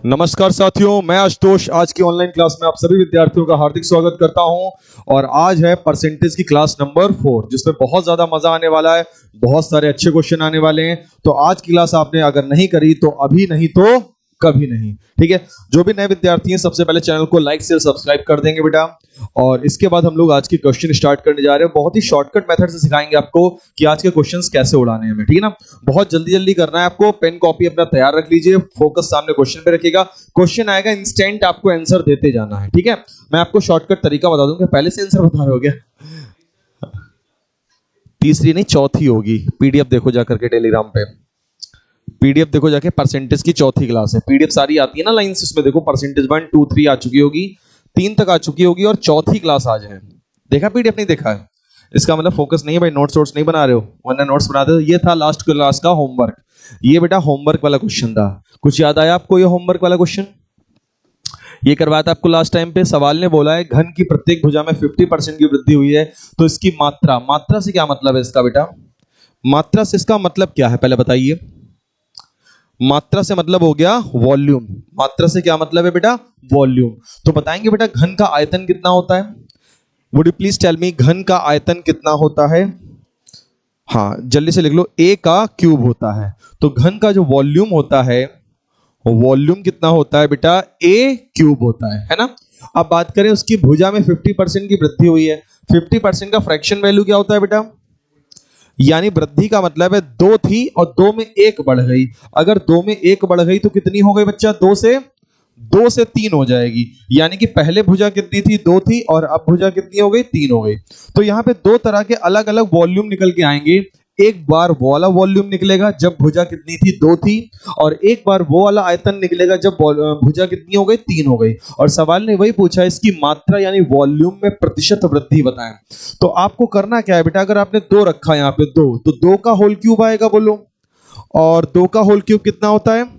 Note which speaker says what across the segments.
Speaker 1: नमस्कार साथियों, मैं आशुतोष आज की ऑनलाइन क्लास में आप सभी विद्यार्थियों का हार्दिक स्वागत करता हूं। और आज है परसेंटेज की क्लास नंबर 4 जिसमें बहुत ज्यादा मजा आने वाला है, बहुत सारे अच्छे क्वेश्चन आने वाले हैं। तो आज की क्लास आपने अगर नहीं करी तो अभी नहीं तो कभी नहीं, ठीक है। जो भी नए विद्यार्थी हैं सबसे पहले चैनल को लाइक शेयर सब्सक्राइब कर देंगे बेटा। और इसके बाद हम लोग आज के क्वेश्चन स्टार्ट करने जा रहे हैं। बहुत ही शॉर्टकट मेथड से सिखाएंगे आपको कि आज के क्वेश्चंस कैसे उड़ाने हैं, ठीक है ना। बहुत जल्दी जल्दी करना है आपको। पेन कॉपी अपना तैयार रख लीजिए, फोकस सामने क्वेश्चन पे रखिएगा। क्वेश्चन आएगा, इंस्टेंट आपको आंसर देते जाना है, ठीक है। मैं आपको शॉर्टकट तरीका बता दूंगा। पहले से आंसर बता रहे हो क्या? तीसरी नहीं चौथी होगी। पीडीएफ देखो जाकर के टेलीग्राम पे, पीडीएफ देखो जाके। परसेंटेज की चौथी क्लास है, पीडीएफ सारी आती है ना लाइन से, उसमें देखो परसेंटेज 1 2 3 आ चुकी होगी, 3 तक आ चुकी होगी और चौथी क्लास आज है। देखा पीडीएफ? नहीं देखा है, इसका मतलब फोकस नहीं है भाई। नोट्स वोट्स नहीं बना रहे हो, वरना नोट्स बनाते हो। ये था लास्ट क्लास का होमवर्क। ये बेटा होमवर्क वाला क्वेश्चन था। कुछ याद आया आपको? ये होमवर्क वाला क्वेश्चन ये करवाया था आपको लास्ट टाइम पे। सवाल ने बोला है घन की प्रत्येक भुजा में 50% की वृद्धि हुई है, तो इसकी मात्रा, मात्रा से क्या मतलब है इसका बेटा? मात्रा से इसका मतलब क्या है पहले बताइए। मात्रा से मतलब हो गया वॉल्यूम। मात्रा से क्या मतलब है बेटा? वॉल्यूम। तो बताएंगे बेटा घन का आयतन कितना होता है? Would you please tell me, घन का आयतन कितना होता है? हाँ जल्दी से लिख लो, ए का क्यूब होता है। तो घन का जो वॉल्यूम होता है, वॉल्यूम कितना होता है बेटा? ए क्यूब होता है ना। अब बात करें उसकी भुजा में 50% की वृद्धि हुई है। 50% का फ्रैक्शन वैल्यू क्या होता है बेटा? यानी वृद्धि का मतलब है 2 थी और 2 में 1 बढ़ गई। अगर 2 में 1 बढ़ गई तो कितनी हो गई बच्चा? 2 से 3 हो जाएगी। यानी कि पहले भुजा कितनी थी? 2 थी और अब भुजा कितनी हो गई? 3 हो गई। तो यहां पे दो तरह के अलग अलग वॉल्यूम निकल के आएंगे। एक बार वो वाला वॉल्यूम निकलेगा जब भुजा कितनी थी? 2 थी, और एक बार वो वाला आयतन निकलेगा जब भुजा कितनी हो गई? 3 हो गई। और सवाल ने वही पूछा, इसकी मात्रा यानी वॉल्यूम में प्रतिशत वृद्धि बताएं। तो आपको करना क्या है बेटा? अगर आपने 2 रखा है यहाँ पे 2, तो 2 का होल क्यूब आएगा, बोलो। और 2 का होल क्यूब कितना होता है?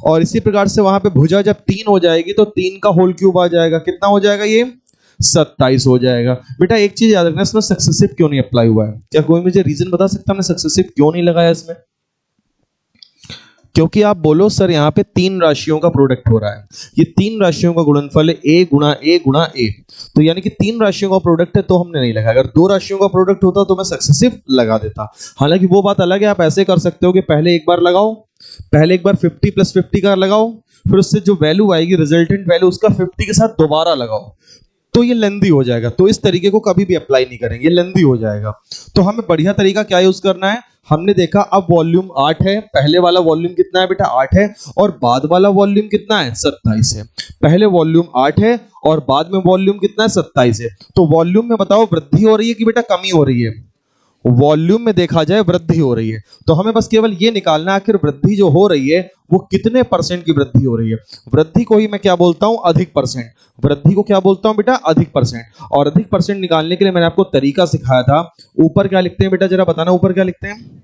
Speaker 1: और इसी प्रकार से वहां पे भुजा जब 3 हो जाएगी तो 3 का होल क्यूब आ जाएगा। कितना हो जाएगा? ये 27 हो जाएगा। बेटा एक चीज याद रखना, इसमें सक्सेसिव क्यों नहीं अप्लाई हुआ है? क्या कोई मुझे रीजन बता सकता है हमने सक्सेसिव क्यों नहीं लगाया इसमें? क्योंकि आप बोलो सर यहाँ पे 3 राशियों का प्रोडक्ट हो रहा है। ये 3 राशियों का गुणनफल है ए गुणा ए गुणा ए। तो यानी कि 3 राशियों का प्रोडक्ट है तो हमने नहीं लगाया। अगर 2 राशियों का प्रोडक्ट होता तो मैं सक्सेसिव लगा देता। हालांकि वो बात अलग है, आप ऐसे कर सकते हो कि पहले एक बार लगाओ, पहले एक बार 50 + 50 का लगाओ, फिर उससे जो वैल्यू आएगी रिजल्टेंट वैल्यू, उसका 50 के साथ दोबारा लगाओ। तो ये लेंदी हो जाएगा। तो इस तरीके को कभी भी अप्लाई नहीं करेंगे, ये लेंदी हो जाएगा। तो हमें बढ़िया तरीका क्या यूज करना है? हमने देखा अब वॉल्यूम 8 है। पहले वाला वॉल्यूम कितना है बेटा? 8 है। और बाद वाला वॉल्यूम कितना है? 27 है। पहले वॉल्यूम 8 है और बाद में वॉल्यूम कितना है? 27 है। तो वॉल्यूम में बताओ वृद्धि हो रही है कि बेटा कमी हो रही है? वॉल्यूम में देखा जाए वृद्धि हो रही है। तो हमें बस केवल ये निकालना है आखिर वृद्धि जो हो रही है वो कितने परसेंट की वृद्धि हो रही है। वृद्धि को ही मैं क्या बोलता हूं? अधिक परसेंट। वृद्धि को क्या बोलता हूं बेटा? अधिक परसेंट। और अधिक परसेंट निकालने के लिए मैंने आपको तरीका सिखाया था। ऊपर क्या लिखते हैं बेटा? जरा बताना, ऊपर क्या लिखते हैं?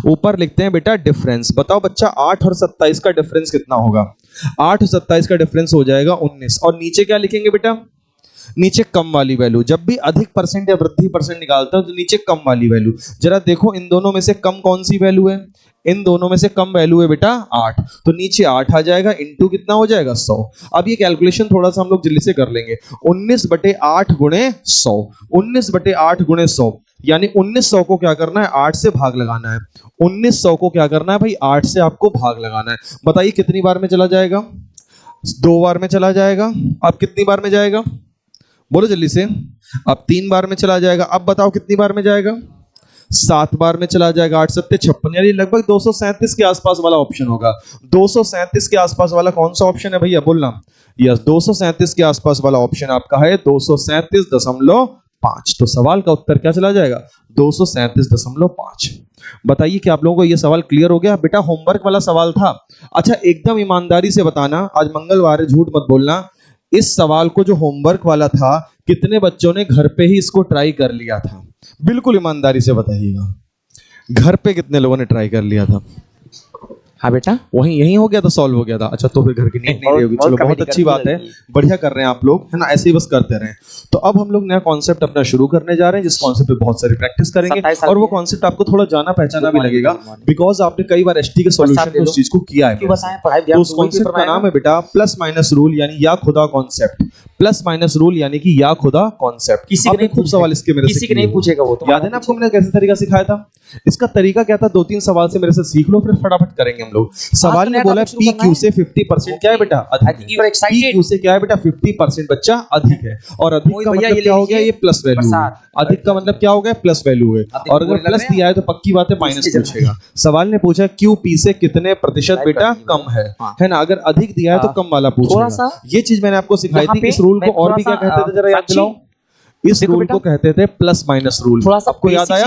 Speaker 1: ऊपर लिखते हैं बेटा डिफरेंस। बताओ बच्चा 8 और 27 का डिफरेंस कितना होगा? 8 और 27 का डिफरेंस हो जाएगा 19। और नीचे क्या लिखेंगे बेटा? नीचे कम वाली वैल्यू। जब भी अधिक परसेंट या वृद्धि परसेंट निकालता हूं तो नीचे कम वाली वैल्यू। जरा देखो इन दोनों में से कम कौन सी वैल्यू है? इन दोनों में से कम वैल्यू है बेटा 8। तो नीचे 8 आ जाएगा, इंटू कितना हो जाएगा? 100। अब ये कैलकुलेशन थोड़ा सा हम लोग जल्दी से कर लेंगे। 19/8 गुणे 100। 19/8 गुणे 100 यानी 1900 को क्या करना है? 8 से भाग लगाना है। 1900 को क्या करना है भाई? 8 से आपको भाग लगाना है। बताइए कितनी बार में चला जाएगा? 2 बार में चला जाएगा। अब कितनी बार में जाएगा? बोलो जल्दी से। अब 3 बार में चला जाएगा। अब बताओ कितनी बार में जाएगा? 7 बार में चला जाएगा। 8 7 56, यानी लगभग 237 के आसपास वाला ऑप्शन होगा। 237 के आसपास वाला कौन सा ऑप्शन है भैया? बोलना। यस, 237 के आसपास वाला ऑप्शन आपका है 237.5। तो सवाल का उत्तर क्या चला जाएगा? 237.5। बताइए कि आप लोगों को यह सवाल क्लियर हो गया? बेटा होमवर्क वाला सवाल था। अच्छा एकदम ईमानदारी से बताना, आज मंगलवार है, झूठ मत बोलना। इस सवाल को जो होमवर्क वाला था कितने बच्चों ने घर पे ही इसको ट्राई कर लिया था? बिल्कुल ईमानदारी से बताइएगा, घर पे कितने लोगों ने ट्राई कर लिया था?
Speaker 2: हाँ बेटा,
Speaker 1: वहीं यही हो गया था, सॉल्व हो गया था। अच्छा, तो फिर घर की नींद नहीं रही होगी। चलो, बहुत अच्छी बात है, बढ़िया कर रहे हैं आप लोग, है ना, ऐसे ही बस करते रहें। तो अब हम लोग नया कॉन्सेप्ट अपना शुरू करने जा रहे हैं, जिस कॉन्सेप्ट पे बहुत सारी प्रैक्टिस करेंगे और वो कॉन्सेप्ट आपको थोड़ा जाना पहचाना भी लगेगा, बिकॉज आपने कई बार एसटी के सॉल्यूशन में उस चीज को किया है। तो उस कॉन्सेप्ट का नाम है बेटा प्लस माइनस रूल, यानी या खुदा कॉन्सेप्ट। प्लस माइनस रूल यानी कि या खुदा कॉन्सेप्ट।
Speaker 2: किसी ने
Speaker 1: खूब सवाल इसके मेरे से
Speaker 2: किसी के नहीं पूछेगा, वो तो
Speaker 1: याद है ना आपको मैंने कैसे तरीका सिखाया था? इसका तरीका क्या था? 2-3 सवाल से मेरे से सीख लो, फिर फटाफट करेंगे हम लोग। सवाल ने बोला पी क्यू से 50% क्या है बेटा? अधिक है। पी क्यू से क्या है बेटा? 50% बच्चा अधिक है। और अधिक का मतलब क्या हो गया? ये प्लस वैल्यू है। अधिक का मतलब क्या हो गया? प्लस वैल्यू है। और अगर प्लस दिया है तो पक्की बात है माइनस पूछेगा। सवाल ने पूछा क्यू पी से कितने प्रतिशत बेटा कम है ना? अगर अधिक दिया है तो कम वाला पूछेगा। ये चीज मैंने आपको सिखाई थी। इस रूल को और भी क्या कहते थे, जरा याद दिलाओ? इस रूल को कहते थे प्लस माइनस रूल। आपको याद आया?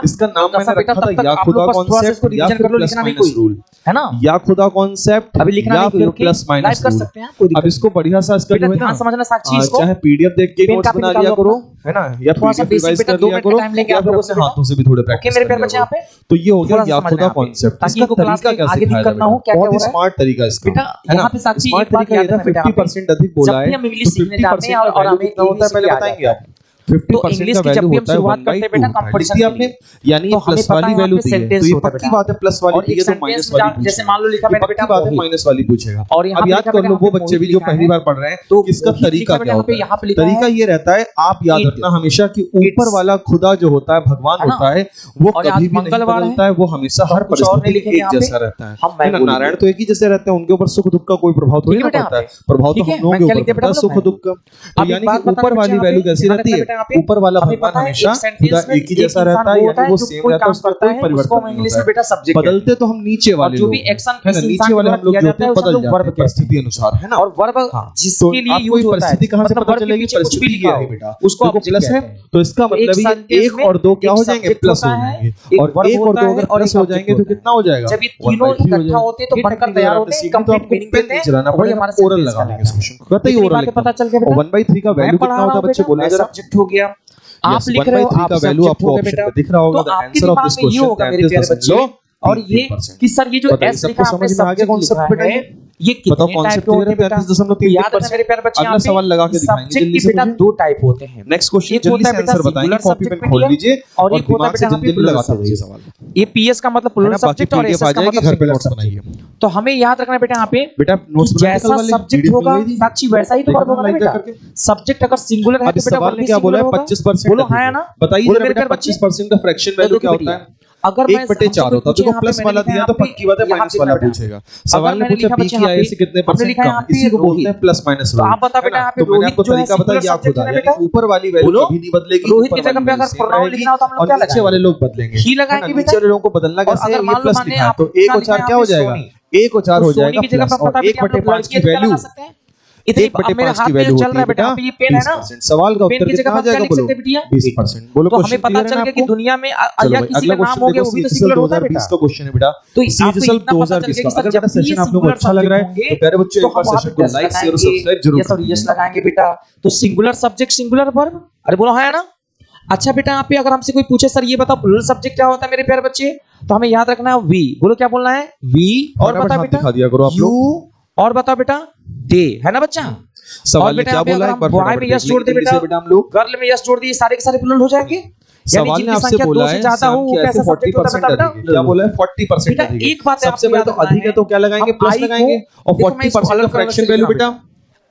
Speaker 1: इसका नाम मैंने रखा था या खुदा कॉन्सेप्ट या फिर प्लस माइनस रूल, है ना? या खुदा कॉन्सेप्ट
Speaker 2: अभी लिखना
Speaker 1: या फिर प्लस माइनस रूल। अब इसको बढ़िया सा इसका जो है ना, चाहे पीडीएफ देख के नोट्स बना लिया करो, है ना, या पीडीएफ रिवाइज कर लिया करो, या फिर अपने हाथों से भी थोड़े प्रैक्टिस कर लिया करो। तो ये हो गया या खुदा कॉन्सेप्ट। इसका तरीका क्या सिखाया था? बहुत स्मार्ट तरीका इसका, है ना? स्मार्ट तरीका ये था 50% अधिक बोला है, 50% और हमें कितना होता है पहले बताएंगे आप? 50% का वैल्यू होता है 1/2 आपने, यानी ये प्लस वाली वैल्यू दी है तो ये पक्की बात है प्लस वाली दी है तो माइनस वाली पूछेगा। जैसे मान लो लिखा मैंने बेटा बात है माइनस वाली पूछेगा। अब याद कर लो वो बच्चे भी जो पहली बार पढ़ रहे हैं तो इसका तरीका क्या होता है? तरीका ये रहता है, आप याद रखना हमेशा कि ऊपर वाला खुदा जो होता है, भगवान होता है, वो कभी भी नहीं बदलता है, वो हमेशा हर परिस्थिति में एक जैसा रहता है ना? नारायण तो एक ही जैसे रहते हैं, उनके ऊपर सुख दुख का कोई प्रभाव थोड़ी ना पड़ता है। प्रभाव तो हम लोगों के ऊपर पड़ता है, सुख दुख का। तो यानी कि ऊपर वाली वैल्यू कैसी रहती है? ऊपर वाला भगवान हमेशा खुदा एक ही जैसा रहता है, यानी वो सेम रहता है, उसका कोई परिवर्तन नहीं होता है। बदलते तो हम नीचे वाले लोग हैं, नीचे वाले हम लोग जो होते हैं बदल जाते हैं परिस्थिति अनुसार, है ना? और वर्ब जिसके लिए यूज होता है, परिस्थिति कहां से पता चलेगी? परिस्थिति क्या है बेटा? उसको प्लस है तो इसका मतलब ये 1 और 2 क्या हो जाएंगे? प्लस हो जाएंगे। और 1 और 2 अगर प्लस हो जाएंगे तो कितना हो जाएगा? जब ये तीनों इकट्ठा होते हैं तो बनकर तैयार होते हैं, कंप्लीट मीनिंग देते हैं। चलाना पड़ेगा, हमारा ओरल लगा लेंगे इस क्वेश्चन को, कहते ही ओरल पता चल गया बेटा। 1/3 का वैल्यू कितना होता है बच्चे बोलने जरा? सब्जेक्ट हो गया, आप लिख रहे हो, आप वैल्यू आपको ऑप्शन पे दिख रहा होगा। The answer of this question मेरे प्यारे बच्चे। और ये कि सर ये जो एस लिखा आपने समझ में आ गया कॉन्सेप्ट बेटा? ये कितने टाइप के होते हैं बेटा? 33.3%। याद है मेरे प्यारे बच्चे? अगला सवाल लगा के दिखाएंगे जल्दी से। बेटा 2 टाइप होते हैं। नेक्स्ट क्वेश्चन जल्दी से आंसर बताइए, कॉपी पेन खोल लीजिए और एक होता है बेटा जल्दी लगाते जाइए सवाल। ये पीएस का मतलब प्लूरल सब्जेक्ट और एस का मतलब घर पे नोट्स बनाइए। तो हमें याद रखना बेटा, यहाँ पे बेटा नोट्स जैसा सब्जेक्ट होगा साक्षी वैसा ही तो वर्ब होगा बेटा। सब्जेक्ट अगर सिंगुलर है तो बेटा वर्ब क्या बोला है? 25%। बोलो हाँ है ना? बताइए जरा बेटा 25% का फ्रैक्शन वैल्यू क्या होता है? अगर 1/4 होता तो प्लस वाला दिया तो पक्की बात है माइनस वाला पूछेगा। सवाल ने पूछा पी की आई से कितने परसेंट कम, इसी को बोलते हैं प्लस माइनस रूल। आप बता बेटा, यहाँ पे रोहित आपको तरीका बताया या खुदा, यानी ऊपर वाली वैल्यू कभी नहीं बदलेगी। रोहित की जगह पे अगर प्रोनाउन लिखना हो तो हम लोग क्या लगाएंगे? नीचे वाले लोग बदलेंगे, ही लगाएंगे बेटा। नीचे वाले लोगों को बदलना कैसे है? ये प्लस लिखा है तो 1 और 4 क्या हो जाएगा? 1 और 4 हो जाएगा प्लस, और 1/5 की वैल्यू 1/5 की वैल्यू होती है बेटा 20%। सवाल का उत्तर कितना आ जाएगा? बोलो 20%। बोलो
Speaker 2: तो हमें पता चल गया कि दुनिया में या किसी का नाम हो गया वो भी तो सिंगुलर होता है बेटा।
Speaker 1: 20 का क्वेश्चन है बेटा,
Speaker 2: तो
Speaker 1: आपको इतना पता चल गया कि अगर बेटा सेशन आप लोगों को अच्छा लग रहा है तो प्यारे बच्चों एक बार सेशन को लाइक शेयर और सब्सक्राइब जरूर
Speaker 2: करें। यस लगाएंगे बेटा। तो सिंगुलर सब्जेक्ट सिंगुलर वर्ब, अरे बोलो हाँ है ना? अच्छा बेटा, यहाँ पे अगर हमसे कोई पूछे सर ये बताओ प्लूरल सब्जेक्ट क्या होता है मेरे प्यारे बच्चे, तो हमें याद रखना है वी। बोलो क्या बोलना है? वी। और बता बेटा
Speaker 1: दिखा दिया करो आप लोग।
Speaker 2: और बताओ बेटा दे, है ना बच्चा?
Speaker 1: सवाल में क्या बोला है?
Speaker 2: बॉय में यस जोड़ दे बेटा, हम लोग गर्ल में यस जोड़ दिए, सारे के सारे प्लूरल हो जाएंगे।
Speaker 1: सवाल ने आपसे बोला है ज्यादा हो वो कैसे 40% अधिक है? क्या बोला है? 40% अधिक है।
Speaker 2: एक बात है,
Speaker 1: सबसे पहले तो अधिक है तो क्या लगाएंगे? प्लस लगाएंगे। और 40% का फ्रैक्शन वैल्यू बेटा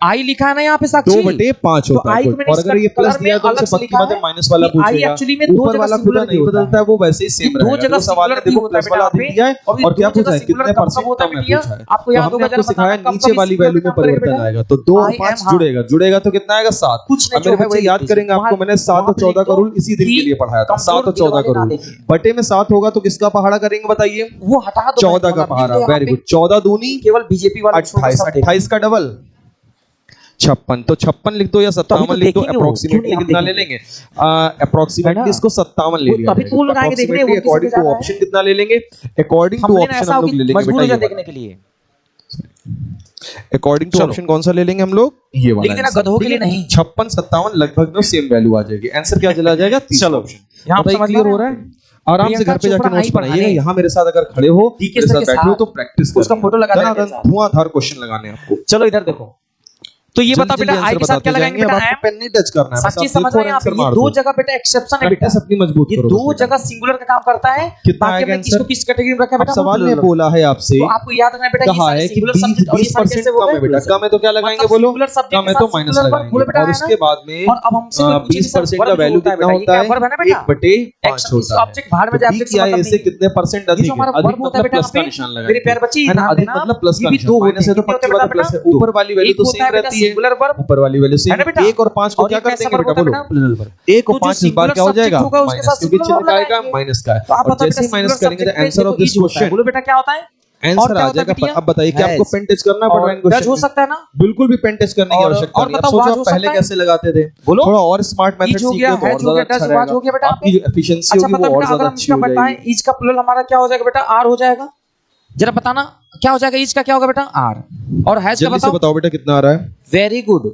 Speaker 2: आई लिखा है ना यहाँ पे साक्षी
Speaker 1: 2/5 होता है। और अगर ये प्लस दिया तो उससे पक्की बात है माइनस वाला पूछेगा। ऊपर वाला खुदा नहीं बदलता है, वो वैसे ही सेम रहेगा। दो जगह सवाल ने देखो प्लस वाला दिया है और क्या पूछा है? कितने परसेंट कम है पूछा है। आपको याद होगा जब सिखाया नीचे वाली वैल्यू में परिवर्तन आएगा तो 2 और 5 जुड़ेगा तो कितना आएगा? 7। अब मेरे बच्चे याद करेंगे, आपको मैंने 7 और 14 का रूल इसी दिन के लिए पढ़ाया था। 7 और 14 का रूल बटे में 7 होगा तो किसका पहाड़ा करेंगे बताइए?
Speaker 2: वो हटा दो,
Speaker 1: 14 का पहाड़ा। Very good. 14 दूनी
Speaker 2: केवल बीजेपी वाला
Speaker 1: 28 का डबल 56। तो 56 लिख दो या 57 लिख दो, अप्रोक्सीमेटली कितना ले लेंगे? अप्रोक्सीमेटली इसको 57 ले लिया। अकॉर्डिंग टू ऑप्शन कितना ले लेंगे? अकॉर्डिंग टू ऑप्शन हम लोग ले लेंगे बेटा ये देखने के लिए। अकॉर्डिंग टू ऑप्शन कौन सा ले लेंगे हम लोग? ये वाला।
Speaker 2: लेकिन गधों के लिए नहीं।
Speaker 1: 56 57 लगभग में सेम वैल्यू आ जाएगी। आंसर क्या चला जाएगा? तीसरा ऑप्शन।
Speaker 2: यहां पर क्लियर हो रहा है?
Speaker 1: आराम से घर पे जाके नोट्स बनाइएगा, यहाँ मेरे साथ अगर खड़े हो, मेरे साथ बैठे हो तो प्रैक्टिस
Speaker 2: उसका फोटो लगा देना।
Speaker 1: धुआंधार क्वेश्चन लगाने हैं आपको।
Speaker 2: चलो इधर देखो, तो ये बता बेटा आई के साथ क्या लगाएंगे बेटा?
Speaker 1: आपको पेन नहीं टच करना है,
Speaker 2: सच्ची समझ रहे हैं आप? ये दो जगह बेटा एक्सेप्शन है बेटा,
Speaker 1: अपनी मजबूत
Speaker 2: ये
Speaker 1: करो,
Speaker 2: दो जगह सिंगुलर का काम करता है।
Speaker 1: कितना
Speaker 2: बाकी
Speaker 1: आएगा
Speaker 2: हमने किसको किस कैटेगरी में रखा है बेटा?
Speaker 1: सवाल ने बोला है आपसे,
Speaker 2: तो आपको याद रखना है बेटा, ये
Speaker 1: कहा
Speaker 2: सारे
Speaker 1: है कि
Speaker 2: सिंगुलर सब्जेक्ट और ये सारे
Speaker 1: 20%
Speaker 2: कैसे हो
Speaker 1: कम है
Speaker 2: गए?
Speaker 1: बेटा, कम है तो क्या लगाएंगे बोलो? कम है तो माइनस लगाएंगे, और उसके बाद में 20% का वैल्यू कितना होता है? 1/5 होता है।
Speaker 2: ऑब्जेक्ट बाहर में जाए
Speaker 1: क्या है, इससे कितने परसेंट अधिक है? अधिक मतलब प्लस का निशान लगाएंगे,
Speaker 2: मेरे प्यारे बच्चे,
Speaker 1: अधिक मतलब प्लस का निशान, माइनस है तो पक्की बात है प्लस है। ऊपर वाली वैल्यू तो सेम रहती है, ऊपर वाली वैल्यू सेम। 1 और 5 को क्या कर देंगे बेटा बोलो? 1 और 5 इस बार क्या हो जाएगा? माइनस, क्योंकि चिन्ह का आएगा माइनस का है। और जैसे ही माइनस करेंगे तो आंसर ऑफ दिस क्वेश्चन,
Speaker 2: बोलो बेटा क्या होता है?
Speaker 1: आंसर आ जाएगा। अब बताइए क्या आपको पेन टच करना पड़ रहा है?
Speaker 2: टच हो सकता है ना?
Speaker 1: बिल्कुल भी पेन टच करने की आवश्यकता नहीं है। अब सोचो आप पहले कैसे लगाते थे, थोड़ा और स्मार्ट मेथड सीखिए तो और ज्यादा अच्छा रहेगा, आपकी एफिशिएंसी होगी वो और ज्यादा अच्छी हो जाएगी।
Speaker 2: ईच का प्लूरल हमारा क्या हो जाएगा बेटा? आर हो जाएगा। जरा बताना क्या हो जाएगा? ईच का क्या होगा बेटा? आर। और हैज का
Speaker 1: जल्दी से बताओ बेटा कितना आ रहा है?
Speaker 2: Very good.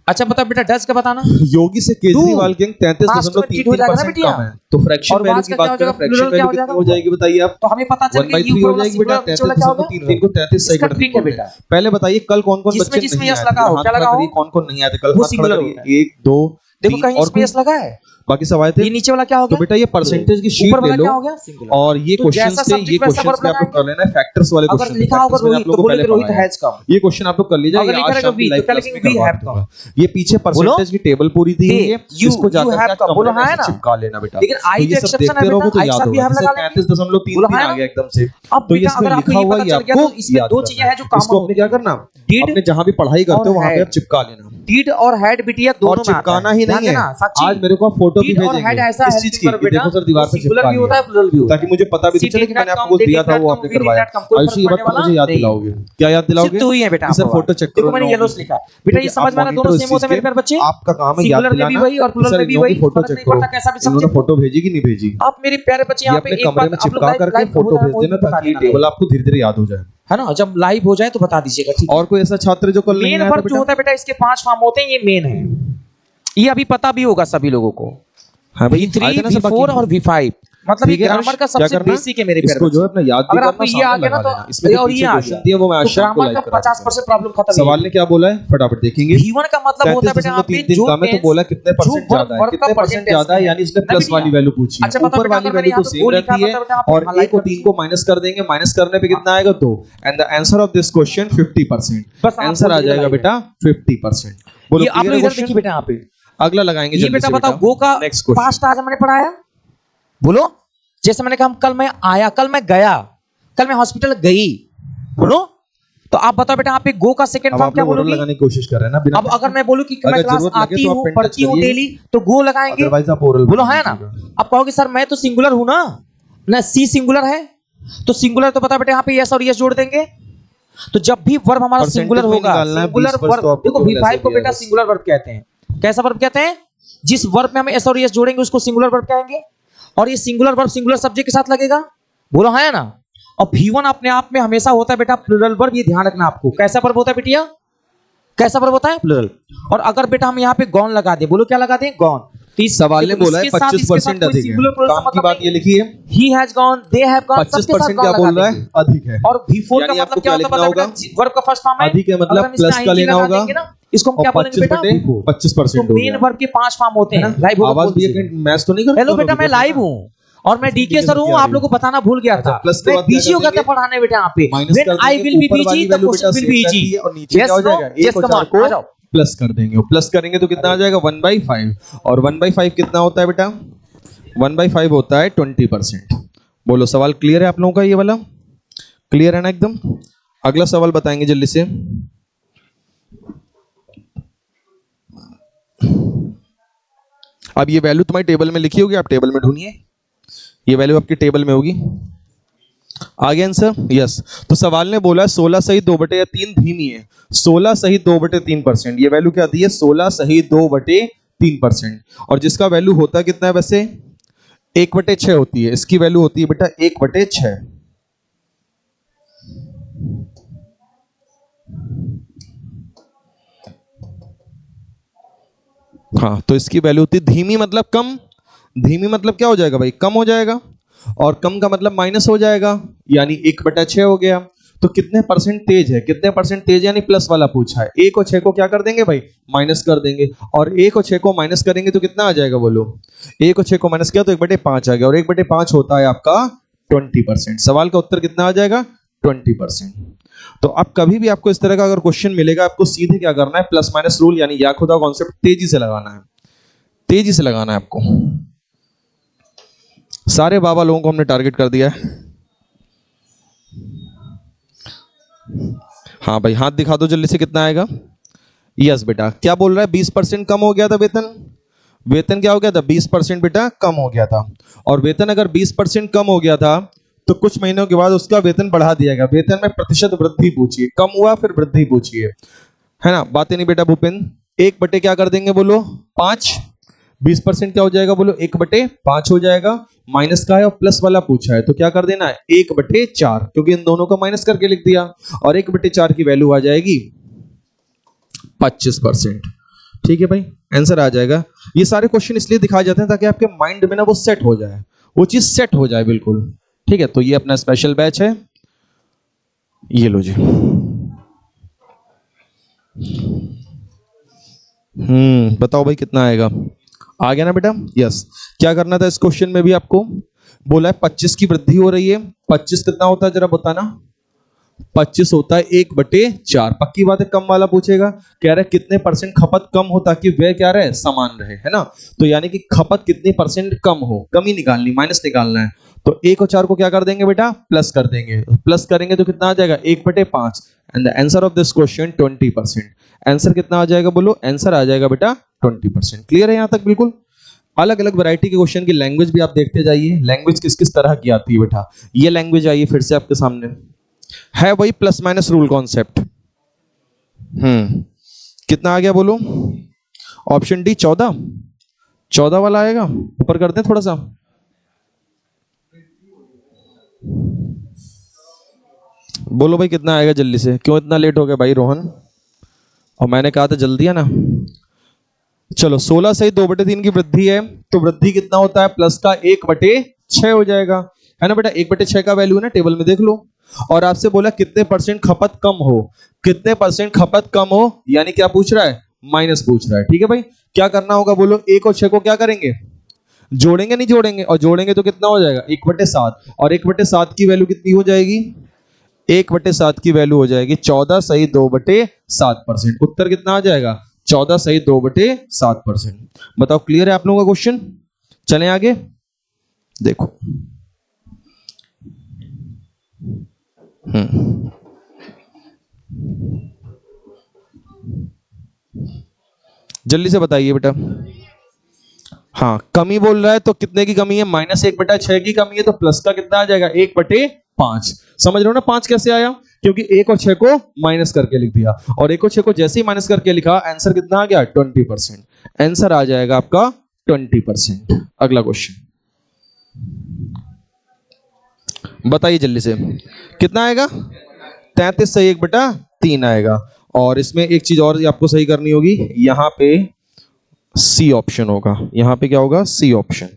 Speaker 2: अच्छा बताओ बेटा डज का बताना।
Speaker 1: योगी से केजरीवाल के 33.33% कम है, तो फ्रैक्शन वैल्यू की बात करें, फ्रैक्शन वैल्यू कितनी हो जाएगी बताइए आप?
Speaker 2: तो हमें पता चल गया
Speaker 1: 1/3 हो जाएगी बेटा। 33.33 को 33 सही कर दीजिए बेटा। पहले बताइए कल कौन कौन बच्चे
Speaker 2: जिसमें
Speaker 1: नहीं
Speaker 2: यस
Speaker 1: आए
Speaker 2: लगा हो, क्या लगा हो?
Speaker 1: कौन कौन नहीं आए थे कल?
Speaker 2: वो सिंगुलर होता है।
Speaker 1: 1 2
Speaker 2: देखो
Speaker 1: 3
Speaker 2: कहीं
Speaker 1: और
Speaker 2: इसमें यस लगा है,
Speaker 1: बाकी सब आए थे।
Speaker 2: ये नीचे वाला क्या हो
Speaker 1: तो
Speaker 2: गया?
Speaker 1: बेटा ये परसेंटेज की शीट
Speaker 2: ऊपर
Speaker 1: ले
Speaker 2: वाला
Speaker 1: लो
Speaker 2: क्या हो गया? सिंगुलर।
Speaker 1: और ये
Speaker 2: तो
Speaker 1: क्वेश्चंस
Speaker 2: जैसा
Speaker 1: थे, ये
Speaker 2: subject वैसा
Speaker 1: क्वेश्चंस
Speaker 2: verb
Speaker 1: पे आपको
Speaker 2: लगाएंगे।
Speaker 1: कर लेना है फैक्टर्स वाले
Speaker 2: अगर
Speaker 1: क्वेश्चन।
Speaker 2: लिखा होगा रोहित तो बोलोगे रोहित हैज कम।
Speaker 1: ये क्वेश्चन आप लोग कर लीजिए,
Speaker 2: अगर
Speaker 1: ये
Speaker 2: लिखा
Speaker 1: आज
Speaker 2: रहेगा
Speaker 1: शाम की
Speaker 2: we,
Speaker 1: लाइव
Speaker 2: तो क्या
Speaker 1: क्लास में
Speaker 2: लिखेंगे? we
Speaker 1: करवा
Speaker 2: have
Speaker 1: दूंगा।
Speaker 2: come।
Speaker 1: ये पीछे परसेंटेज की टेबल पूरी दी हुई है,
Speaker 2: you
Speaker 1: इसको जाकर
Speaker 2: have
Speaker 1: क्या
Speaker 2: come। बोलो हाँ है ना?
Speaker 1: चिपका लेना बेटा।
Speaker 2: लेकिन
Speaker 1: तो
Speaker 2: आई
Speaker 1: ये
Speaker 2: तो
Speaker 1: सब
Speaker 2: एक्सेप्शन है
Speaker 1: देखते रहोगे
Speaker 2: बेटा,
Speaker 1: तो
Speaker 2: आई
Speaker 1: याद
Speaker 2: साथ भी
Speaker 1: होगा।
Speaker 2: हम
Speaker 1: जैसे
Speaker 2: लगा लेंगे।
Speaker 1: 33.33
Speaker 2: हाँ
Speaker 1: आ
Speaker 2: ना?
Speaker 1: गया एकदम से,
Speaker 2: अब
Speaker 1: तो
Speaker 2: बेटा
Speaker 1: इसमें
Speaker 2: अगर आपको
Speaker 1: लिखा
Speaker 2: ये
Speaker 1: हुआ
Speaker 2: पता
Speaker 1: ही
Speaker 2: चल गया
Speaker 1: आपको
Speaker 2: तो इसमें
Speaker 1: याद
Speaker 2: दो
Speaker 1: करना
Speaker 2: चीजें हैं जो कॉमन
Speaker 1: इसको अपने क्या करना,
Speaker 2: Did
Speaker 1: अपने जहां भी पढ़ाई करते हो
Speaker 2: और
Speaker 1: वहां पे
Speaker 2: had।
Speaker 1: आप चिपका लेना।
Speaker 2: डिड और हैड बिटिया दोनों
Speaker 1: और
Speaker 2: में आता
Speaker 1: चिपकाना ही नहीं है, आज मेरे को फोटो भी
Speaker 2: Did और had
Speaker 1: भेजेंगे
Speaker 2: ऐसा
Speaker 1: इस
Speaker 2: है
Speaker 1: चीज की
Speaker 2: पर
Speaker 1: कि
Speaker 2: बेटा,
Speaker 1: देखो सर दीवार पे
Speaker 2: सिंगुलर
Speaker 1: चिपका
Speaker 2: भी होता है, प्लूरल भी
Speaker 1: लिया,
Speaker 2: होता है।
Speaker 1: ताकि मुझे पता भी
Speaker 2: See,
Speaker 1: चले
Speaker 2: did
Speaker 1: कि मैंने
Speaker 2: not
Speaker 1: आपको
Speaker 2: come,
Speaker 1: दिया
Speaker 2: they
Speaker 1: था
Speaker 2: did
Speaker 1: वो
Speaker 2: not
Speaker 1: आपने
Speaker 2: come, we did
Speaker 1: करवाया।
Speaker 2: not come, कोई
Speaker 1: आयुषी ये
Speaker 2: फर्क
Speaker 1: बात
Speaker 2: पड़ने
Speaker 1: मुझे याद
Speaker 2: वाला
Speaker 1: दिलाओगे, क्या याद दिलाओगे?
Speaker 2: सिर्फ 2 ही है बेटा।
Speaker 1: सर फोटो चेक
Speaker 2: देखो
Speaker 1: करो
Speaker 2: मैंने येलो लिखा है बेटा, ये समझ में आ रहा है, दोनों सेम होते हैं मेरे प्यारे बच्चे।
Speaker 1: आपका काम है याद
Speaker 2: सिंगुलर में भी
Speaker 1: दिलाना
Speaker 2: वही और प्लूरल में भी वही,
Speaker 1: फोटो
Speaker 2: फर्क
Speaker 1: चेक
Speaker 2: नहीं
Speaker 1: करो,
Speaker 2: पड़ता कैसा भी
Speaker 1: इन्होंने
Speaker 2: सब्जेक्ट।
Speaker 1: फोटो भेजी कि नहीं भेजी,
Speaker 2: आप मेरे प्यारे बच्चे
Speaker 1: ये
Speaker 2: यहाँ पे
Speaker 1: अपने
Speaker 2: एक
Speaker 1: कमरे में
Speaker 2: बात आप लोग
Speaker 1: चिपका करके
Speaker 2: लाइव
Speaker 1: फोटो
Speaker 2: हो
Speaker 1: भेज देना
Speaker 2: बता
Speaker 1: ताकि ये
Speaker 2: देना
Speaker 1: टेबल आपको धीरे धीरे याद हो जाए।
Speaker 2: है ना? जब लाइव हो जाए तो बता दीजिएगा, ठीक है?
Speaker 1: और कोई ऐसा छात्र जो कल नहीं
Speaker 2: मेन
Speaker 1: आया था
Speaker 2: वर्ब जो
Speaker 1: बेटा?
Speaker 2: होता है बेटा, इसके 5 फॉर्म होते हैं, ये मेन है, ये अभी पता भी होगा सभी लोगों को।
Speaker 1: हाँ भाई,
Speaker 2: V3
Speaker 1: आए थे ना सब
Speaker 2: V4
Speaker 1: बाकी?
Speaker 2: और V5 मतलब ये
Speaker 1: ठीक है,
Speaker 2: ग्रामर का
Speaker 1: क्या
Speaker 2: सबसे
Speaker 1: करना?
Speaker 2: बेसिक है मेरे प्यारे
Speaker 1: इसको
Speaker 2: बच्चे।
Speaker 1: जो है अपना याद भी
Speaker 2: अगर
Speaker 1: करना,
Speaker 2: आपको ये आ
Speaker 1: सामने
Speaker 2: गया ना
Speaker 1: लगा
Speaker 2: तो
Speaker 1: देना। इसमें जो
Speaker 2: और
Speaker 1: पीछे
Speaker 2: ये आ
Speaker 1: क्वेश्चन
Speaker 2: गया
Speaker 1: दिए वो मैं आज
Speaker 2: तो
Speaker 1: शाम को
Speaker 2: ग्रामर
Speaker 1: लाइव
Speaker 2: का
Speaker 1: करा
Speaker 2: 50% प्रॉब्लम खत्म।
Speaker 1: सवाल ने क्या बोला है फटाफट देखेंगे।
Speaker 2: V1 का मतलब होता है बेटा यहाँ पे
Speaker 1: 33.33
Speaker 2: जो
Speaker 1: का में तो
Speaker 2: tense-
Speaker 1: बोला कितने
Speaker 2: जो
Speaker 1: परसेंट ज्यादा है,
Speaker 2: वर्ब का
Speaker 1: कितने परसेंट
Speaker 2: present
Speaker 1: ज्यादा है,
Speaker 2: tense
Speaker 1: यानी इसने
Speaker 2: है।
Speaker 1: प्लस
Speaker 2: ना
Speaker 1: वाली
Speaker 2: भैया?
Speaker 1: वैल्यू पूछी है।
Speaker 2: अच्छा, बताओ
Speaker 1: ऊपर
Speaker 2: बेटा,
Speaker 1: वाली
Speaker 2: अगर
Speaker 1: वैल्यू
Speaker 2: मैंने
Speaker 1: तो
Speaker 2: यहाँ पे
Speaker 1: सेम
Speaker 2: दो लिखा
Speaker 1: रहती है,
Speaker 2: था, बेटा आप
Speaker 1: और
Speaker 2: highlight
Speaker 1: 1 और
Speaker 2: कर
Speaker 1: 3 को माइनस कर देंगे, माइनस करने पे कितना आएगा 2, and the answer of this question 50%।
Speaker 2: बस आप
Speaker 1: आंसर आ
Speaker 2: बोल
Speaker 1: जाएगा
Speaker 2: दीजिए
Speaker 1: बेटा 50%। बोलो
Speaker 2: ये आप लोग
Speaker 1: clear है
Speaker 2: इधर
Speaker 1: question?
Speaker 2: देखिए बेटा, यहाँ पे
Speaker 1: अगला लगाएंगे
Speaker 2: ये
Speaker 1: जल्दी
Speaker 2: बेटा
Speaker 1: से
Speaker 2: बताओ गो का
Speaker 1: नेक्स्ट क्वेश्चन।
Speaker 2: पास्ट आज मैंने पढ़ाया, बोलो। जैसे मैंने कहा कल मैं आया, कल मैं गया, कल मैं हॉस्पिटल गई, बोलो। तो आप बताओ बेटा यहाँ पे गो का सेकंड
Speaker 1: अब
Speaker 2: फॉर्म
Speaker 1: आप
Speaker 2: क्या
Speaker 1: लोग ओरल
Speaker 2: बोलोगे?
Speaker 1: लगाने की कोशिश कर रहे हैं ना बिना
Speaker 2: अब अगर मैं बोलूं कि मैं
Speaker 1: अगर
Speaker 2: क्लास
Speaker 1: जरूरत लगे
Speaker 2: आती
Speaker 1: तो आप
Speaker 2: हूँ
Speaker 1: पेन टच
Speaker 2: पढ़ती हूँ
Speaker 1: करिए।
Speaker 2: डेली, तो गो लगाएंगे,
Speaker 1: अदरवाइज आप ओरल
Speaker 2: बोलो है ना? अब कहोगे सर मैं तो सिंगुलर हूं ना सी सिंगुलर है, तो सिंगुलर तो पता बेटा यहाँ पे यस और यस जोड़ देंगे। तो जब भी वर्ब हमारा
Speaker 1: Percentage
Speaker 2: सिंगुलर
Speaker 1: में
Speaker 2: होगा,
Speaker 1: निकालना है,
Speaker 2: सिंगुलर
Speaker 1: 20%
Speaker 2: वर्ब,
Speaker 1: तो आपको
Speaker 2: देखो
Speaker 1: केवल ऐसे
Speaker 2: V5 को
Speaker 1: दिया
Speaker 2: बेटा
Speaker 1: है।
Speaker 2: सिंगुलर वर्ब कहते हैं। कैसा वर्ब कहते हैं? जिस वर्ब में हम एस और यस जोड़ेंगे उसको सिंगुलर वर्ब कहेंगे, और ये सिंगुलर वर्ब सिंगुलर सब्जेक्ट के साथ लगेगा, बोलो है ना? और V1 अपने आप में हमेशा होता है बेटा प्लूरल वर्ब, ये ध्यान रखना आपको। कैसा वर्ब होता है बेटिया? कैसा वर्ब होता है? प्लूरल। और अगर बेटा हम यहाँ पे गॉन लगा दे, बोलो क्या लगा दें? गॉन। तो इस
Speaker 1: सवाल ने
Speaker 2: देखो,
Speaker 1: बोला है
Speaker 2: इसके साथ
Speaker 1: 25% अधिक है, काम की बात ये लिखी है।
Speaker 2: He has gone, they have gone,
Speaker 1: 25% क्या बोल रहा है? अधिक है।
Speaker 2: और V4 का
Speaker 1: यानी आपको
Speaker 2: मतलब क्या
Speaker 1: क्या
Speaker 2: होता है?
Speaker 1: लिखना
Speaker 2: बेटा वर्ब का फर्स्ट फॉर्म है,
Speaker 1: अधिक है मतलब
Speaker 2: अगर हम इसमें
Speaker 1: प्लस का
Speaker 2: ing
Speaker 1: लेना
Speaker 2: लगा
Speaker 1: होगा,
Speaker 2: देंगे ना, इसको हम क्या बोलेंगे बेटा?
Speaker 1: 25% हो
Speaker 2: मेन
Speaker 1: गया।
Speaker 2: वर्ब के 5 फॉर्म होते हैं। लाइव
Speaker 1: आवाज भी एक मैच तो नहीं करता।
Speaker 2: हेलो बेटा, मैं लाइव हूँ और मैं डीके सर हूँ, आप लोगों को बताना भूल गया था।
Speaker 1: प्लस के
Speaker 2: मैं
Speaker 1: बाद क्या
Speaker 2: बीजी
Speaker 1: कर
Speaker 2: होगा
Speaker 1: देंगे?
Speaker 2: पढ़ाने बेटा यहाँ पे।
Speaker 1: माइनस कर
Speaker 2: When I
Speaker 1: देंगे,
Speaker 2: will be
Speaker 1: ऊपर वाली
Speaker 2: busy, the
Speaker 1: वैल्यू
Speaker 2: question
Speaker 1: बेटा
Speaker 2: will be
Speaker 1: सेम रहती
Speaker 2: easy।
Speaker 1: है और नीचे क्या हो जाएगा?
Speaker 2: Yes,
Speaker 1: 1 और
Speaker 2: come
Speaker 1: 4
Speaker 2: on,
Speaker 1: को
Speaker 2: आ जाओ।
Speaker 1: प्लस कर देंगे, प्लस करेंगे तो कितना आ जाएगा? 1/5, और 1/5 कितना होता है बेटा? 1/5 होता है 20%। बोलो सवाल क्लियर है आप लोगों का? ये वाला क्लियर है ना एकदम? अगला सवाल बताएंगे जल्दी से। अब ये वैल्यू तुम्हारी टेबल में लिखी होगी, आप टेबल में ढूंढिए, ये वैल्यू आपकी टेबल में होगी। आगे आंसर यस। तो सवाल ने बोला 16 सही 2/3 धीमी है। 16 सही 2/3%, ये वैल्यू क्या दी है? 16 सही 2/3%, और जिसका वैल्यू होता कितना है वैसे? 1/6 होती है। इसकी वैल्यू होती है बेटा 1/6। हाँ, तो इसकी वैल्यू होती है धीमी मतलब कम। धीमी मतलब क्या हो जाएगा भाई? कम हो जाएगा। और कम का मतलब माइनस हो जाएगा, यानी 1/6 हो गया। तो कितने परसेंट तेज है, कितने परसेंट तेज यानी प्लस वाला पूछा है। 1 और 6 को क्या कर देंगे भाई, माइनस कर देंगे। और 1 और 6 को माइनस करेंगे तो कितना आ जाएगा बोलो, 1 और 6 को माइनस किया तो 1/5 आ गया, और 1/5 होता है आपका 20%। सवाल का उत्तर कितना आ जाएगा, 20%। तो अब कभी भी आपको इस तरह का अगर क्वेश्चन मिलेगा, आपको सीधे क्या करना है, प्लस माइनस रूल यानी या खुदा कॉन्सेप्ट तेजी से लगाना है, तेजी से लगाना है आपको। सारे बाबा लोगों को हमने टारगेट कर दिया है। हाँ भाई हाथ दिखा दो जल्दी से, कितना आएगा। यस बेटा, क्या बोल रहा है, 20% कम हो गया था वेतन। वेतन क्या हो गया था, 20% बेटा कम हो गया था। और वेतन अगर 20% कम हो गया था तो कुछ महीनों के बाद उसका वेतन बढ़ा दिया गया। वेतन में प्रतिशत वृद्धि पूछिए, कम हुआ फिर वृद्धि पूछिए, है ना, बातें नहीं बेटा भूपेंद्र। 1 बटे क्या कर देंगे बोलो, 5। 20% क्या हो जाएगा बोलो, 1/5 हो जाएगा। माइनस का है और प्लस वाला पूछा है तो क्या कर देना है, 1/4, क्योंकि इन दोनों को माइनस करके लिख दिया। और 1/4 की वैल्यू आ जाएगी 25%। ठीक है भाई, आंसर आ जाएगा। ये सारे क्वेश्चन इसलिए दिखाए जाते हैं ताकि आपके माइंड में ना वो सेट हो जाए, वो चीज सेट हो जाए बिल्कुल। ठीक है, तो ये अपना स्पेशल बैच है, ये लो जी। बताओ भाई कितना आएगा, आ गया ना बेटा। यस, क्या करना था इस क्वेश्चन में भी आपको, बोला है 25 की वृद्धि हो रही है। 25 कितना होता है जरा बताना, 25 होता है 1/4। पक्की बात है, कम वाला पूछेगा, कह रहा है कितने परसेंट खपत कम हो ताकि वह क्या रहे, समान रहे, है ना। तो यानी कि खपत कितनी परसेंट कम हो, कमी निकालनी, माइनस निकालना है। तो 1 और 4 को क्या कर देंगे बेटा, प्लस कर देंगे। प्लस करेंगे तो कितना आ जाएगा, 1/5। And the answer of this question 20%। Answer कितना आ जाएगा बोलो, आंसर आ जाएगा बेटा 20%। क्लियर है यहां तक बिल्कुल। अलग अलग वैरायटी के क्वेश्चन की लैंग्वेज भी आप देखते जाइए, लैंग्वेज किस किस तरह की आती है बेटा। ये लैंग्वेज आई फिर से आपके सामने, है वही प्लस माइनस रूल कॉन्सेप्ट। कितना आ गया बोलो, ऑप्शन डी 14। 14 वाला आएगा, ऊपर कर दें थोड़ा सा। बोलो भाई कितना आएगा जल्दी से, क्यों इतना लेट हो गया भाई रोहन, और मैंने कहा था जल्दी है ना। चलो 16 से 2/3 की वृद्धि है, तो वृद्धि कितना होता है, प्लस का 1/6 हो जाएगा, है ना बेटा। 1/6 का वैल्यू है ना, टेबल में देख लो। और आपसे बोला कितने परसेंट खपत कम हो, कितने परसेंट खपत कम हो, यानी क्या पूछ रहा है, माइनस पूछ रहा है। ठीक है भाई, क्या करना होगा बोलो, 1 और 6 को क्या करेंगे, जोड़ेंगे, नहीं जोड़ेंगे, और जोड़ेंगे तो कितना हो जाएगा 1/7। और 1/7 की वैल्यू कितनी हो जाएगी, 1/7 की वैल्यू हो जाएगी 14 सही 2/7%। उत्तर कितना आ जाएगा, 14 सही 2/7%। बताओ क्लियर है आप लोगों का क्वेश्चन। चलें आगे, देखो। जल्दी से बताइए बेटा। हाँ, कमी बोल रहा है तो कितने की कमी है, -1/6 की कमी है, तो प्लस का कितना आ जाएगा 1/5। समझ रहे हो ना 5 कैसे आया, क्योंकि 1 और 6 को माइनस करके लिख दिया, और 1 और 6 को जैसे ही माइनस करके लिखा, आंसर कितना आ गया 20%। आंसर आ जाएगा आपका 20%। अगला क्वेश्चन बताइए जल्दी से, कितना आएगा, 33 सही 1/3 आएगा। और इसमें एक चीज और आपको सही करनी होगी, यहां पे सी ऑप्शन होगा, यहां पे क्या होगा, सी ऑप्शन।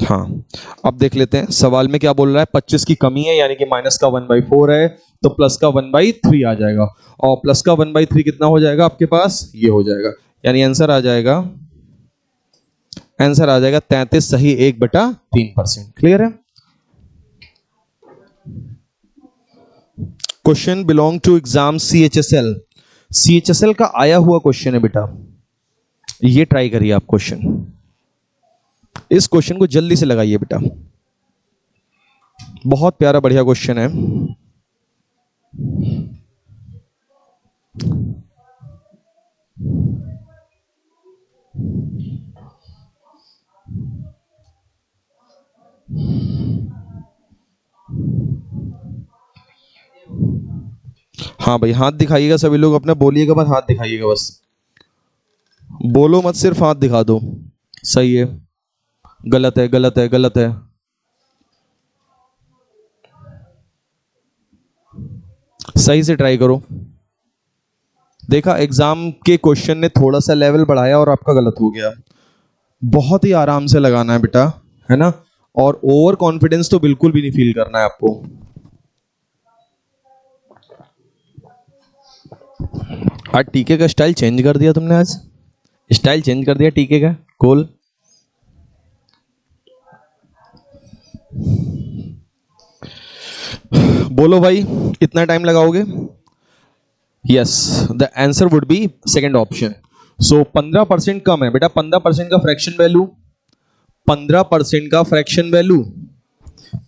Speaker 1: हाँ, अब देख लेते हैं सवाल में क्या बोल रहा है। 25 की कमी है यानी कि माइनस का 1/4 है, तो प्लस का 1/3 आ जाएगा। और प्लस का 1/3 कितना हो जाएगा आपके पास, ये हो जाएगा, यानी आंसर आ जाएगा, आंसर आ जाएगा 33 सही 1/3%। क्लियर है। Question belong to exam CHSL। CHSL का आया हुआ क्वेश्चन है बेटा, ये ट्राई करिए आप क्वेश्चन, इस क्वेश्चन को जल्दी से लगाइए बेटा, बहुत प्यारा बढ़िया क्वेश्चन है। हाँ भाई हाथ दिखाइएगा सभी लोग अपना, बोलिएगा बस, हाथ दिखाइएगा बस, बोलो मत, सिर्फ हाथ दिखा दो। सही है, गलत है, गलत है, गलत है, सही से ट्राई करो। देखा, एग्जाम के क्वेश्चन ने थोड़ा सा लेवल बढ़ाया और आपका गलत हो गया। बहुत ही आराम से लगाना है बेटा, है ना, और ओवर कॉन्फिडेंस तो बिल्कुल भी नहीं फील करना है आपको। आज टीके का स्टाइल चेंज कर दिया तुमने, आज स्टाइल चेंज कर दिया टीके का। कूल। बोलो भाई, कितना टाइम लगाओगे? Yes, the answer would be second option. So 15% कम है बेटा, 15% का फ्रैक्शन वैल्यू, 15% का फ्रैक्शन वैल्यू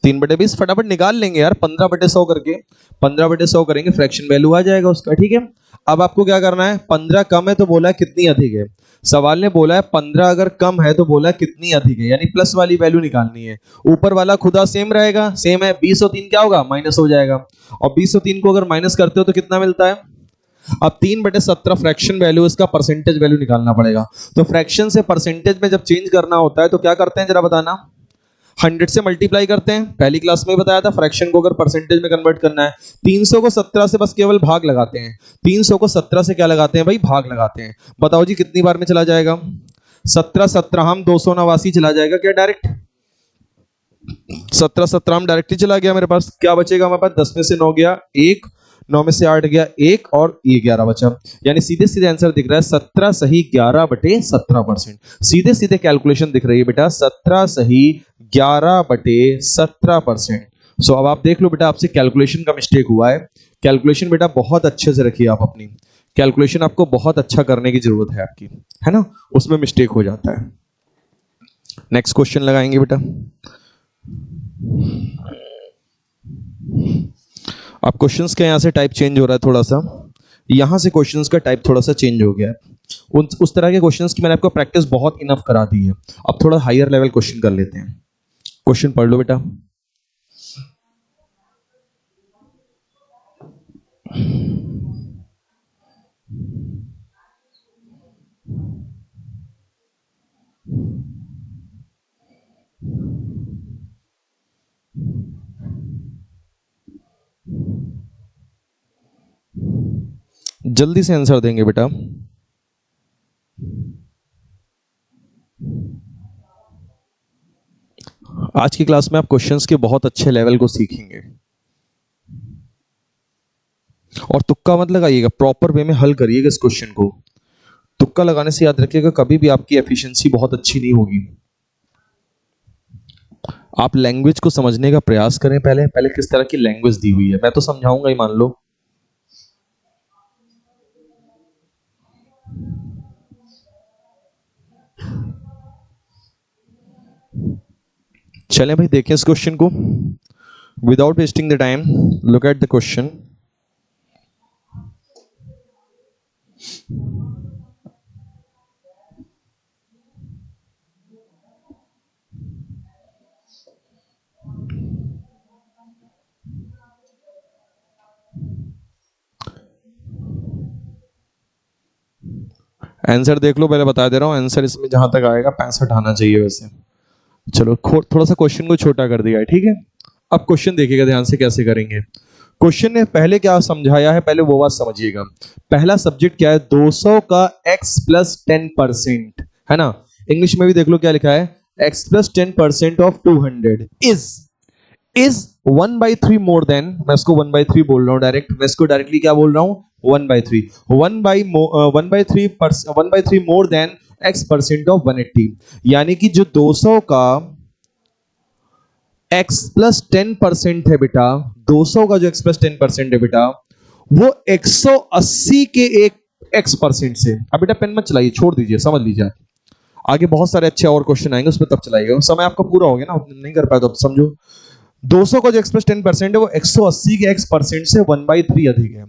Speaker 1: 3/20 फटाफट निकाल लेंगे यार, 15/100 करके, 15/100 करेंगे, फ्रैक्शन वैल्यू आ जाएगा उसका। ठीक है, अब आपको क्या करना है, 15 कम है तो बोला है कितनी अधिक है। सवाल ने बोला है 15 अगर कम है तो बोला है कितनी अधिक है, यानी प्लस वाली वैल्यू निकालनी है। ऊपर वाला खुदा सेम रहेगा, सेम है, 20 और 3 क्या होगा, माइनस हो जाएगा। और 20 और 3 को अगर माइनस करते हो तो कितना मिलता है? अब 3/17 फ्रैक्शन वैल्यू, इसका परसेंटेज वैल्यू निकालना पड़ेगा। तो फ्रैक्शन से परसेंटेज में जब चेंज करना होता है तो क्या करते हैं जरा बताना? 100 से मल्टीप्लाई करते हैं, पहली क्लास में बताया था। फ्रैक्शन को अगर परसेंटेज में कन्वर्ट करना है, 300 को 17 से बस केवल भाग लगाते हैं। 300 को 17 से क्या लगाते हैं भाई? भाग लगाते हैं। बताओ जी कितनी बार में चला जाएगा? 17 17 हम 289 चला जाएगा क्या डायरेक्ट? 17 17 हम डायरेक्ट ही चला गया। मेरे पास क्या बचेगा? हमारे पास 10 में से 9 गया 1, 9 में से 8 गया 1 और ये 11 बचा। यानी सीधे सीधे आंसर दिख रहा है 17 सही 11/17%। सीधे सीधे कैलकुलेशन दिख रही है बेटा, 17 सही 11/17%। सो अब आप देख लो बेटा, आपसे कैलकुलेशन का मिस्टेक हुआ है। कैलकुलेशन बेटा बहुत अच्छे से रखिए आप अपनी कैलकुलेशन, आपको बहुत अच्छा करने की जरूरत है आपकी, है ना, उसमें मिस्टेक हो जाता है। नेक्स्ट क्वेश्चन लगाएंगे बेटा। अब क्वेश्चंस के यहाँ से टाइप चेंज हो रहा है थोड़ा सा, यहाँ से क्वेश्चंस का टाइप थोड़ा सा चेंज हो गया है। उस तरह के क्वेश्चंस की मैंने आपको प्रैक्टिस बहुत इनफ करा दी है। अब थोड़ा हायर लेवल क्वेश्चन कर लेते हैं। क्वेश्चन पढ़ लो बेटा। जल्दी से आंसर देंगे बेटा। आज की क्लास में आप क्वेश्चंस के बहुत अच्छे लेवल को सीखेंगे और तुक्का मत लगाइएगा, प्रॉपर वे में हल करिएगा इस क्वेश्चन को। तुक्का लगाने से याद रखिएगा कभी भी आपकी एफिशिएंसी बहुत अच्छी नहीं होगी। आप लैंग्वेज को समझने का प्रयास करें। पहले पहले किस तरह की लैंग्वेज दी हुई है मैं तो समझाऊंगा ही, मान लो। चलें भाई, देखें इस क्वेश्चन को without wasting the time. Look at the question. Answer देख लो, पहले बता दे रहा हूं आंसर इसमें जहां तक आएगा 65 आना चाहिए वैसे। चलो थोड़ा सा क्वेश्चन को छोटा कर दिया है, ठीक है। अब क्वेश्चन देखिएगा ध्यान से कैसे करेंगे। क्वेश्चन ने पहले क्या समझाया है, पहले वो बात समझिएगा। पहला सब्जेक्ट क्या है? 200 का x + 10%, है ना। इंग्लिश में भी देख लो क्या लिखा है, x + 10% of 200 is 1/3 more than, मैं इसको 1/3 बोल रहा हूं डायरेक्ट, मैं इसको डायरेक्टली क्या बोल रहा हूं 1/3, 1/3 मोर देन x% ऑफ 180। यानी कि जो 200 का x + 10% है बेटा, 200 का जो x + 10% है बेटा, वो 180 के एक x% से। अब बेटा पेन मत चलाइए, छोड़ दीजिए, समझ लीजिए। आगे बहुत सारे अच्छे और क्वेश्चन आएंगे, उसमें तब चलाइएगा, समय आपका पूरा हो गया ना, नहीं कर पाए तो अब समझो 200 का जो x + 10% है वो 180 के x% से 1/3 अधिक है।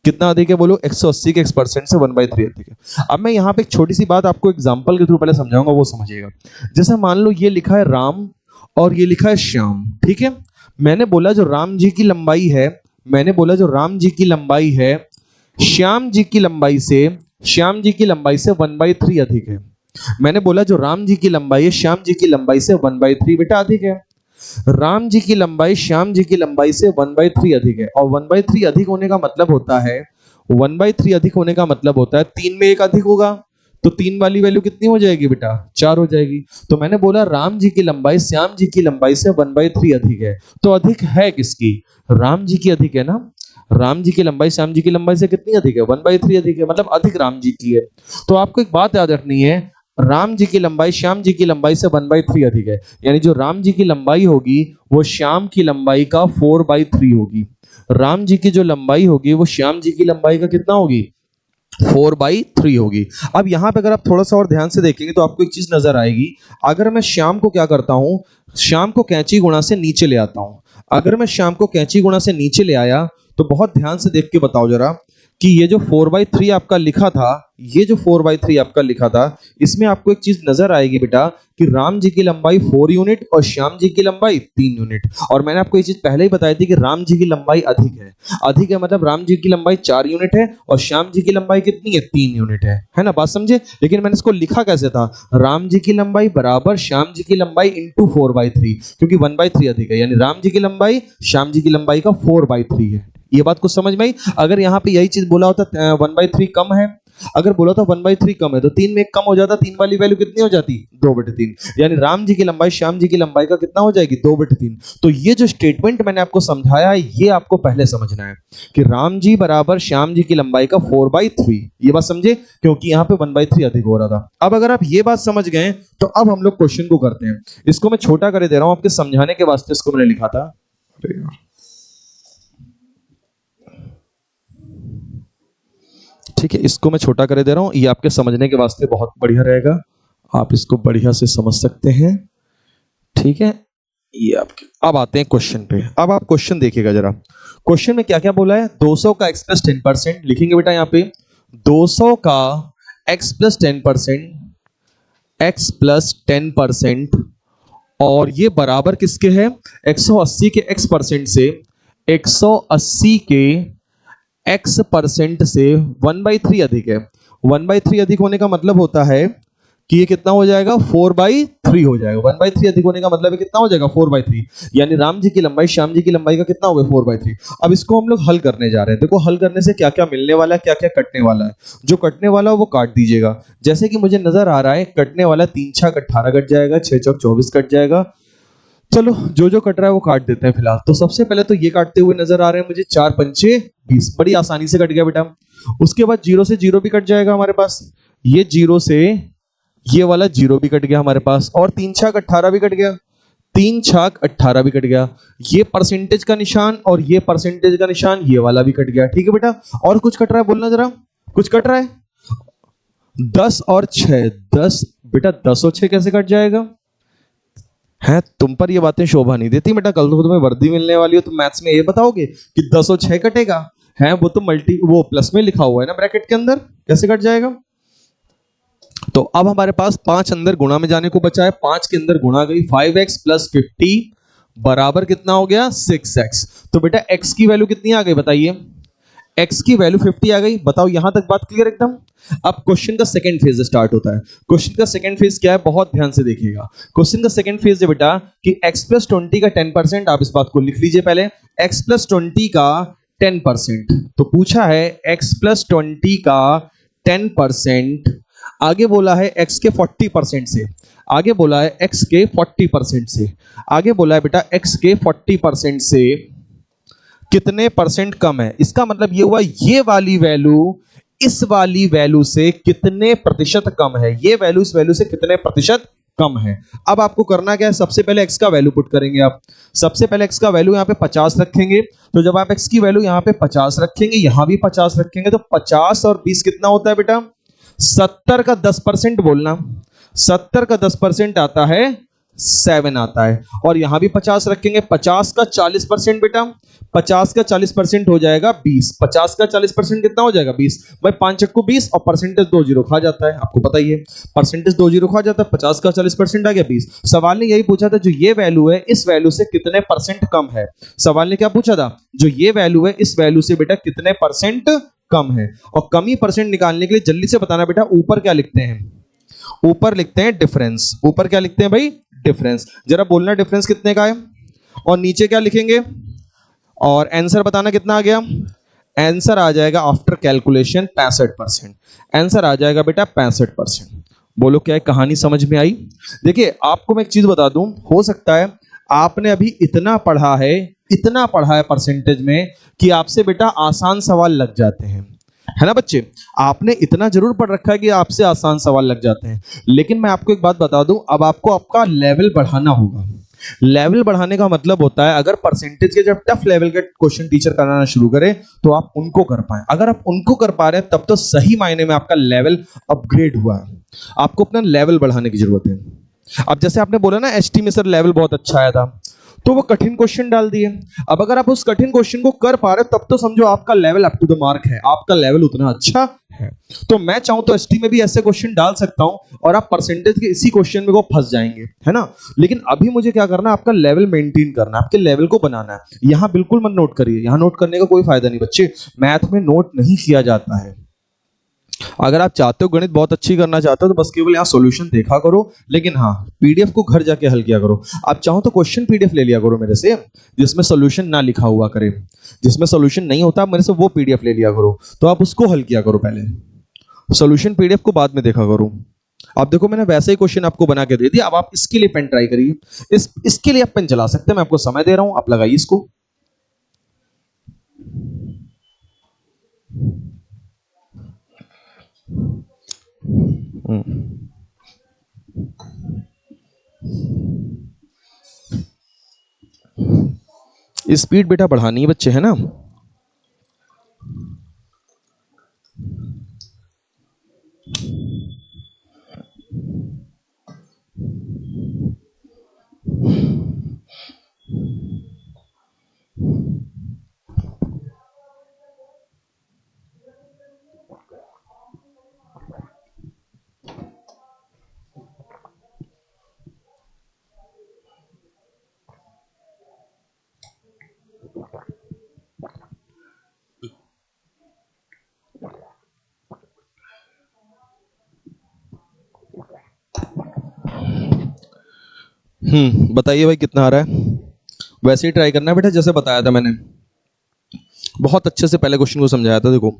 Speaker 1: कितना अधिक है बोलो? 180 के x% से 1/3 अधिक है। अब मैं यहाँ पे एक छोटी सी बात आपको एग्जांपल के थ्रू पहले समझाऊंगा, वो समझिएगा। जैसे मान लो ये लिखा है राम और ये लिखा है श्याम, ठीक है। मैंने बोला जो राम जी की लंबाई है, मैंने बोला जो राम जी की लंबाई है श्याम जी की लंबाई से 1/3 अधिक है। मैंने बोला जो राम जी की लंबाई है श्याम जी की लंबाई से 1/3 बेटा अधिक है। राम जी की लंबाई श्याम जी की लंबाई से 1/3 अधिक है, और 1/3 अधिक होने का मतलब होता है 1/3 अधिक होने का मतलब होता है 3 में 1 अधिक होगा, तो 3 वाली वैल्यू कितनी हो जाएगी बेटा? 4 हो जाएगी। तो मैंने बोला राम जी की लंबाई श्याम जी की लंबाई से 1/3 अधिक है, तो अधिक है किसकी? राम जी की अधिक है ना। राम जी की लंबाई श्याम जी की लंबाई से कितनी अधिक है? 1/3 अधिक है, मतलब अधिक राम जी की है। तो आपको एक बात याद रखनी है, राम जी की लंबाई श्याम जी की लंबाई से 1/3 अधिक है, यानी जो राम जी की लंबाई होगी वो श्याम की लंबाई का 4/3 होगी। राम जी की जो लंबाई होगी वो श्याम जी की लंबाई का कितना होगी? 4/3 होगी। अब यहां पे अगर आप थोड़ा सा और ध्यान से देखेंगे तो आपको एक चीज नजर आएगी। अगर मैं श्याम को क्या करता हूं, श्याम को कैंची गुणा से नीचे ले आता हूं। अगर मैं श्याम को कैंची गुणा से नीचे ले आया तो बहुत ध्यान से देख के बताओ जरा कि ये जो 4/3 आपका लिखा था, ये जो 4/3 आपका लिखा था, इसमें आपको एक चीज नजर आएगी बेटा कि राम जी की लंबाई 4 यूनिट और श्याम जी की लंबाई 3 यूनिट। और मैंने आपको ये चीज पहले ही बताई थी कि राम जी की लंबाई अधिक है। अधिक है मतलब राम जी की लंबाई 4 यूनिट है और श्याम जी की लंबाई कितनी है? 3 यूनिट है ना? बात समझे? लेकिन मैंने इसको लिखा कैसे था? राम जी की लंबाई बराबर श्याम जी की लंबाई इंटू 4/3, क्योंकि 1/3 अधिक है, यानी राम जी की लंबाई श्याम जी की लंबाई का 4/3 है। ये बात कुछ समझ में आई? अगर यहाँ पे यही चीज बोला होता 1/3 कम है, अगर बोला था 1/3 कम है तो 3 में 1 कम हो जाता, 3 वाली वैल्यू कितनी हो जाती? 2/3, यानी राम जी की लंबाई श्याम जी की लंबाई का कितना हो जाएगी? 2/3। तो ये जो स्टेटमेंट मैंने आपको समझाया है ये आपको पहले समझना है कि राम जी बराबर श्याम जी की लंबाई का 4/3। ये बात समझे? क्योंकि यहाँ पे 1/3 अधिक हो रहा था। अब अगर आप ये बात समझ गए तो अब हम लोग क्वेश्चन को करते हैं। इसको मैं छोटा कर दे रहा हूं आपके समझाने के वास्ते, इसको मैंने लिखा था। ठीक है, इसको मैं छोटा कर दे रहा हूं, ये आपके समझने के वास्ते बहुत बढ़िया रहेगा, आप इसको बढ़िया से समझ सकते हैं। ठीक है, ये आपके। अब आते हैं क्वेश्चन पे। अब आप क्वेश्चन देखिएगा जरा, क्वेश्चन में क्या क्या बोला है। 200 का x प्लस 10% लिखेंगे बेटा यहाँ पे। 200 का x प्लस 10%, x प्लस 10%, और ये बराबर किसके है? 180 के x परसेंट से 180 के x% से 1/3 अधिक है। 1/3 अधिक होने का मतलब होता है कि ये कितना हो जाएगा? 4/3 हो जाएगा। 1/3 अधिक होने का मतलब है कितना हो जाएगा? 4/3, यानी राम जी की लंबाई श्याम जी की लंबाई का कितना हो गया? 4/3। अब इसको हम लोग हल करने जा रहे हैं। देखो हल करने से क्या क्या मिलने वाला है, क्या क्या कटने वाला है। जो कटने वाला है वो काट दीजिएगा। जैसे कि मुझे नजर आ रहा है कटने वाला 3 छक 18 कट जाएगा, 6 चौक 24 कट जाएगा। चलो जो जो कट रहा है वो काट देते हैं फिलहाल। तो सबसे पहले तो ये काटते हुए नजर आ रहे हैं मुझे 4 पंचे 20, बड़ी आसानी से कट गया बेटा। उसके बाद 0 से 0 भी कट जाएगा हमारे पास, ये 0 से ये वाला 0 भी कट गया हमारे पास, और 3 छक 18 भी कट गया, 3 छक 18 भी कट गया। ये परसेंटेज का निशान और ये परसेंटेज का निशान, ये वाला भी कट गया। ठीक है बेटा, और कुछ कट रहा है? बोलना जरा, कुछ कट रहा है? 10 और 6, 10 बेटा 10 और 6 कैसे कट जाएगा? है तुम पर ये बातें शोभा नहीं देती बेटा, कल तो तुम्हें वर्दी मिलने वाली हो, तुम मैथ्स में ये बताओगे कि 10 और 6 कटेगा? है वो तो वो प्लस में लिखा हुआ है ना ब्रैकेट के अंदर, कैसे कट जाएगा? तो अब हमारे पास 5 अंदर गुणा में जाने को बचा है, 5 के अंदर गुणा गई, 5x प्लस 50 बराबर कितना हो गया? 6x। तो बेटा x की वैल्यू कितनी आ गई बताइए? x की वैल्यू 50 आ गई। बताओ यहां तक बात क्लियर एकदम? अब क्वेश्चन का सेकंड फेज स्टार्ट होता है। क्वेश्चन का सेकंड फेज क्या है? बहुत ध्यान से देखिएगा। क्वेश्चन का सेकंड फेज है बेटा कि x प्लस 20 का 10%, आप इस बात को लिख लीजिए पहले, x प्लस 20 का 10%। तो पूछा है x प्लस 20 का 10%, आगे बोला है x के 40% से, आगे बोला है x के 40% से, आगे बोला है बेटा x के 40% से कितने परसेंट कम है। इसका मतलब ये हुआ ये वाली वैल्यू इस वाली वैल्यू से कितने प्रतिशत कम है, ये वैल्यू इस वैल्यू से कितने प्रतिशत कम है। अब आपको करना क्या है? सबसे पहले x का वैल्यू पुट करेंगे आप। सबसे पहले x का वैल्यू यहाँ पे 50 रखेंगे, तो जब आप x की वैल्यू यहाँ पे 50 रखेंगे, यहां भी 50 रखेंगे, तो 50 और 20 कितना होता है बेटा? 70 का 10% बोलना, 70 का 10% आता है 7 आता है। और यहां भी 50 रखेंगे, 50 का 40% बेटा, 50 का 40% हो जाएगा 20। 50 का 40% कितना हो जाएगा? 20। भाई 5 चक्कू 20 और परसेंटेज 2 जीरो खा जाता है, आपको पता ही है परसेंटेज 2 जीरो खा जाता है। 50 का 40% आ गया 20। सवाल ने यही पूछा था जो ये वैल्यू है इस वैल्यू से कितने परसेंट कम है। सवाल ने क्या पूछा था? जो ये वैल्यू है इस वैल्यू से बेटा कितने परसेंट कम है। और कमी परसेंट निकालने के लिए जल्दी से बताना बेटा, ऊपर क्या लिखते हैं? ऊपर लिखते हैं डिफरेंस। ऊपर क्या लिखते हैं भाई? डिफरेंस। जरा बोलना डिफरेंस कितने का है। और नीचे क्या लिखेंगे? और आंसर बताना कितना आ गया? आंसर आ जाएगा आफ्टर कैलकुलेशन 65%। आंसर आ जाएगा बेटा 65%। बोलो क्या कहानी समझ में आई? देखिए आपको मैं एक चीज बता दूं, हो सकता है आपने अभी इतना पढ़ा है परसेंटेज में कि आपसे बेटा आसान सवाल लग जाते हैं, है ना बच्चे? आपने इतना जरूर पढ़ रखा है कि आपसे आसान सवाल लग जाते हैं, लेकिन मैं आपको एक बात बता दूं, अब आपको आपका लेवल बढ़ाना होगा। लेवल बढ़ाने का मतलब होता है अगर परसेंटेज के जब टफ लेवल के क्वेश्चन टीचर कराना शुरू करे तो आप उनको कर पाए। अगर आप उनको कर पा रहे हैं तब तो सही मायने में आपका लेवल अपग्रेड हुआ है। आपको अपना लेवल बढ़ाने की जरूरत है। अब जैसे आपने बोला ना एसटी में सर लेवल बहुत अच्छा आया था, तो वो कठिन क्वेश्चन डाल दिए। अब अगर आप उस कठिन क्वेश्चन को कर पा रहे तब तो समझो आपका level up to the mark है, आपका लेवल उतना अच्छा है। तो मैं चाहूं तो एसटी में भी ऐसे क्वेश्चन डाल सकता हूं और आप परसेंटेज के इसी क्वेश्चन में वो फंस जाएंगे, है ना? लेकिन अभी मुझे क्या करना है, आपका लेवल मेंटेन करना है, आपके लेवल को बनाना है। यहां बिल्कुल मत नोट करिए, यहां नोट करने का कोई फायदा नहीं बच्चे, मैथ में नोट नहीं किया जाता है। अगर आप चाहते हो गणित बहुत अच्छी करना चाहते हो तो बस केवल यहाँ सॉल्यूशन देखा करो, लेकिन हाँ पीडीएफ को घर जाके हल किया करो। आप चाहो तो क्वेश्चन पीडीएफ ले लिया करो मेरे से, जिसमें सॉल्यूशन ना लिखा हुआ करे, जिसमें सॉल्यूशन नहीं होता मेरे से वो पीडीएफ ले लिया करो, तो आप उसको हल किया करो पहले, सॉल्यूशन पीडीएफ को बाद में देखा करो। आप देखो मैंने वैसे ही क्वेश्चन आपको बना के दे दिया, अब आप इसके लिए पेन ट्राई करिए, इसके लिए आप पेन चला सकते हैं, मैं आपको समय दे रहा हूं, आप लगाइए इसको। स्पीड बेटा बढ़ानी है बच्चे, है ना? बताइए भाई कितना आ रहा है? वैसे ही ट्राई करना है बेटा जैसे बताया था मैंने, बहुत अच्छे से पहले क्वेश्चन को समझाया था। देखो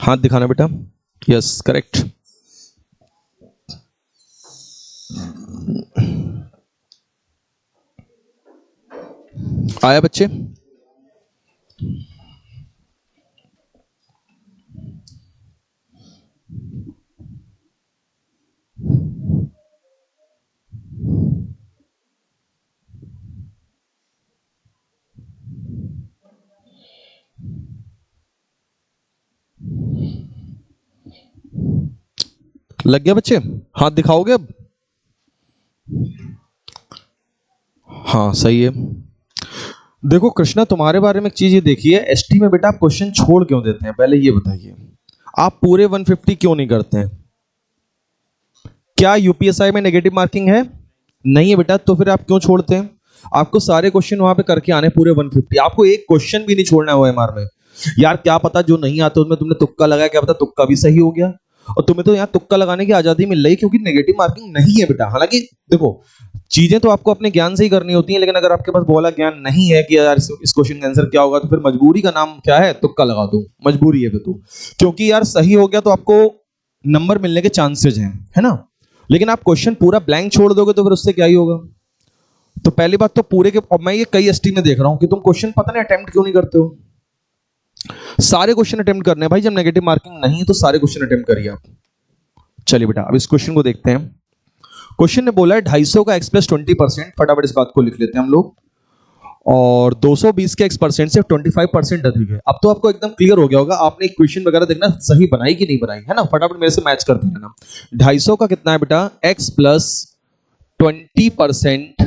Speaker 1: हाथ दिखाना बेटा, यस करेक्ट। आया बच्चे? लग गया बच्चे? हाथ दिखाओगे अब? हाँ सही है। देखो कृष्णा तुम्हारे बारे में एक चीज ये देखिए, एसटी में बेटा आप क्वेश्चन छोड़ क्यों देते हैं, पहले ये बताइए। आप पूरे 150 क्यों नहीं करते हैं? क्या यूपीएसआई में नेगेटिव मार्किंग है? नहीं है बेटा, तो फिर आप क्यों छोड़ते हैं? आपको सारे क्वेश्चन वहां पे करके आने पूरे 150, आपको एक क्वेश्चन भी नहीं छोड़ना है ओएमआर में। यार क्या पता जो नहीं आता उसमें तुमने तुक्का लगाया, क्या पता तुक्का भी सही हो गया, और तुम्हें तो यहाँ तुक्का लगाने की आजादी मिल रही है क्योंकि नेगेटिव मार्किंग नहीं है बेटा। हालांकि देखो चीजें तो आपको अपने ज्ञान से ही करनी होती हैं, लेकिन अगर आपके पास बोला ज्ञान नहीं है कि यार इस क्वेश्चन का आंसर क्या होगा, तो फिर मजबूरी का नाम क्या है? तुक्का लगा दो, मजबूरी है फिर तो। क्योंकि यार सही हो गया तो आपको नंबर मिलने के चांसेस हैं, है ना? लेकिन आप क्वेश्चन पूरा ब्लैंक छोड़ दोगे तो फिर उससे क्या ही होगा। तो पहली बात तो पूरे के, अब मैं ये कई एसटी में देख रहा हूं कि तुम क्वेश्चन पता नहीं अटेम्प्ट क्यों नहीं करते हो। सारे क्वेश्चन अटेम्प्ट करने हैं भाई, जब नेगेटिव मार्किंग नहीं है तो सारे क्वेश्चन अटेम्प्ट करिए आप। चलिए बेटा अब इस क्वेश्चन को देखते हैं। क्वेश्चन ने बोला है 250 का x प्लस 20%, फटाफट इस बात को लिख लेते हैं हम लोग, और 220 के x% से 25% अधिक है। अब तो आपको एकदम क्लियर हो गया होगा, आपने इक्वेशन वगैरह देखना सही बनाई कि नहीं बनाई, है ना? फटाफट मेरे से मैच करते रहना। 250 का कितना है बेटा? x प्लस 20%,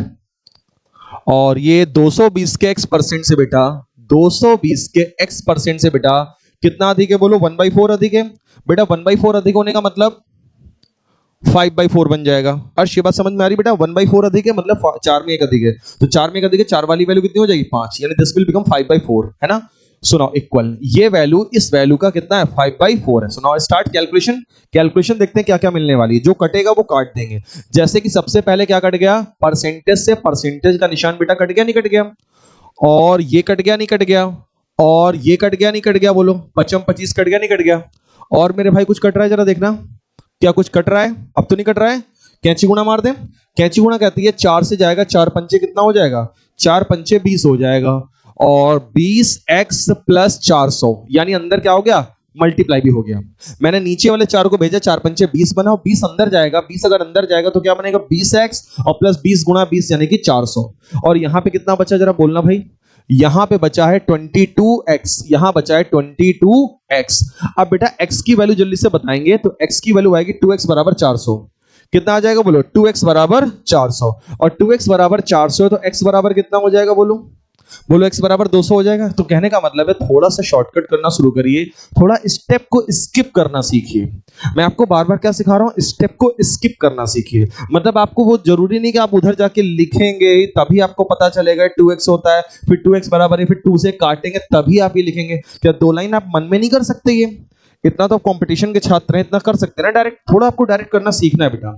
Speaker 1: और ये 220 के x% से बेटा, 220 के x% से बेटा कितना अधिक है? बोलो 1/4 अधिक है बेटा। 1/4 अधिक होने का मतलब 5/4 बन जाएगा। अर्श ये बात समझ में आ रही बेटा? 1/4 अधिक है मतलब 4 में 1 अधिक है, तो 4 में 1 अधिक है, 4 वाली वैल्यू कितनी हो जाएगी? 5, यानी दिस विल बिकम 5/4, है ना? सुनाओ इक्वल, ये वैल्यू इस वैल्यू का कितना है 5/4 है। सुनाओ स्टार्ट कैलकुलेशन। कैलकुलेशन देखते हैं क्या क्या मिलने वाली है, जो कटेगा वो काट देंगे। जैसे कि सबसे पहले क्या कट गया, परसेंटेज से परसेंटेज का निशान बेटा कट गया नहीं कट गया, और ये कट गया नहीं कट गया, और ये कट गया नहीं कट गया, बोलो 25 कट गया नहीं कट गया। और मेरे भाई कुछ कट रहा है जरा देखना, क्या कुछ कट रहा है, अब तो नहीं कट रहा है। कैंची गुणा मार दे, कैंची गुणा कहती है 4 से जाएगा, 4 पंचे कितना हो जाएगा, 4 पंचे 20 हो जाएगा, और 20x प्लस 400 यानी अंदर क्या हो गया, मल्टीप्लाई भी हो गया। मैंने नीचे वाले 4 को भेजा, 4 पंचे 20 बना, 20 अंदर जाएगा, 20 अगर अंदर जाएगा तो क्या बनेगा 20x और प्लस 20 गुणा 20 यानी कि 400। और यहां पे कितना बचा जरा बोलना भाई, यहां पे बचा है 22x, यहां बचा है 22x। अब बेटा x की वैल्यू जल्दी से बताएंगे, तो x की वैल्यू आएगी 2x बराबर 400। कितना आ जाएगा बोलो, 2x बराबर 400, और 2x बराबर 400 है तो x बराबर कितना हो जाएगा बोलो, बोलो x बराबर 200 हो जाएगा। तो कहने का मतलब है थोड़ा सा शॉर्टकट करना शुरू करिए, थोड़ा स्टेप को स्किप करना सीखिए। मैं आपको बार बार क्या सिखा रहा हूं, स्टेप को स्किप करना सीखिए। मतलब आपको वो जरूरी नहीं कि आप उधर जाके लिखेंगे ही तभी आपको पता चलेगा 2x होता है, फिर 2x बराबर है, फिर 2 से काटेंगे तभी आप ये लिखेंगे। क्या 2 लाइन आप मन में नहीं कर सकते, ये इतना तो कंपटीशन के छात्र हैं, इतना कर सकते हैं ना डायरेक्ट। थोड़ा आपको डायरेक्ट करना सीखना है बेटा।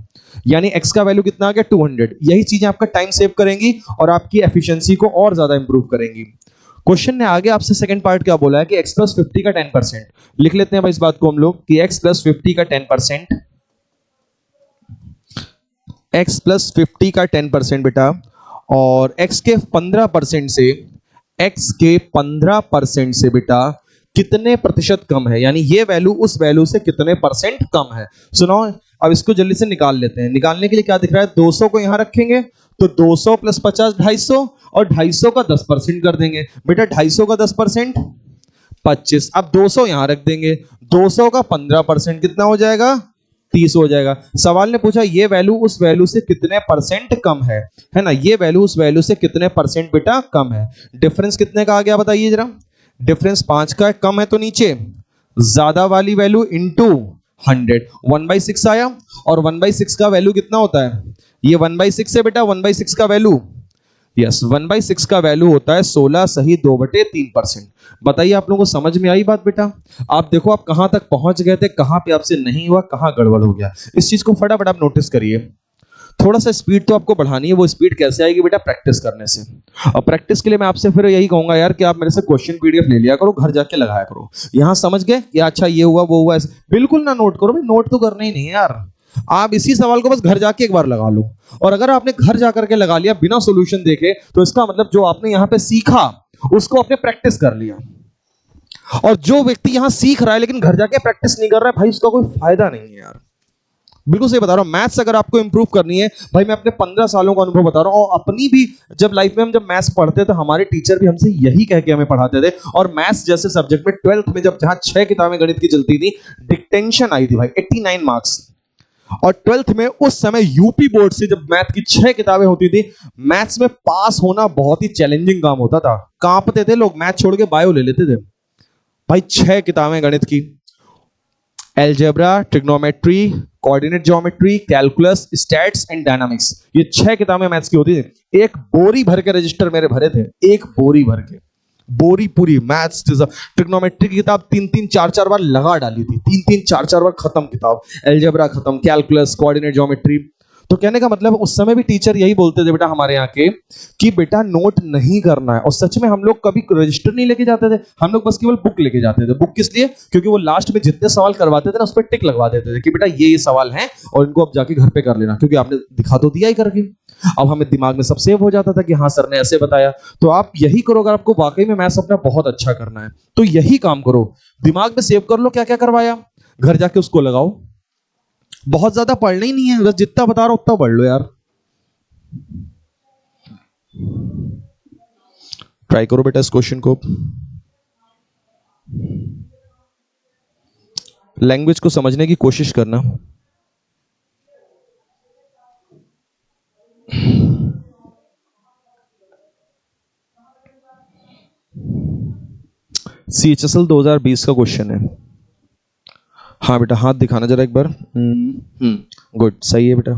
Speaker 1: यानी x का वैल्यू कितना आ गया 200। यही चीजें आपका टाइम सेव करेंगी और आपकी एफिशिएंसी को और ज्यादा इंप्रूव करेंगी। क्वेश्चन ने आगे आपसे सेकंड पार्ट क्या बोला है कि x प्लस 50 का 10%। लिख लेते हैं भाई इस बात को हम लोग कि x प्लस 50 का 10%, x प्लस 50 का 10% बेटा, और x के 15% से, x के 15% से बेटा कितने प्रतिशत कम है, यानी ये वैल्यू उस वैल्यू से कितने परसेंट कम है। सुनो अब इसको जल्दी से निकाल लेते हैं। निकालने के लिए क्या दिख रहा है, 200 को यहां रखेंगे तो 200 प्लस 50 250, और 250 का 10% कर देंगे बेटा, 250 का 10% 25। अब 200 यहां रख देंगे, 200 का 15% कितना हो जाएगा 30 हो जाएगा। सवाल ने पूछा ये वैल्यू उस वैल्यू से कितने परसेंट कम है ना, ये वैल्यू उस वैल्यू से कितने परसेंट बेटा कम है। डिफरेंस कितने का आ गया बताइए जरा, डिफरेंस 5 का है, कम है तो नीचे ज्यादा वाली वैल्यू इंटू 100, 1/6 आया। और 1/6 का वैल्यू कितना होता है, ये 1/6 है बेटा, 1/6 का वैल्यू, यस 1/6 का वैल्यू होता है 16 सही 2/3%। बताइए आप लोगों को समझ में आई बात बेटा। आप देखो आप कहां तक पहुंच गए थे, कहां पे आपसे नहीं हुआ, कहां गड़बड़ हो गया। इस चीज को फटाफट आप नोटिस करिए। थोड़ा सा स्पीड तो आपको बढ़ानी है, वो स्पीड कैसे आएगी बेटा, प्रैक्टिस करने से। और प्रैक्टिस के लिए मैं आपसे फिर यही कहूंगा यार कि आप मेरे से क्वेश्चन पीडीएफ ले लिया करो, घर जाके लगाया करो। यहां समझ गए कि अच्छा ये हुआ वो हुआ, ऐसे बिल्कुल ना नोट करो भाई, नोट तो करना ही नहीं है यार। आप इसी सवाल को बस घर जाके एक बार लगा लो, और अगर आपने घर जाकर के लगा लिया बिना सॉल्यूशन देखे, तो इसका मतलब जो आपने यहां पे सीखा उसको आपने प्रैक्टिस कर लिया। और जो व्यक्ति यहां सीख रहा है लेकिन घर जाके प्रैक्टिस नहीं कर रहा है, भाई उसका कोई फायदा नहीं है यार। बिल्कुल सही बता रहा हूं। मैथ्स अगर आपको इंप्रूव करनी है, भाई मैं अपने 15 सालों का अनुभव बता रहा हूं, और अपनी भी जब लाइफ में हम जब मैथ्स पढ़ते तो हमारे टीचर भी हमसे यही कह के हमें पढ़ाते थे। और मैथ्स जैसे सब्जेक्ट में 12th में जब जहां 6 किताबें गणित की चलती थी, डिक्टेंशन आई थी भाई 89 मार्क्स। और 12th में उस समय यूपी बोर्ड से जब मैथ की 6 किताबें होती थी, मैथ्स में पास होना बहुत ही चैलेंजिंग काम होता था। कांपते थे लोग, मैथ छोड़ के बायो ले लेते थे भाई। 6 किताबें गणित की, algebra, trigonometry, coordinate geometry, calculus, stats and dynamics, ये 6 किताबें मैथ्स की होती थी। एक बोरी भर के रजिस्टर मेरे भरे थे, एक बोरी भर के, बोरी पूरी मैथ्स। ट्रिग्नोमेट्री की किताब 3-3 4-4 बार लगा डाली थी, 3-3 4-4 बार खत्म किताब। एलजेब्रा खत्म, कैलकुलस, कोऑर्डिनेट ज्योमेट्री। तो कहने का मतलब उस समय भी टीचर यही बोलते थे बेटा हमारे यहाँ के कि बेटा नोट नहीं करना है। और सच में हम लोग कभी रजिस्टर नहीं लेके जाते थे, हम लोग बस केवल बुक लेके जाते थे। बुक किस लिए, क्योंकि वो लास्ट में जितने सवाल करवाते थे ना उस पर टिक लगवा देते थे कि बेटा ये सवाल हैं और इनको अब जाके घर पे कर लेना, क्योंकि आपने दिखा तो दिया ही करके। अब हमें दिमाग में सब सेव हो जाता था कि हाँ सर ने ऐसे बताया। तो आप यही करो, अगर आपको वाकई में मैथ्स अपना बहुत अच्छा करना है तो यही काम करो, दिमाग में सेव कर लो क्या क्या करवाया, घर जाके उसको लगाओ। बहुत ज्यादा पढ़ना ही नहीं है, बस जितना बता रहा हूं उतना पढ़ लो यार। ट्राई करो बेटा इस क्वेश्चन को, लैंग्वेज को समझने की कोशिश करना। CHSL 2020 का क्वेश्चन है। हाँ बेटा हाथ दिखाना जरा एक बार। गुड, सही है बेटा।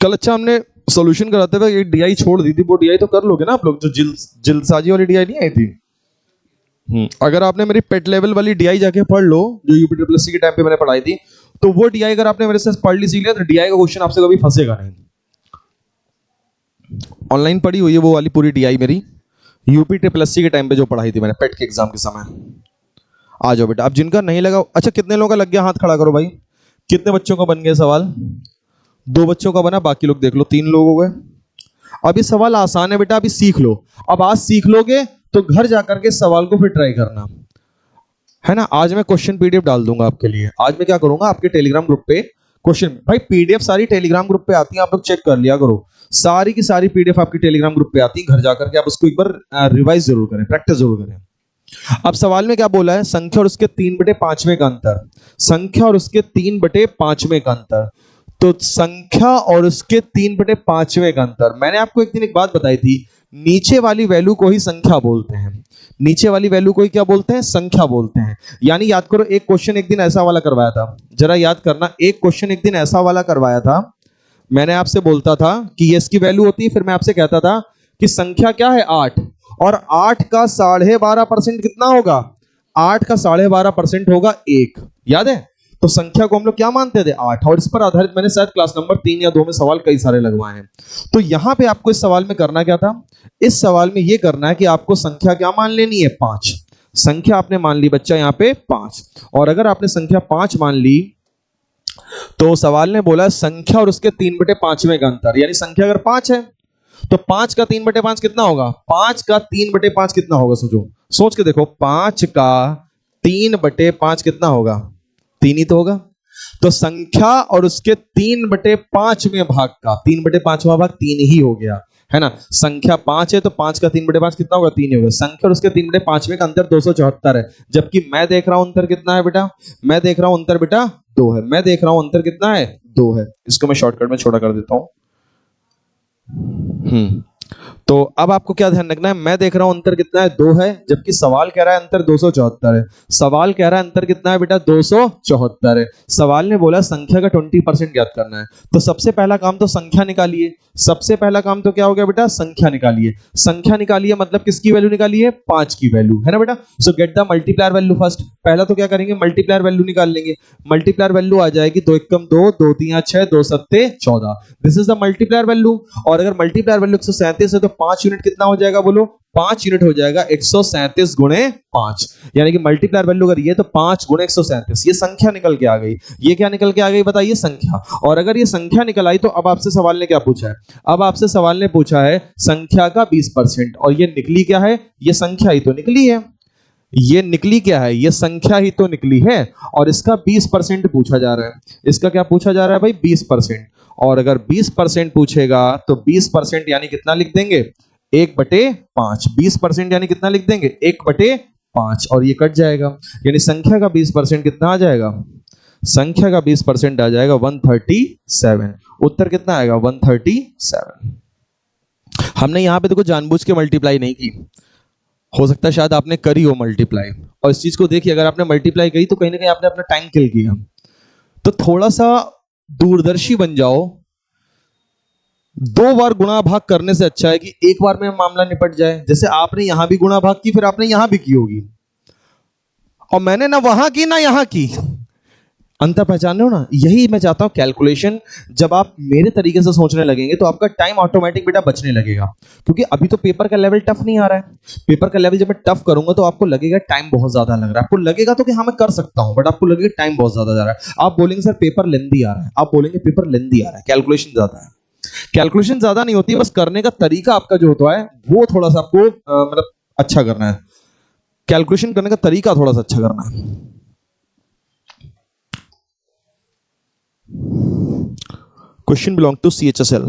Speaker 1: कल अच्छा हमने सॉल्यूशन कराते हुए एक डीआई छोड़ दी थी, वो डीआई तो कर लोगे ना आप लोग, जो जिलसाजी वाली डीआई नहीं आई थी। अगर आपने मेरी पेट लेवल वाली डीआई जाके पढ़ लो, जो यूपी ट्रिपल एससी के टाइम पे मैंने पढ़ाई थी, तो वो डीआई अगर आपने मेरे से पढ़ ली, सीख लिया, तो डीआई का क्वेश्चन आपसे कभी फंसेगा नहीं। ऑनलाइन पढ़ी हुई है वो वाली पूरी डीआई मेरी, यूपी ट्रिपल एससी के टाइम पे जो पढ़ाई थी मैंने पेट के एग्जाम के समय। आ जाओ बेटा, अब जिनका नहीं लगा, अच्छा कितने लोगों का लग गया हाथ खड़ा करो भाई। कितने बच्चों का बन गया सवाल? 2 बच्चों का बना, बाकी लोग देख लो 3 लोग हो गए। अब ये सवाल आसान है बेटा, अभी सीख लो। अब आज सीख लोगे तो घर जाकर के सवाल को फिर ट्राई करना, है ना। आज मैं क्वेश्चन पीडीएफ डाल दूंगा आपके लिए। आज मैं क्या करूंगा, आपके टेलीग्राम ग्रुप पे क्वेश्चन, भाई पीडीएफ सारी टेलीग्राम ग्रुप पे आती है, आप लोग चेक कर लिया करो। सारी की सारी पीडीएफ आपकी टेलीग्राम ग्रुप पे आती है, घर जाकर के आप उसको एक बार रिवाइज जरूर करें, प्रैक्टिस जरूर करें। अब सवाल में क्या बोला है, संख्या और उसके 3/5वें का अंतर। संख्या और उसके 3/5वें का अंतर। तो संख्या और उसके 3/5वें का अंतर, मैंने आपको एक दिन एक बात बताई थी, नीचे वाली वैल्यू को ही संख्या बोलते हैं। नीचे वाली वैल्यू को ही क्या बोलते हैं? संख्या बोलते हैं। यानी याद करो, एक क्वेश्चन एक दिन ऐसा वाला करवाया था, जरा याद करना, एक क्वेश्चन एक दिन ऐसा वाला करवाया था। मैंने आपसे बोलता था कि ये इसकी वैल्यू होती है, फिर मैं आपसे कहता था कि संख्या क्या है? 8, और 8 का 12.5% कितना होगा? 8 का 12.5% होगा 1। याद है? तो संख्या को हम लोग क्या मानते थे? 8। और इस पर आधारित मैंने शायद क्लास नंबर 3 या 2 में सवाल कई सारे लगवाए हैं। तो यहां पे आपको इस सवाल में करना क्या था? इस सवाल में यह करना है कि आपको संख्या क्या मान लेनी है? 5। संख्या आपने मान ली बच्चा यहां पे 5, और अगर आपने संख्या 5 मान ली, तो सवाल ने बोला संख्या और उसके 3/5वें का अंतर। यानी संख्या अगर 5 है तो 5 का 3/5 कितना होगा? 5 का 3/5 कितना होगा? सोचो, सोच के देखो, 5 का 3/5 कितना होगा? 3 ही तो होगा। तो संख्या और उसके 3/5वें भाग का 3/5वां भाग 3 ही हो गया, है ना। संख्या 5 है तो 5 का 3/5 कितना होगा? 3 ही होगा। संख्या और उसके 3/5वें का अंतर 274 है, जबकि मैं देख रहा हूं अंतर कितना है बेटा? मैं देख रहा हूं अंतर बेटा 2 है। मैं देख रहा हूं अंतर कितना है? 2 है। इसको मैं शॉर्टकट में छोटा कर देता हूं। तो अब आपको क्या ध्यान रखना है, मैं देख रहा हूं अंतर कितना है? 2 है, जबकि सवाल कह रहा है अंतर 274 है। सवाल कह रहा है अंतर कितना है बेटा? 274 है। सवाल ने बोला संख्या का 20% ज्ञात करना है। तो सबसे पहला काम तो संख्या निकालिए। सबसे पहला काम तो क्या हो गया बेटा? संख्या निकालिए। संख्या निकालिए मतलब किसकी वैल्यू निकालिए? 5 की वैल्यू, है ना बेटा। सो get the multiplier value first. पहला तो क्या करेंगे? मल्टीप्लायर वैल्यू निकाल लेंगे। मल्टीप्लायर वैल्यू आ जाएगी 2 एकम 2, 2 3 6, 2 7 14। This is the multiplier value. और अगर मल्टीप्लायर वैल्यू 137 है तो 5 यूनिट कितना हो जाएगा? बोलो, 5 यूनिट हो जाएगा 137 गुणे 5। यानी कि मल्टीप्लायर वैल्यू अगर ये तो 5 गुणे 137, ये संख्या निकल के आ गई। ये क्या निकल के आ गई बताइए? संख्या। और अगर ये संख्या निकल आई तो अब आपसे सवाल ने क्या पूछा है? अब आपसे सवाल ने पूछा है संख्या का 20%, और ये निकली क्या है? ये संख्या ही तो निकली है। ये निकली क्या है? ये संख्या ही तो निकली है, और इसका 20% पूछा जा रहा है। इसका क्या पूछा जा रहा है भाई? 20%। और अगर 20% पूछेगा तो 20% यानी कितना लिख देंगे? 1/5। 20% यानी कितना लिख देंगे? 1/5, और ये कट जाएगा। यानी संख्या का 20% कितना आ जाएगा? संख्या का 20% आ जाएगा 137। उत्तर कितना आएगा? 137। हमने यहां पे देखो जानबूझ के मल्टीप्लाई नहीं की, हो सकता है शायद आपने करी हो मल्टीप्लाई, और इस चीज को देखिए, अगर आपने मल्टीप्लाई करी तो कहीं ना कहीं आपने अपना टाइम किल किया। तो थोड़ा सा दूरदर्शी बन जाओ। 2 बार गुणा भाग करने से अच्छा है कि एक बार में मामला निपट जाए। जैसे आपने यहां भी गुणा भाग की, फिर आपने यहां भी की होगी, और मैंने ना वहां की ना यहां की। अंतर पहचान रहे हो ना? यही मैं चाहता हूं, कैलकुलेशन जब आप मेरे तरीके से सोचने लगेंगे तो आपका टाइम ऑटोमेटिक बेटा बचने लगेगा। क्योंकि अभी तो पेपर का लेवल टफ नहीं आ रहा है। पेपर का लेवल जब मैं टफ करूंगा तो आपको लगेगा टाइम बहुत ज्यादा लग रहा है। आपको लगेगा तो कि हाँ मैं कर सकता हूं, बट आपको लगेगा टाइम बहुत ज्यादा जा रहा है। आप बोलेंगे सर पेपर लेंदी आ रहा है, आप बोलेंगे पेपर लेंदी आ रहा है, कैलकुलेशन ज्यादा है। कैलकुलेशन ज्यादा नहीं होती, बस करने का तरीका आपका जो होता है वो थोड़ा सा आपको मतलब अच्छा करना है। कैलकुलेशन करने का तरीका थोड़ा सा अच्छा करना है। Question belong to CHSL.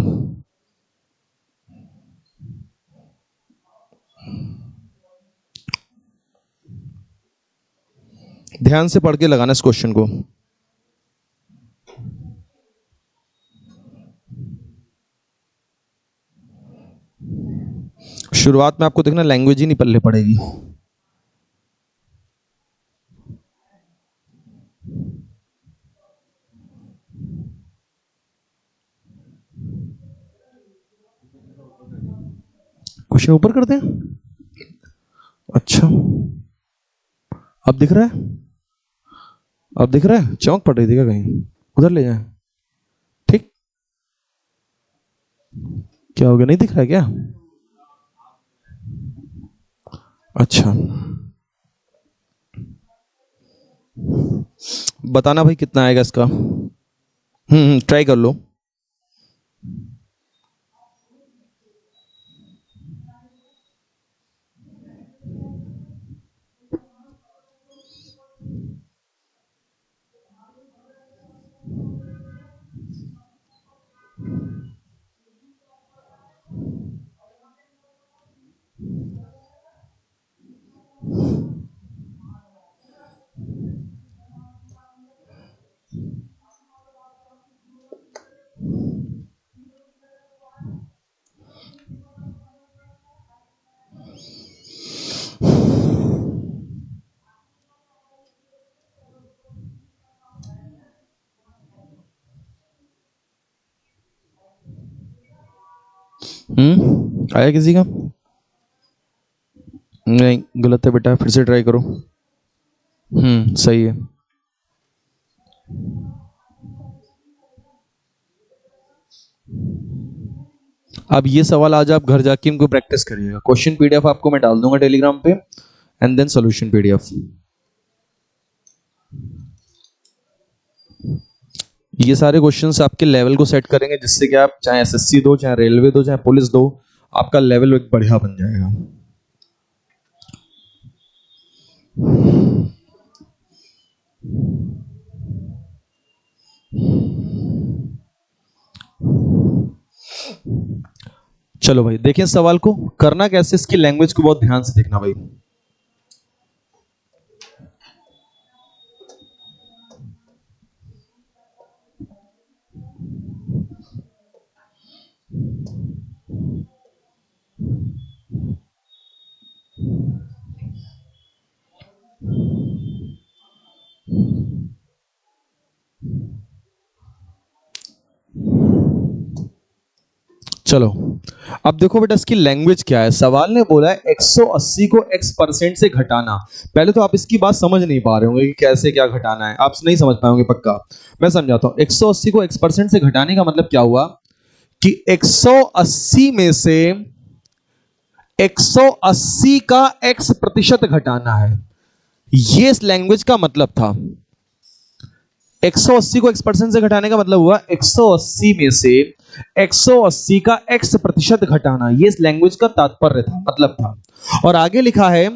Speaker 1: ध्यान से पढ़ के लगाना इस क्वेश्चन को। शुरुआत में आपको देखना लैंग्वेज ही नहीं पल्ले पड़ेगी। क्वेश्चन ऊपर कर दें? अच्छा, अब दिख रहा है? अब दिख रहा है? चौंक पड़ रही थी क्या कहीं? उधर ले जाए। ठीक, क्या हो गया, नहीं दिख रहा है क्या? अच्छा, बताना भाई कितना आएगा इसका। ट्राई कर लो। आया किसी का? नहीं, गलत है बेटा, फिर से ट्राई करो। सही है। अब ये सवाल आज आप घर जाके इनको प्रैक्टिस करिएगा। क्वेश्चन पीडीएफ आपको मैं डाल दूंगा टेलीग्राम पे, एंड देन सॉल्यूशन पीडीएफ। ये सारे क्वेश्चंस आपके लेवल को सेट करेंगे, जिससे कि आप चाहे एसएससी दो, चाहे रेलवे दो, चाहे पुलिस दो, आपका लेवल एक बढ़िया बन जाएगा। चलो भाई देखिए सवाल को करना कैसे, इसकी लैंग्वेज को बहुत ध्यान से देखना भाई। चलो अब देखो बेटा इसकी लैंग्वेज क्या है। सवाल ने बोला है 180 को x% से घटाना। पहले तो आप इसकी बात समझ नहीं पा रहे होंगे कि कैसे क्या घटाना है, आप नहीं समझ पाएंगे पक्का। मैं समझाता हूं। 180 को x% से घटाने का मतलब क्या हुआ कि 180 में से 180 का x% घटाना है। ये इस लैंग्वेज का मतलब था। 180 को x% से घटाने का मतलब हुआ 180 में से 180 का x% घटाना। ये इस लैंग्वेज का तात्पर्य था, मतलब था। और आगे लिखा है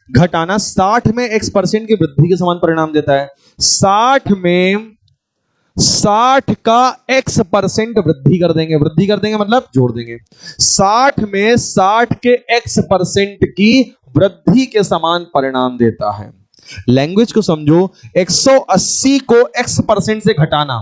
Speaker 1: घटाना 60 में x% की वृद्धि के समान परिणाम देता है। 60 में 60 का x% वृद्धि कर देंगे। वृद्धि कर देंगे मतलब जोड़ देंगे। 60 में 60 के x% की वृद्धि के समान परिणाम देता है। लैंग्वेज को समझो। 180 को x% से घटाना,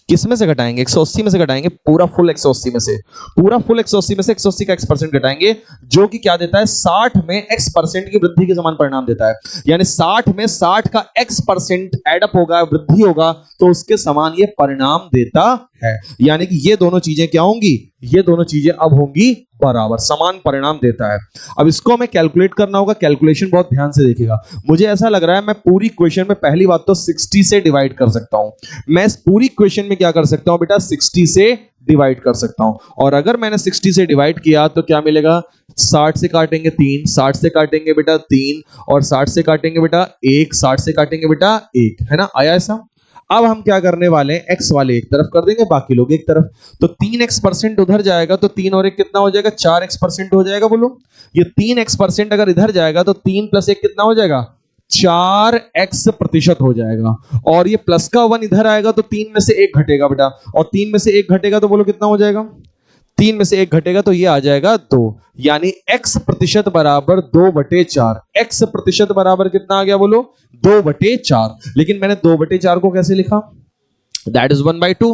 Speaker 1: किस में से घटाएंगे? 180 में से घटाएंगे, पूरा फुल 180 में से। पूरा फुल 180 में से 180 का x% घटाएंगे, जो कि क्या देता है? 60 में x% की वृद्धि के समान परिणाम देता है। यानी 60 में 60 का x% एडअप होगा, वृद्धि होगा, तो उसके समान ये परिणाम देता है। यानी कि ये दोनों चीजें क्या होंगी? ये दोनों चीजें अब होंगी बराबर, समान परिणाम देता है। अब इसको हमें कैलकुलेट करना होगा। कैलकुलेशन बहुत ध्यान से देखिएगा। मुझे ऐसा लग रहा है मैं पूरी क्वेश्चन में पहली बात तो 60 से डिवाइड कर सकता हूं। मैं इस पूरी क्वेश्चन में क्या कर सकता हूं बेटा? 60 से डिवाइड कर सकता हूं। और अगर मैंने 60 से डिवाइड किया तो क्या मिलेगा? 60 से काटेंगे 3, 60 से काटेंगे बेटा 3, और 60 से काटेंगे बेटा 1, 60 से काटेंगे बेटा 1, है ना? आया ऐसा? अब हम क्या करने वाले हैं? x वाले एक तरफ कर देंगे, बाकी लोग एक तरफ। तो 3x% उधर जाएगा तो 3 और 1 कितना हो जाएगा? 4x% हो जाएगा। बोलो, ये 3x% अगर इधर जाएगा तो 3 + 1 कितना हो जाएगा? 4x% हो जाएगा। और ये प्लस का 1 इधर आएगा तो 3 में से 1 घटेगा बेटा, और 3 में से 1 घटेगा तो बोलो कितना हो जाएगा? 3 में से 1 घटेगा तो ये आ जाएगा 2। यानी x% बराबर 2/4। x% बराबर कितना आ गया? बोलो 2/4। लेकिन मैंने 2/4 को कैसे लिखा? That is 1/2।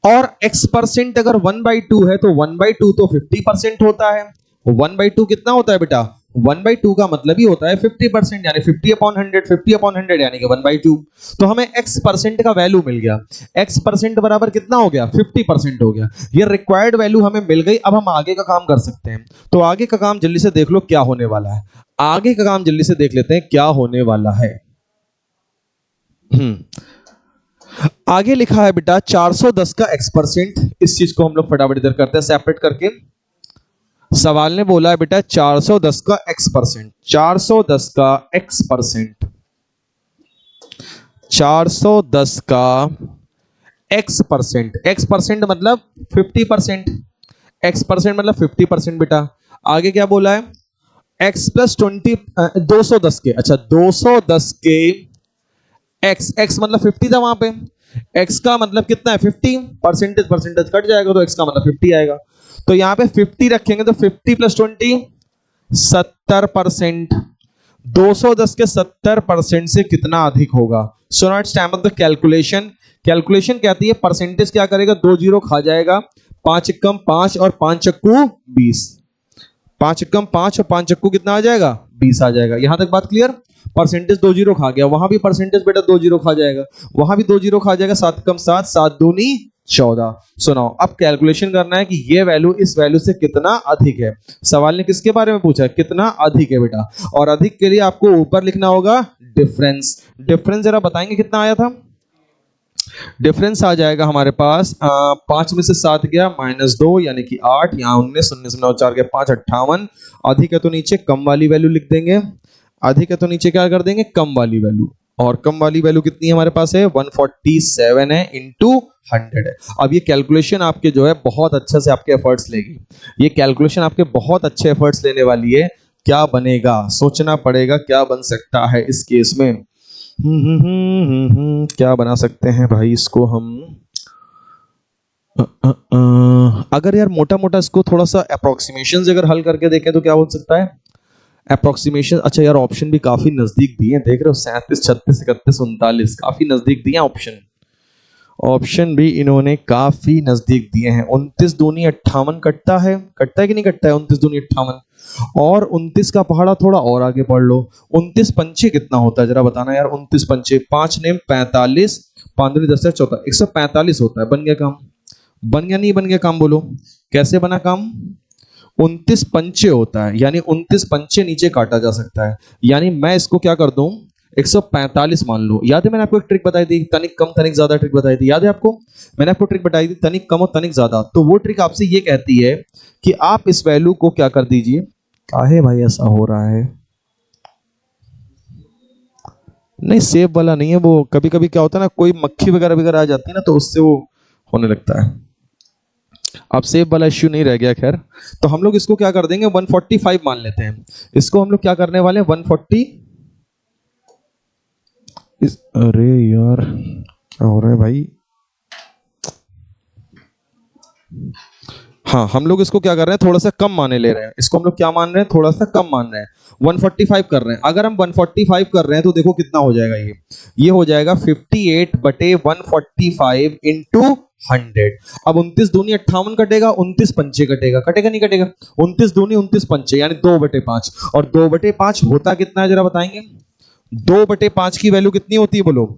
Speaker 1: और x% अगर 1/2 है तो 1/2 तो 50% होता है। 1/2 कितना होता है बेटा? 1/2 का मतलब ही होता है 50%, यानी 50/100, 50/100 यानी कि 1/2। तो हमें x परसेंट का वैल्यू मिल गया। x परसेंट बराबर कितना हो गया? 50% हो गया। ये रिक्वायर्ड वैल्यू हमें मिल गई। अब हम आगे का काम कर सकते हैं। तो आगे का काम जल्दी से देख लो क्या होने वाला है। आगे का काम जल्दी से देख लेते हैं क्या होने वाला है। आगे लिखा है बेटा 410 का x परसेंट। इस चीज को हम लोग फटाफट इधर करते हैं सेपरेट करके। सवाल ने बोला है बेटा 410 का x परसेंट, 410 का x परसेंट, 410 का x परसेंट। x परसेंट मतलब 50%, x परसेंट मतलब 50% बेटा। आगे क्या बोला है? x प्लस 20, 210 के, अच्छा 210 के x, x मतलब 50 था वहां पे, x का मतलब कितना है? 50। परसेंटेज परसेंटेज कट जाएगा तो x का मतलब 50 आएगा। तो यहां पे 50 रखेंगे तो 50 प्लस 20 70%। 210 के 70% से कितना अधिक होगा? So now it's time of the calculation. Calculation कहती है परसेंटेज क्या करेगा? 2 जीरो खा जाएगा। 5 एकम 5 और 5 चक्कू 20। 5 एकम 5 और 5 चक्कू कितना आ जाएगा? 20 आ जाएगा। यहां तक बात क्लियर? परसेंटेज 2 जीरो खा गया, वहां भी परसेंटेज बेटा 2 जीरो खा जाएगा, वहां भी 2 जीरो खा जाएगा। 7 एकम 7, 7 दूनी 14। सुनाओ अब कैलकुलेशन करना है कि ये वैल्यू इस वैल्यू से कितना अधिक है। सवाल ने किसके बारे में पूछा है? कितना अधिक है बेटा। और अधिक के लिए आपको ऊपर लिखना होगा डिफरेंस। डिफरेंस जरा बताएंगे कितना आया था? डिफरेंस आ जाएगा हमारे पास 5 में से 7 गया -2 यानी कि 8, यहाँ 19, 19 में 4 गया 5, 58। अधिक है तो नीचे कम वाली वैल्यू लिख देंगे। अधिक है तो नीचे क्या कर देंगे? कम वाली वैल्यू। और कम वाली वैल्यू कितनी है हमारे पास है? 147 है इंटू 100 है। अब ये कैलकुलेशन आपके जो है बहुत अच्छे से आपके एफर्ट्स लेगी। ये कैलकुलेशन आपके बहुत अच्छे एफर्ट्स लेने वाली है। क्या बनेगा? सोचना पड़ेगा क्या बन सकता है इस केस में। क्या बना सकते हैं भाई इसको हम? अगर यार मोटा मोटा इसको थोड़ा सा अप्रोक्सीमेशन अगर हल करके देखें तो क्या हो सकता है? अप्रोक्सीमेशन, अच्छा यार ऑप्शन भी काफी नजदीक दिए हैं, देख रहे हो 37, 36, 31, 39 काफी नजदीक दिए हैं ऑप्शन। ऑप्शन भी इन्होंने काफी नजदीक दिए हैं। 29 दूनी 58 कटता है कि नहीं कटता है? 29 दूनी 58 और 29 का पहाड़ा थोड़ा और आगे पढ़ लो। 29 पंचे कितना होता है जरा बताना यार। 29 पंचे 5 नेम 45, 5 दूनी 10 14, 145 होता है। बन गया काम? बन गया नहीं बन गया काम? बोलो कैसे बना काम? 29 पंचे होता है, यानी 29 पंचे नीचे काटा जा सकता है। यानी मैं इसको क्या कर दूं? 145 मान लो। याद है मैंने आपको एक ट्रिक बताई थी, तनिक कम तनिक ज्यादा ट्रिक बताई थी, याद है आपको? मैंने आपको ट्रिक बताई थी तनिक कम और तनिक ज्यादा। तो वो ट्रिक आपसे ये कहती है कि आप इस वैल्यू को क्या कर दीजिए। काहे भाई ऐसा हो रहा है? नहीं सेव वाला नहीं है वो, कभी कभी क्या होता है ना, कोई मक्खी वगैरह आ जाती है ना तो उससे वो होने लगता है। अब सेव वाला इश्यू नहीं रह गया। खैर तो हम लोग इसको क्या कर देंगे? 145 मान लेते हैं। इसको हम लोग क्या करने वाले हैं? 140 अरे यार क्या हो रहा है भाई? हाँ हम लोग इसको क्या कर रहे हैं? थोड़ा सा कम माने ले रहे हैं। इसको हम लोग क्या मान रहे हैं? थोड़ा सा कम मान रहे हैं। 145 कर रहे हैं। अगर हम 145 कर रहे हैं तो देखो कितना हो जाएगा ये हो जाएगा 58/145 इंटू 100। अब 29 दूनी 58 कटेगा, 29 पंचे कटेगा, कटेगा नहीं कटेगा? 29 दूनी 29 पंचे यानी 2/5। और 2/5 होता कितना है जरा बताएंगे? 2/5 की वैल्यू कितनी होती है बोलो?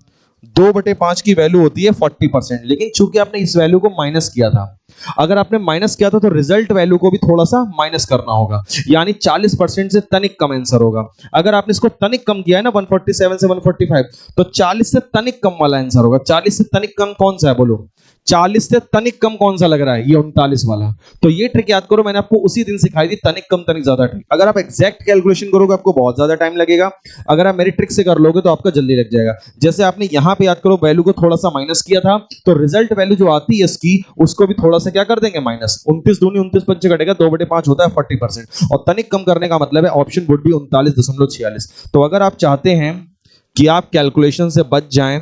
Speaker 1: 2/5 की वैल्यू होती है 40%। लेकिन चूंकि आपने इस वैल्यू को माइनस किया था, अगर आपने माइनस किया था तो रिजल्ट वैल्यू को भी थोड़ा सा माइनस करना होगा, यानी 40% से तनिक कम आंसर होगा। अगर आपने इसको तनिक कम किया है ना 147 से 145, तो 40 से तनिक कम वाला आंसर होगा। 40 से तनिक कम कौन सा है बोलो? 40 से तनिक कम कौन सा लग रहा है? ये 39 वाला। तो ये ट्रिक याद करो, मैंने आपको उसी दिन सिखाई थी, तनिक कम तनिक ज्यादा ट्रिक। अगर आप एग्जैक्ट कैलकुलेशन करोगे आपको बहुत ज्यादा टाइम लगेगा, अगर आप मेरी ट्रिक से कर लोगे तो आपका जल्दी लग जाएगा। जैसे आपने यहां पे याद करो वैल्यू को थोड़ा सा माइनस किया था, तो रिजल्ट वैल्यू जो आती है इसकी उसको भी थोड़ा सा क्या कर देंगे? माइनस। 29 दूनी 29 पंचे कटेगा, 2/5 होता है 40%। और तनिक कम करने का मतलब है ऑप्शन वुड बी 39.46। तो अगर आप चाहते हैं कि आप कैलकुलेशन से बच जाएं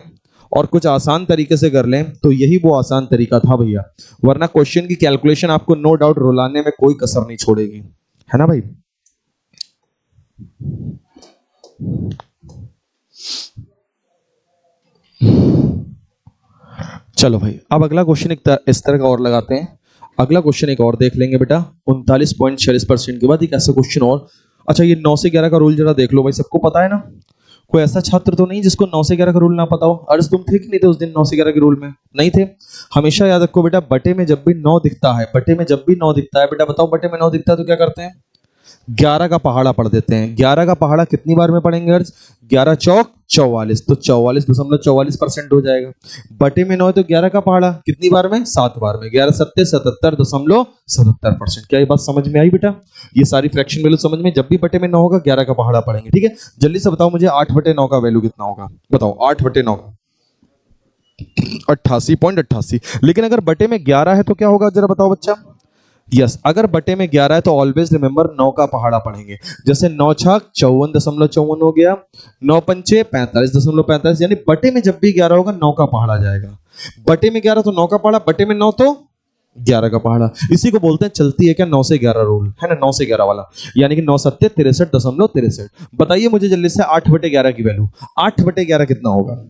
Speaker 1: और कुछ आसान तरीके से कर लें तो यही वो आसान तरीका था भैया, वरना क्वेश्चन की कैलकुलेशन आपको नो डाउट रुलाने में कोई कसर नहीं छोड़ेगी, है ना भाई? चलो भाई अब अगला क्वेश्चन इस तरह का और लगाते हैं। अगला क्वेश्चन एक और देख लेंगे बेटा 39.46% के बाद एक ऐसा क्वेश्चन और अच्छा ये 9 से 11 का रूल जरा देख लो भाई, सबको पता है ना? कोई ऐसा छात्र तो नहीं जिसको 9 से 11 का रूल ना पता हो? अर्ज तुम थे कि नहीं थे उस दिन 9 से 11 के रूल में? नहीं थे। हमेशा याद रखो बेटा, बटे में जब भी 9 दिखता है, बटे में जब भी 9 दिखता है बेटा, बताओ बटे में 9 दिखता है तो क्या करते हैं? 11 का पहाड़ा पढ़ देते हैं। 11 का पहाड़ा कितनी बार में पढ़ेंगे अर्ज? 11 चौक 44, तो 44.44% हो जाएगा। बटे में 9 तो 11 का पहाड़ा कितनी बार में? 7 बार में। 11 सत्ते 77.77%। क्या ये बात समझ में आई बेटा? ये सारी फ्रैक्शन वैल्यू समझ में, जब भी बटे में 9 होगा 11 का पहाड़ा पढ़ेंगे, ठीक है? जल्दी से बताओ मुझे 8/9 का वैल्यू कितना होगा? बताओ 8/9 का 88.88। लेकिन अगर बटे में 11 है तो क्या होगा जरा बताओ बच्चा? यस, अगर बटे में 11 है तो ऑलवेज रिमेंबर 9 का पहाड़ा पढ़ेंगे। जैसे 9 छाक 54.54 हो गया, 9 पंचे 45.45, यानी बटे में जब भी 11 होगा 9 का पहाड़ा जाएगा। बटे में 11 तो 9 का पहाड़ा, बटे में 9 तो 11 का पहाड़ा। इसी को बोलते हैं चलती है क्या 9 से 11 रूल, है ना? 9 से 11 वाला, यानी कि 9 सत्ते 63.63। बताइए मुझे जल्दी से 8/11 की वैल्यू। 8/11 कितना होगा?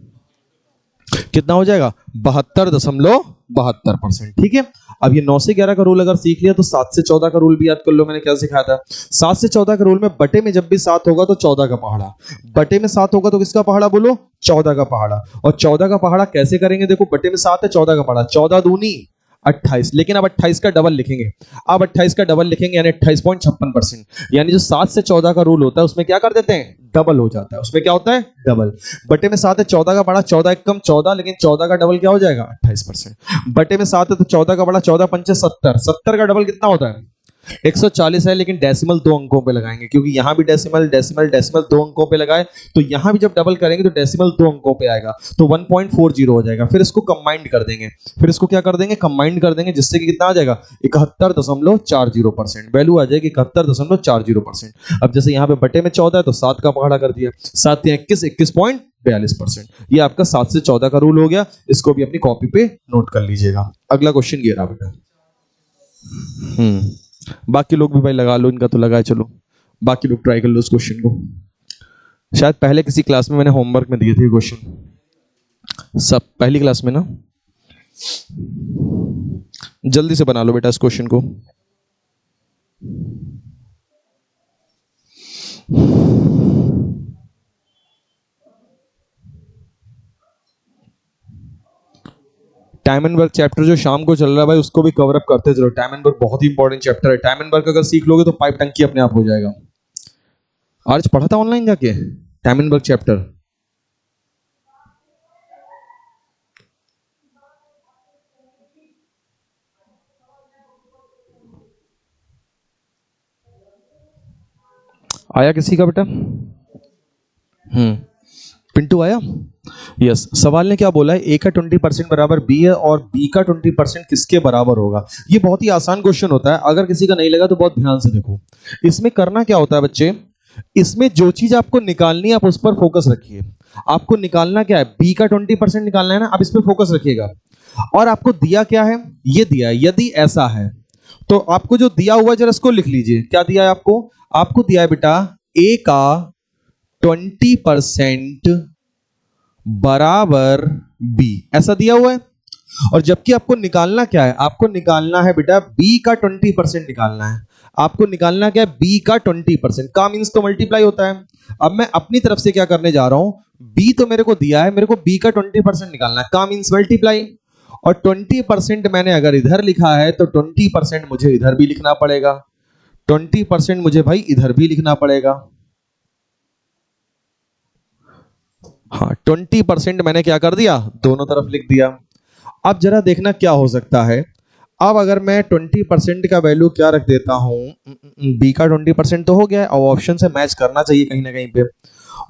Speaker 1: कितना हो जाएगा? 72.72%। ठीक है, अब ये 9 से 11 का रूल अगर सीख लिया तो 7 से 14 का रूल भी याद कर लो, मैंने क्या सिखाया था? 7 से 14 का रूल में बटे में जब भी 7 होगा तो 14 का पहाड़ा, बटे में 7 होगा तो किसका पहाड़ा बोलो? 14 का पहाड़ा। और 14 का पहाड़ा कैसे करेंगे? देखो बटे में 7 है, 14 का पहाड़ा, 14 दूनी 28, लेकिन अब 28 का डबल लिखेंगे। अब 28 का डबल लिखेंगे यानी 28.56%। यानी जो 7 से 14 का रूल होता है उसमें क्या कर देते हैं? डबल हो जाता है। उसमें क्या होता है? डबल। बटे में 7 है, 14 का बड़ा, 14 एक कम 14, लेकिन 14 का डबल क्या हो जाएगा? 28%। बटे में 7 है तो 14 का बड़ा, 14 पंचे 70, 70 का डबल कितना होता है? 140 है, लेकिन डेसिमल 2 अंकों पे लगाएंगे, क्योंकि यहां भी डेसिमल डेसिमल डेसिमल 2 अंकों पे लगाए तो यहां भी जब डबल करेंगे तो डेसिमल 2 अंकों पे आएगा, तो 1.40 हो जाएगा। फिर इसको कंबाइंड कर देंगे, फिर इसको क्या कर देंगे? कंबाइंड कर देंगे, जिससे कि कितना आ जाएगा? 71.40%। वैल्यू आ जाएगी 71.40%। अब जैसे यहां पे बटे में 14 है तो 7 का पहाड़ा कर दिया, 7 या 21, 21.42%। ये आपका 7 से 14 का रूल हो गया। इसको भी अपनी कॉपी पे नोट कर लीजिएगा। अगला क्वेश्चन ये रहा बेटा। बाकी लोग भी भाई लगा लो, इनका तो लगाए चलो, बाकी लोग ट्राई कर लो इस क्वेश्चन को। शायद पहले किसी क्लास में मैंने होमवर्क में दिए थे क्वेश्चन, सब पहली क्लास में ना। जल्दी से बना लो बेटा इस क्वेश्चन को। टाइम एंड वर्क चैप्टर जो शाम को चल रहा है भाई, उसको भी कवर अप करते चलो। टाइम एंड वर्क बहुत ही इंपॉर्टेंट चैप्टर है। टाइम एंड वर्क अगर सीख लोगे तो पाइप टंकी अपने आप हो जाएगा। आज पढ़ा था ऑनलाइन जाके टाइम एंड वर्क चैप्टर। आया किसी का बेटा? पिंटू आया? यस। सवाल ने क्या बोला है? ए का 20% बराबर बी है और बी का 20% किसके बराबर होगा? ये बहुत ही आसान क्वेश्चन होता है, अगर किसी का नहीं लगा तो बहुत ध्यान से देखो। इसमें करना क्या होता है बच्चे, इसमें जो चीज आपको निकालनी है आप उस पर फोकस रखिए। आपको निकालना क्या है? बी का 20% निकालना है ना, आप इस पर फोकस रखिएगा। और आपको दिया क्या है? ये दिया है। यदि ऐसा है तो आपको जो दिया हुआ है जरा इसको लिख लीजिए। क्या दिया है आपको? आपको दिया है बेटा ए का 20% बराबर बी, ऐसा दिया हुआ है। और जबकि आपको निकालना क्या है? आपको निकालना है बेटा बी का 20% निकालना है। आपको निकालना क्या है? बी का 20%। का मींस तो मल्टीप्लाई होता है। अब मैं अपनी तरफ से क्या करने जा रहा हूं, बी तो मेरे को दिया है, मेरे को बी का 20% निकालना है। का मींस मल्टीप्लाई, और 20% मैंने अगर इधर लिखा है तो 20% मुझे इधर भी लिखना पड़ेगा, 20% मुझे भाई इधर भी लिखना पड़ेगा। हाँ, 20% मैंने क्या कर दिया? दोनों तरफ लिख दिया। अब जरा देखना क्या हो सकता है। अब अगर मैं 20% का वैल्यू क्या रख देता हूं, बी का 20% तो हो गया है, और ऑप्शन से मैच करना चाहिए कहीं ना कहीं पे।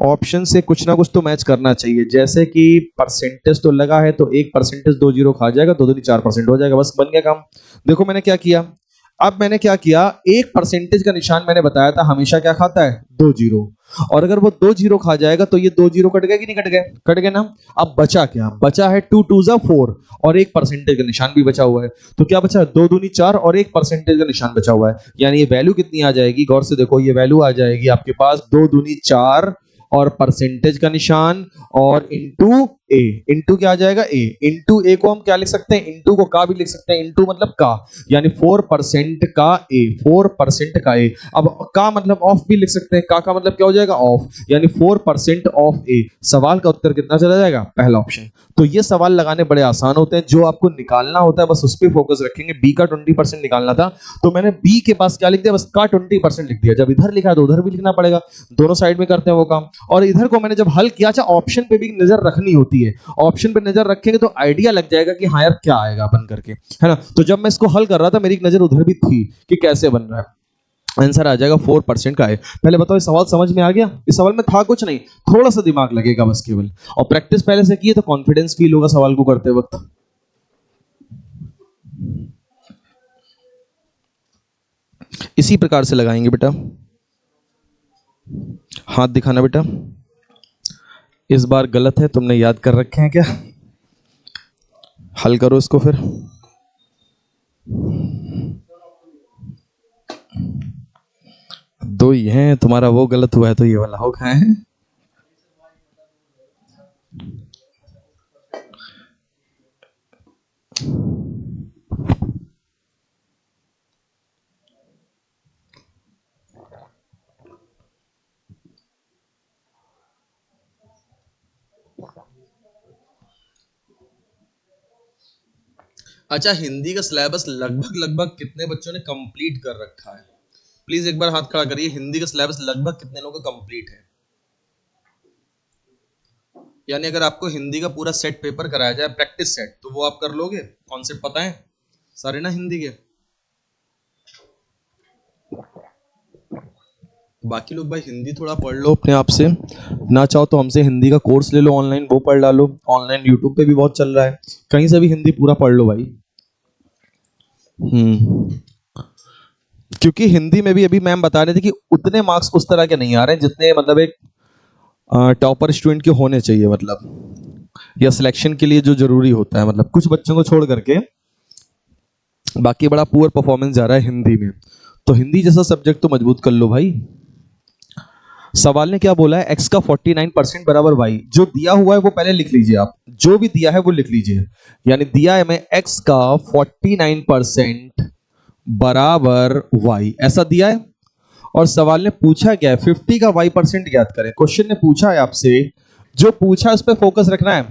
Speaker 1: ऑप्शन से कुछ ना कुछ तो मैच करना चाहिए। जैसे कि परसेंटेज तो लगा है तो एक परसेंटेज 2 जीरो खा जाएगा, 2 दूनी 4% हो जाएगा, बस बन गया काम। देखो मैंने क्या किया, अब मैंने क्या किया, एक परसेंटेज का निशान मैंने बताया था हमेशा क्या खाता है? 2 जीरो। और अगर वो 2 जीरो खा जाएगा तो ये 2 जीरो कट गए कि नहीं कट गए? कट गए ना। अब बचा क्या? बचा है 2 2 जा 4 और एक परसेंटेज का निशान भी बचा हुआ है। तो क्या बचा? 2 दूनी 4 और एक परसेंटेज का निशान बचा हुआ है। यानी ये वैल्यू कितनी आ जाएगी? गौर से देखो, ये वैल्यू आ जाएगी आपके पास 2 दूनी 4 और परसेंटेज का निशान और इनटू ए, इंटू क्या आ जाएगा ए, इंटू ए को हम क्या लिख सकते हैं, इंटू को का भी लिख सकते हैं, इंटू मतलब का, यानी 4% का ए, 4% का ए। अब का मतलब ऑफ भी लिख सकते हैं, का मतलब क्या हो जाएगा ऑफ, यानी 4% ऑफ ए। सवाल का उत्तर कितना चला जाएगा, पहला ऑप्शन। तो ये सवाल लगाने बड़े आसान होते हैं, जो आपको निकालना होता है बस उस पर फोकस रखेंगे। बी का 20% निकालना था तो मैंने बी के पास क्या लिख दिया, बस का 20% लिख दिया। जब इधर लिखा है तो उधर भी लिखना पड़ेगा, दोनों साइड में करते हैं वो काम। और इधर को मैंने जब हल किया, अच्छा ऑप्शन पे भी नजर रखनी होती है, ऑप्शन पे नजर रखेंगे तो आइडिया लग जाएगा कि हाँ यार क्या आएगा बन करके, है ना। तो जब मैं इसको हल कर रहा था मेरी एक नजर उधर भी थी कि कैसे बन रहा है। आंसर आ जाएगा 4% का है। पहले बताओ, इस सवाल समझ में आ गया? इस सवाल में था कुछ नहीं, थोड़ा सा दिमाग लगेगा बस केवल, और प्रैक्टिस पहले से की है तो कॉन्फिडेंस फील होगा सवाल को करते वक्त। इसी प्रकार से लगाएंगे बेटा, हाथ दिखाना बेटा। इस बार गलत है, तुमने याद कर रखे हैं क्या? हल करो इसको फिर। दो ही हैं, तुम्हारा वो गलत हुआ है तो ये वाला हो गया है। अच्छा, हिंदी का सिलेबस लगभग कितने बच्चों ने कंप्लीट कर रखा है? प्लीज एक बार हाथ खड़ा करिए। हिंदी का सिलेबस लगभग कितने लोगों का कंप्लीट है? यानी अगर आपको हिंदी का पूरा सेट पेपर कराया जाए, प्रैक्टिस सेट, तो वो आप कर लोगे? कॉन्सेप्ट पता है सारे ना हिंदी के? बाकी लोग भाई हिंदी थोड़ा पढ़ लो अपने आप से, ना चाहो तो हमसे हिंदी का कोर्स ले लो ऑनलाइन, वो पढ़ डालो। ऑनलाइन यूट्यूब पे भी बहुत चल रहा है, कहीं से भी हिंदी पूरा पढ़ लो भाई। क्योंकि हिंदी में भी अभी मैम बता रहे थे कि उतने मार्क्स उस तरह के नहीं आ रहे हैं जितने मतलब एक टॉपर स्टूडेंट के होने चाहिए, मतलब या सिलेक्शन के लिए जो जरूरी होता है, मतलब कुछ बच्चों को छोड़ करके बाकी बड़ा पुअर परफॉर्मेंस जा रहा है हिंदी में। तो हिंदी जैसा सब्जेक्ट तो मजबूत कर लो भाई। सवाल ने क्या बोला है, x का 49% बराबर y। जो दिया हुआ है वो पहले लिख लीजिए, आप जो भी दिया है वो लिख लीजिए। यानी दिया है हमें x का 49% बराबर y, ऐसा दिया है। और सवाल ने पूछा क्या है, 50 का y% ज्ञात करें। क्वेश्चन ने पूछा है आपसे, जो पूछा उस पर फोकस रखना है।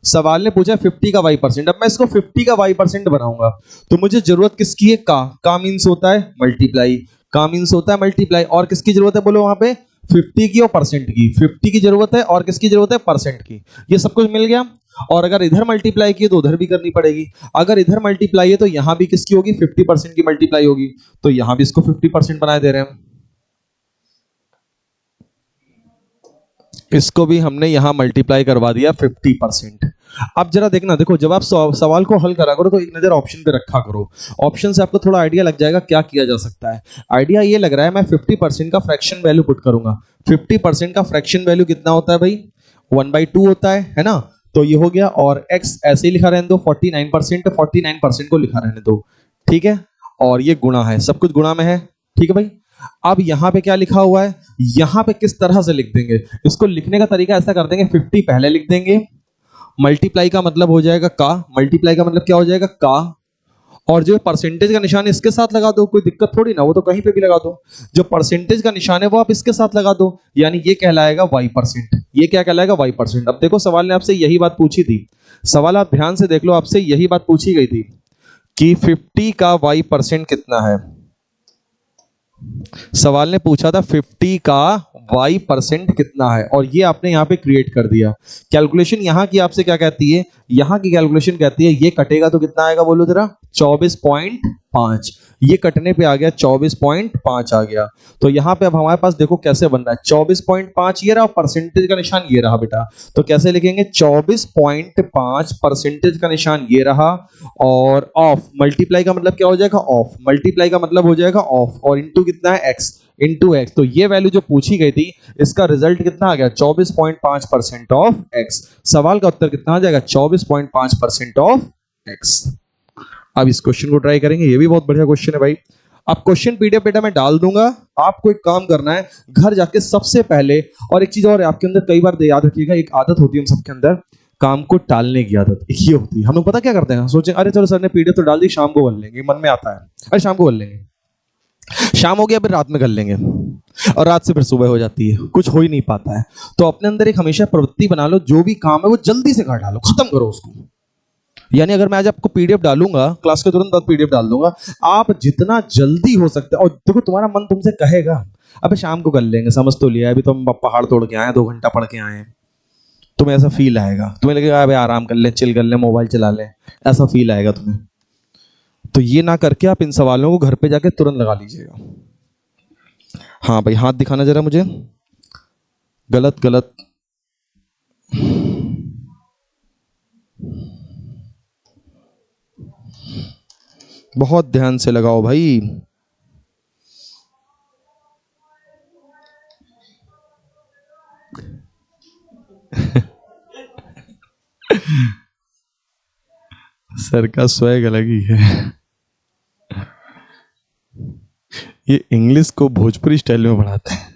Speaker 1: सवाल ने पूछा 50 का y%, अब मैं इसको 50 का y% बनाऊंगा तो मुझे जरूरत किसकी है, का मीन्स होता है मल्टीप्लाई, का मीन्स होता है मल्टीप्लाई। और किसकी जरूरत है बोलो वहां पे, 50 की और परसेंट की। 50 की जरूरत है और किसकी जरूरत है, परसेंट की। ये सब कुछ मिल गया। और अगर इधर मल्टीप्लाई की तो उधर भी करनी पड़ेगी। अगर इधर मल्टीप्लाई है तो यहां भी किसकी होगी, 50% की मल्टीप्लाई होगी, तो यहां भी इसको 50% बनाए दे रहे हैं। इसको भी हमने यहां मल्टीप्लाई करवा दिया 50%। अब जरा देखना, देखो जब आप सवाल को हल करा करो तो एक नजर ऑप्शन पे रखा करो। ऑप्शन से आपको थोड़ा आइडिया लग जाएगा क्या किया जा सकता है। आइडिया ये लग रहा है, मैं 50% का फ्रैक्शन वैल्यू पुट करूंगा। 50% का फ्रैक्शन वैल्यू कितना होता है भाई, 1/2 होता है ना। तो ये हो गया, और x ऐसे ही लिखा रहने दो, 49% को लिखा रहने दो, ठीक है। और ये गुणा है, सब कुछ गुणा में है, ठीक है भाई। अब यहां पे क्या लिखा हुआ है, यहां पे किस तरह से लिख देंगे इसको, लिखने का तरीका ऐसा कर देंगे, 50 पहले लिख देंगे, मल्टीप्लाई का मतलब हो जाएगा का, मल्टीप्लाई का मतलब क्या हो जाएगा का, और जो परसेंटेज का निशान इसके साथ लगा दो, कोई दिक्कत थोड़ी ना, वो तो कहीं पे भी लगा दो। जो परसेंटेज का निशान है वो आप इसके साथ लगा दो, यानी ये कहलाएगा y%। ये क्या कहलाएगा, y%। अब देखो सवाल ने आपसे यही बात पूछी थी, सवाल आप ध्यान से देख लो, आपसे यही बात पूछी गई थी कि 50 का y% कितना है। सवाल ने पूछा था 50 का y% कितना है, और ये आपने यहां पे क्रिएट कर दिया। कैलकुलेशन यहां की आपसे क्या कहती है, यहां की कैलकुलेशन कहती है ये कटेगा तो कितना आएगा बोलो जरा, 24.5। ये कटने पे आ गया 24.5 आ गया। तो यहां पे अब हमारे पास देखो कैसे बन रहा है, 24.5 ये रहा, परसेंटेज का निशान ये रहा बेटा। तो कैसे लिखेंगे, 24.5 परसेंटेज का निशान ये रहा, और ऑफ, मल्टीप्लाई का मतलब क्या हो जाएगा, ऑफ, मल्टीप्लाई का मतलब हो जाएगा ऑफ, और इंटू कितना है, x, इंटू एक्स। तो ये वैल्यू जो पूछी गई थी इसका रिजल्ट कितना आ गया, 24.5% ऑफ x। सवाल का उत्तर कितना आ जाएगा, 24.5% ऑफ x। अब इस क्वेश्चन को ट्राई करेंगे, ये भी बहुत बढ़िया क्वेश्चन है भाई। अब क्वेश्चन पीडीएफ बेटा मैं डाल दूंगा, आपको एक काम करना है, घर जाके सबसे पहले, और एक चीज और आपके अंदर कई बार याद रखिएगा, एक आदत होती है हम सबके अंदर काम को टालने की आदत एक ये होती है। हम लोग पता क्या करते हैं, सोचें अरे चलो सर ने पीडीएफ तो डाल दी, शाम को कर लेंगे, मन में आता है अरे शाम को कर लेंगे, शाम हो गया फिर रात में कर लेंगे, और रात से फिर सुबह हो जाती है, कुछ हो ही नहीं पाता है। तो अपने अंदर एक हमेशा प्रवृत्ति बना लो, जो भी काम है वो जल्दी से कर डालो, खत्म करो उसको। यानी अगर मैं आज आपको पीडीएफ डालूंगा, क्लास के तुरंत बाद पीडीएफ डाल दूंगा, आप जितना जल्दी हो सकता है, और देखो तुम्हारा मन तुमसे कहेगा अबे शाम को कर लेंगे, समझ तो लिया, अभी तो हम पहाड़ तोड़ के आए, 2 घंटा पढ़ के आए हैं, तुम्हें ऐसा फील आएगा, तुम्हें लगेगा अबे आराम कर ले, चिल कर ले, मोबाइल चला ले, ऐसा फील आएगा तुम्हें। तो ये ना करके आप इन सवालों को घर पे जाके तुरंत लगा लीजिएगा। हाँ भाई, हाथ दिखाना जरा मुझे, गलत गलत, बहुत ध्यान से लगाओ भाई। सर का स्वैग अलग ही है। ये इंग्लिश को भोजपुरी स्टाइल में पढ़ाते हैं।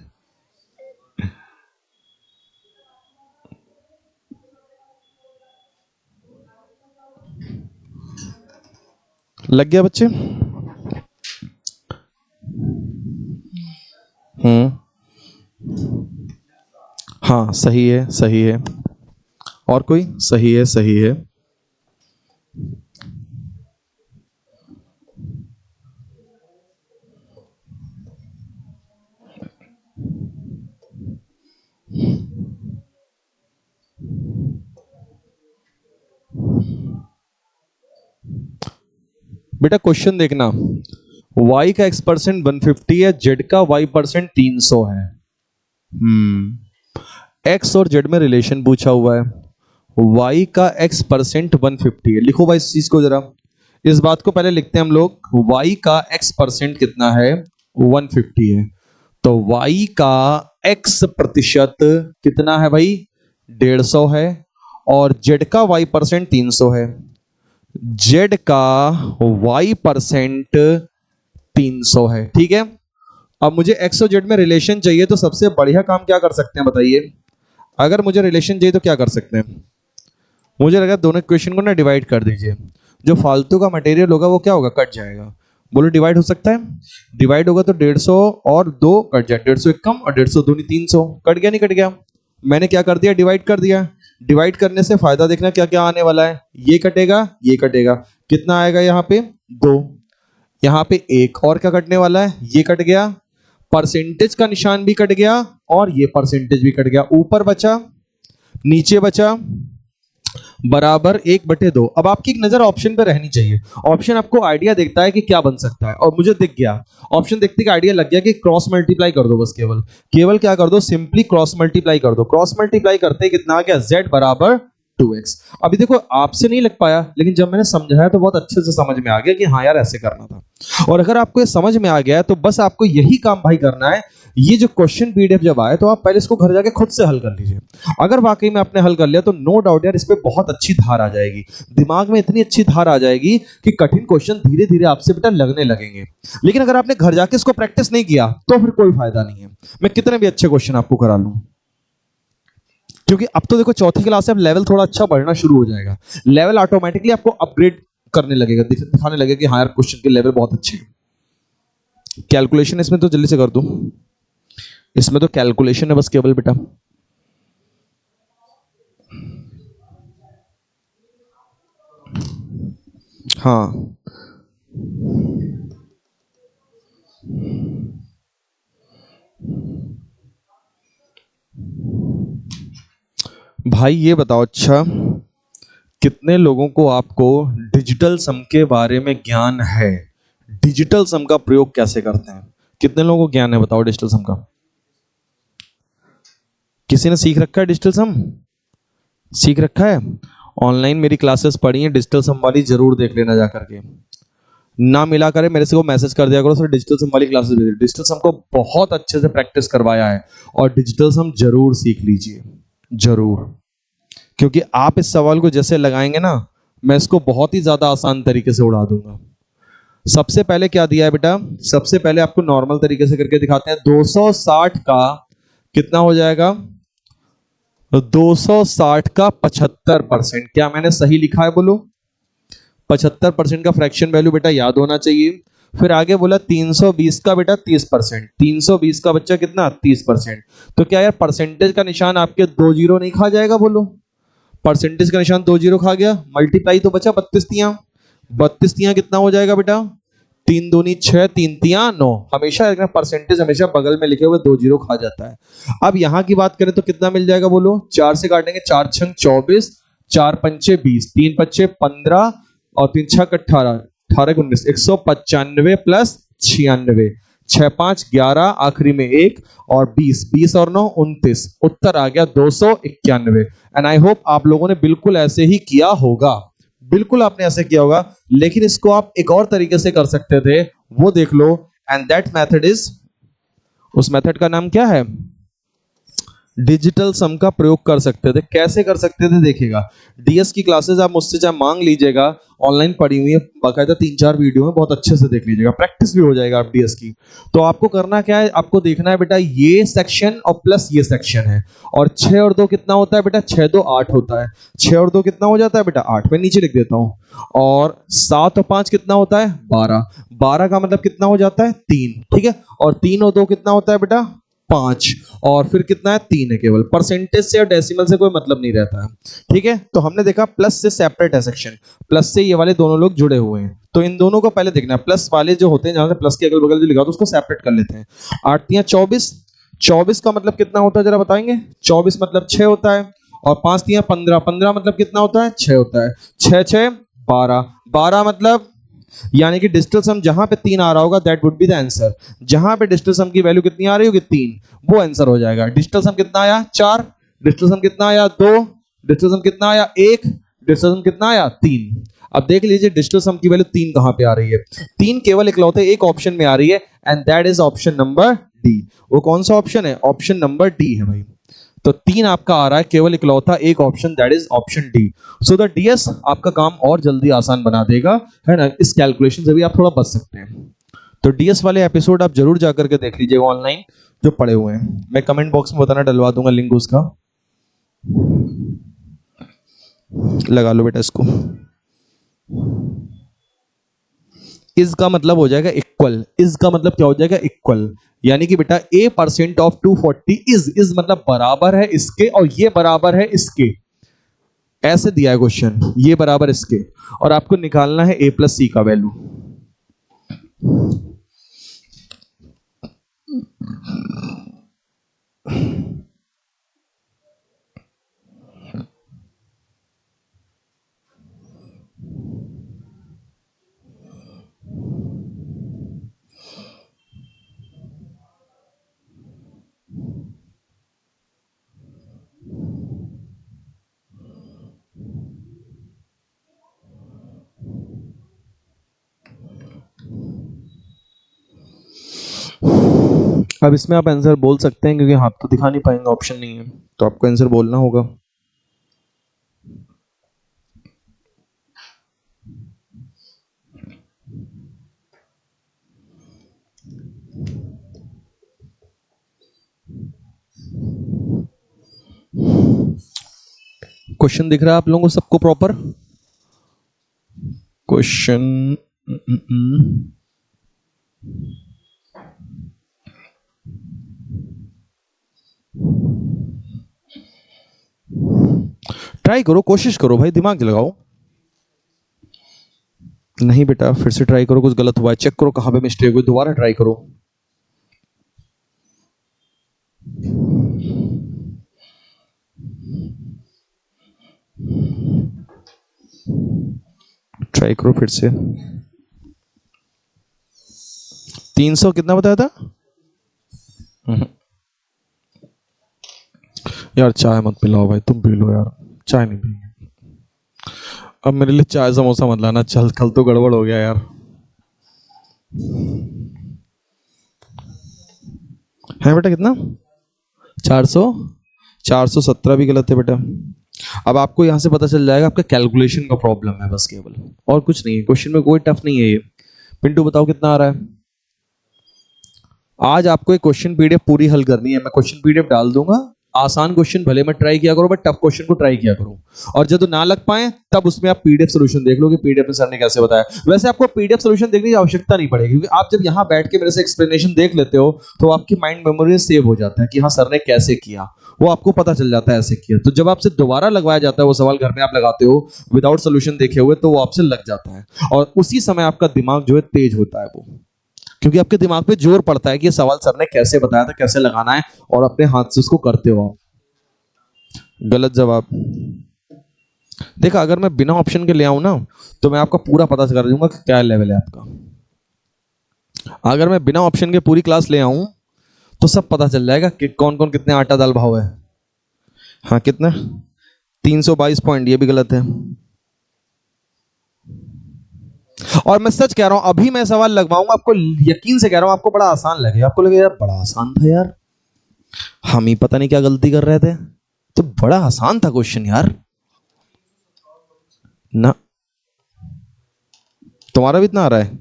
Speaker 1: लग गया बच्चे? हाँ सही है, सही है। और कोई? सही है, सही है। बेटा क्वेश्चन देखना, y का x% 150 है, z का y% 300 है। x और z में रिलेशन पूछा हुआ है, y का x% 150 है। लिखो भाई इस चीज को जरा, इस बात को पहले लिखते हैं हम लोग। y का x% कितना है? 150 है। तो y का x% कितना है भाई? 150 है। और z का y% 300 है। z का y% 300 है, ठीक है। अब मुझे x और z में रिलेशन चाहिए, तो सबसे बढ़िया काम क्या कर सकते हैं बताइए? अगर मुझे रिलेशन चाहिए तो क्या कर सकते हैं? मुझे लगा दोनों इक्वेशन को ना डिवाइड कर दीजिए, जो फालतू का मटेरियल होगा वो क्या होगा? कट जाएगा। बोलो डिवाइड हो सकता है? डिवाइड होगा तो 150 और 2 कट जाए, 150 एक कम और 150 दूनी 300, कट गया नहीं कट गया? मैंने क्या कर दिया? डिवाइड कर दिया। डिवाइड करने से फायदा देखना क्या क्या आने वाला है, ये कटेगा ये कटेगा, कितना आएगा यहाँ पे? 2, यहाँ पे 1, और क्या कटने वाला है? ये कट गया, परसेंटेज का निशान भी कट गया और ये परसेंटेज भी कट गया, ऊपर बचा नीचे बचा बराबर 1/2। अब आपकी एक नजर ऑप्शन पे रहनी चाहिए। ऑप्शन आपको आइडिया देखता है कि क्या बन सकता है, और मुझे दिख गया ऑप्शन, देखते कि आइडिया लग गया कि क्रॉस मल्टीप्लाई कर दो, बस केवल केवल क्या कर दो? सिंपली क्रॉस मल्टीप्लाई कर दो। क्रॉस मल्टीप्लाई करते कितना आ गया? z बराबर 2x। अभी देखो आपसे नहीं लग पाया, लेकिन जब मैंने समझाया तो बहुत अच्छे से समझ में आ गया कि हाँ यार ऐसे करना था। और अगर आपको ये समझ में आ गया है तो बस आपको यही काम भाई करना है। ये जो क्वेश्चन पीडीएफ जब आए तो आप पहले इसको घर जाके खुद से हल कर लीजिए। अगर वाकई में आपने हल कर लिया तो नो डाउट यार इस पे बहुत अच्छी धार आ जाएगी, दिमाग में इतनी अच्छी धार आ जाएगी कि कठिन क्वेश्चन धीरे धीरे आपसे बेटा लगने लगेंगे। लेकिन अगर आपने घर जाके इसको प्रैक्टिस नहीं किया तो फिर कोई फायदा नहीं है, मैं कितने भी अच्छे क्वेश्चन आपको करा लूं। क्योंकि अब तो देखो चौथी क्लास से अब लेवल थोड़ा अच्छा बढ़ना शुरू हो जाएगा, लेवल ऑटोमेटिकली आपको अपग्रेड करने लगेगा, दिखाने लगेगा कि हाँ यार क्वेश्चन के लेवल बहुत अच्छे हैं। कैलकुलेशन इसमें तो जल्दी से कर दूं, इसमें तो कैलकुलेशन है बस केवल बेटा। हाँ भाई ये बताओ, अच्छा कितने लोगों को आपको डिजिटल सम के बारे में ज्ञान है? डिजिटल सम का प्रयोग कैसे करते हैं कितने लोगों को ज्ञान है? बताओ डिजिटल सम का। किसी ने सीख रखा है डिजिटल सम? सीख रखा है? ऑनलाइन मेरी क्लासेस पढ़ी हैं डिजिटल सम वाली, जरूर देख लेना जा करके। ना मिला करे मेरे से को मैसेज कर दिया करो सर डिजिटल सम वाली क्लासेस भेजिए। डिजिटल सम को बहुत अच्छे से प्रैक्टिस करवाया है, और डिजिटल सम जरूर सीख लीजिए, जरूर। क्योंकि आप इस सवाल को जैसे लगाएंगे ना, मैं इसको बहुत ही ज्यादा आसान तरीके से उड़ा दूंगा। सबसे पहले क्या दिया है बेटा? सबसे पहले आपको नॉर्मल तरीके से करके दिखाते हैं। 260 का कितना हो जाएगा? 260 का 75%, क्या मैंने सही लिखा है बोलो? 75% का फ्रैक्शन वैल्यू बेटा याद होना चाहिए। फिर आगे बोला 320 का बेटा 30%, 320 का बच्चा कितना 30%। तो क्या यार परसेंटेज का निशान आपके 2 जीरो नहीं खा जाएगा बोलो? परसेंटेज का निशान 2 जीरो खा गया, मल्टीप्लाई तो बचा 32 तियां, 32 तियां कितना हो जाएगा बेटा? 3 दूनी 6, 3 तियां 9। हमेशा परसेंटेज हमेशा बगल में लिखे हुए 2 जीरो खा जाता है। अब यहां की बात करें तो कितना मिल जाएगा बोलो? 4 से काटेंगे, 4 छंग 24, 4 पंचे 20, 3 पच्चे 15 और 3 छक 18, 18 19, 195 प्लस 96, 6 5 11, आखिरी में 1 और 20, 20 और 9 29, उत्तर आ गया 291। एंड आई होप आप लोगों ने बिल्कुल ऐसे ही किया होगा, बिल्कुल आपने ऐसे किया होगा। लेकिन इसको आप एक और तरीके से कर सकते थे, वो देख लो। एंड दैट मेथड इज, उस मेथड का नाम क्या है? डिजिटल सम का प्रयोग कर सकते थे। कैसे कर सकते थे देखिएगा, डीएस की क्लासेस आप मुझसे चाहे मांग लीजिएगा, ऑनलाइन पड़ी हुई है, बाकायदा 3-4 वीडियो है, बहुत अच्छे से देख लीजिएगा, प्रैक्टिस भी हो जाएगा आप डीएस की। तो आपको करना क्या है, आपको देखना है बेटा ये सेक्शन और प्लस ये सेक्शन है, और 6 और 2 कितना होता है बेटा? 6 2 8 होता है। 6 और 2 कितना हो जाता है बेटा? 8। मैं नीचे लिख देता हूं। और 7 और 5 कितना होता है? 12। 12 का मतलब कितना हो जाता है? 3। ठीक है। और 3 और 2 कितना होता है बेटा? 5। और फिर कितना है? 3 है। केवल परसेंटेज से और डेसिमल से कोई मतलब नहीं रहता है। ठीक है। तो हमने देखा प्लस से सेपरेट है सेक्शन, प्लस से ये वाले दोनों लोग जुड़े हुए हैं, तो इन दोनों को पहले देखना है। प्लस वाले जो होते हैं, जहां से प्लस के अगल बगल जो लिखा होता है उसको सेपरेट कर लेते हैं। 8 तियां 24, 24 का मतलब कितना होता है जरा बताएंगे? 24 मतलब 6 होता है। और 5 तियां 15, 15 मतलब कितना होता है? 6 होता है। 6 6 12, 12 मतलब, यानी कि डिजिटल सम जहां पे 3 आ रहा होगा that would be the answer. जहां पे डिजिटल सम की वैल्यू कितनी आ रही होगी? 3, वो आंसर हो जाएगा। डिजिटल सम कितना आया? 4। डिजिटल सम कितना आया? 2। डिजिटल सम कितना आया? 1। डिजिटल सम कितना आया? 3। अब देख लीजिए डिजिटल सम की वैल्यू 3 कहां पे आ रही है? 3 केवल इकलौते एक ऑप्शन में आ रही है, and that is option number D. वो कौन सा ऑप्शन है? ऑप्शन नंबर डी है भाई। तो 3 आपका आ रहा है केवल इकलौता एक option, that is option D. So the DS आपका काम और जल्दी आसान बना देगा, है ना। इस कैलकुलेशन से भी आप थोड़ा बच सकते हैं। तो डीएस वाले एपिसोड आप जरूर जाकर के देख लीजिएगा ऑनलाइन जो पड़े हुए हैं। मैं कमेंट बॉक्स में बताना डलवा दूंगा लिंक उसका, लगा लो बेटा इसको। इज का मतलब हो जाएगा इक्वल। इज का मतलब क्या हो जाएगा? इक्वल। यानी कि बेटा a% ऑफ 240 इज मतलब बराबर है इसके, और ये बराबर है इसके। ऐसे दिया है क्वेश्चन, ये बराबर इसके, और आपको निकालना है a प्लस सी का वैल्यू। अब इसमें आप आंसर बोल सकते हैं, क्योंकि हाथ तो दिखा नहीं पाएंगे, ऑप्शन नहीं है, तो आपको आंसर बोलना होगा। क्वेश्चन दिख रहा है आप लोगों को सबको प्रॉपर? क्वेश्चन ट्राई करो, कोशिश करो भाई, दिमाग लगाओ। नहीं बेटा फिर से ट्राई करो, कुछ गलत हुआ है चेक करो कहां पे मिस्टेक हुई, दोबारा ट्राई करो। ट्राई करो फिर से। 300 कितना बताया था? यार चाय मत पिलाओ भाई, तुम पी लो यार, चाय नहीं पिएंगे। अब मेरे लिए चाय समोसा मत लाना, चल कल तो गड़बड़ हो गया यार। है बेटा कितना? 400, 417 भी गलत है बेटा। अब आपको यहां से पता चल जाएगा आपका कैलकुलेशन का प्रॉब्लम है बस, केवल, और कुछ नहीं है। क्वेश्चन में कोई टफ नहीं है ये। पिंटू बताओ कितना आ रहा है? आज आपको एक क्वेश्चन पीडीएफ पूरी हल करनी है, मैं क्वेश्चन पीडीएफ डाल दूंगा, आसान क्वेश्चन भले मैं ट्राई किया करूं, बट टफ क्वेश्चन को ट्राई किया करूं। और जब ना लग पाए तब उसमें आप पीडीएफ सॉल्यूशन देख लो कि पीडीएफ में सर ने कैसे बताया। वैसे आपको पीडीएफ सॉल्यूशन देखने की आवश्यकता नहीं पड़ेगी, क्योंकि आप जब यहाँ बैठ के मेरे से एक्सप्लेनेशन देख लेते हो तो आपकी माइंड मेमोरी सेव हो जाता है कि हाँ सर ने कैसे किया, वो आपको पता चल जाता है ऐसे किया। तो जब आपसे दोबारा लगवाया जाता है वो सवाल, घर में आप लगाते हो विदाउट सोल्यूशन देखे हुए, तो वो आपसे लग जाता है और उसी समय आपका दिमाग जो है तेज होता है, वो क्योंकि आपके दिमाग पे जोर पड़ता है कि ये सवाल सर ने कैसे बताया था, कैसे लगाना है, और अपने हाथ से उसको करते हो आप। गलत जवाब। देखा, अगर मैं बिना ऑप्शन के ले आऊं ना तो मैं आपका पूरा पता कर दूंगा कि क्या लेवल है आपका। अगर मैं बिना ऑप्शन के पूरी क्लास ले आऊं तो सब पता चल जाएगा कि कौन कौन कितने आटा दाल भाव है। हाँ कितना, 322 पॉइंट, ये भी गलत है। और मैं सच कह रहा हूं, अभी मैं सवाल लगवाऊंगा आपको, यकीन से कह रहा हूं आपको बड़ा आसान लगेगा। आपको लगेगा यार बड़ा आसान था यार, हम ही पता नहीं क्या गलती कर रहे थे, तो बड़ा आसान था क्वेश्चन यार। ना तुम्हारा भी इतना आ रहा है,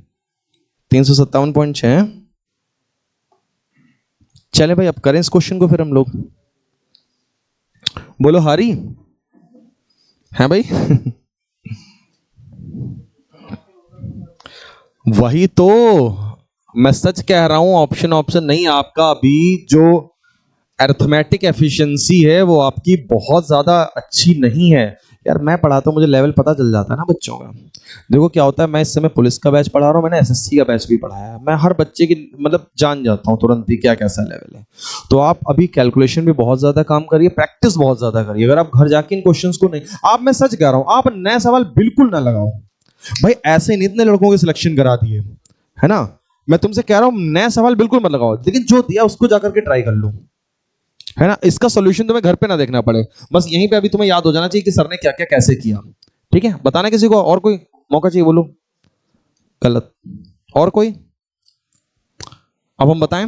Speaker 1: 357.6। चले भाई अब करें इस क्वेश्चन को फिर हम लोग। बोलो हारी है भाई। वही तो मैं सच कह रहा हूं, ऑप्शन ऑप्शन नहीं। आपका अभी जो अरिथमेटिक एफिशिएंसी है वो आपकी बहुत ज्यादा अच्छी नहीं है यार। मैं पढ़ाता हूं, मुझे लेवल पता चल जाता है ना बच्चों का। देखो क्या होता है, मैं इस समय पुलिस का बैच पढ़ा रहा हूं, मैंने एसएससी का बैच भी पढ़ाया है, मैं हर बच्चे की मतलब जान जाता हूं तुरंत ही क्या कैसा लेवल है। तो आप अभी कैलकुलेशन भी बहुत ज्यादा काम करिए, प्रैक्टिस बहुत ज्यादा करिए। अगर आप घर जाके इन क्वेश्चंस को नहीं, आप, मैं सच कह रहा हूं, आप नए सवाल बिल्कुल ना लगाओ भाई। ऐसे नहीं इतने लड़कों के सिलेक्शन करा दिए है ना। मैं तुमसे कह रहा हूं नए सवाल बिल्कुल मत लगाओ, लेकिन जो दिया उसको जाकर के ट्राई कर लो, है ना। इसका सॉल्यूशन तुम्हें घर पे ना देखना पड़े, बस यहीं पे अभी तुम्हें याद हो जाना चाहिए कि सर ने क्या क्या कैसे किया। ठीक है, बताना किसी को, और कोई मौका चाहिए बोलो। गलत। और कोई, अब हम बताएं।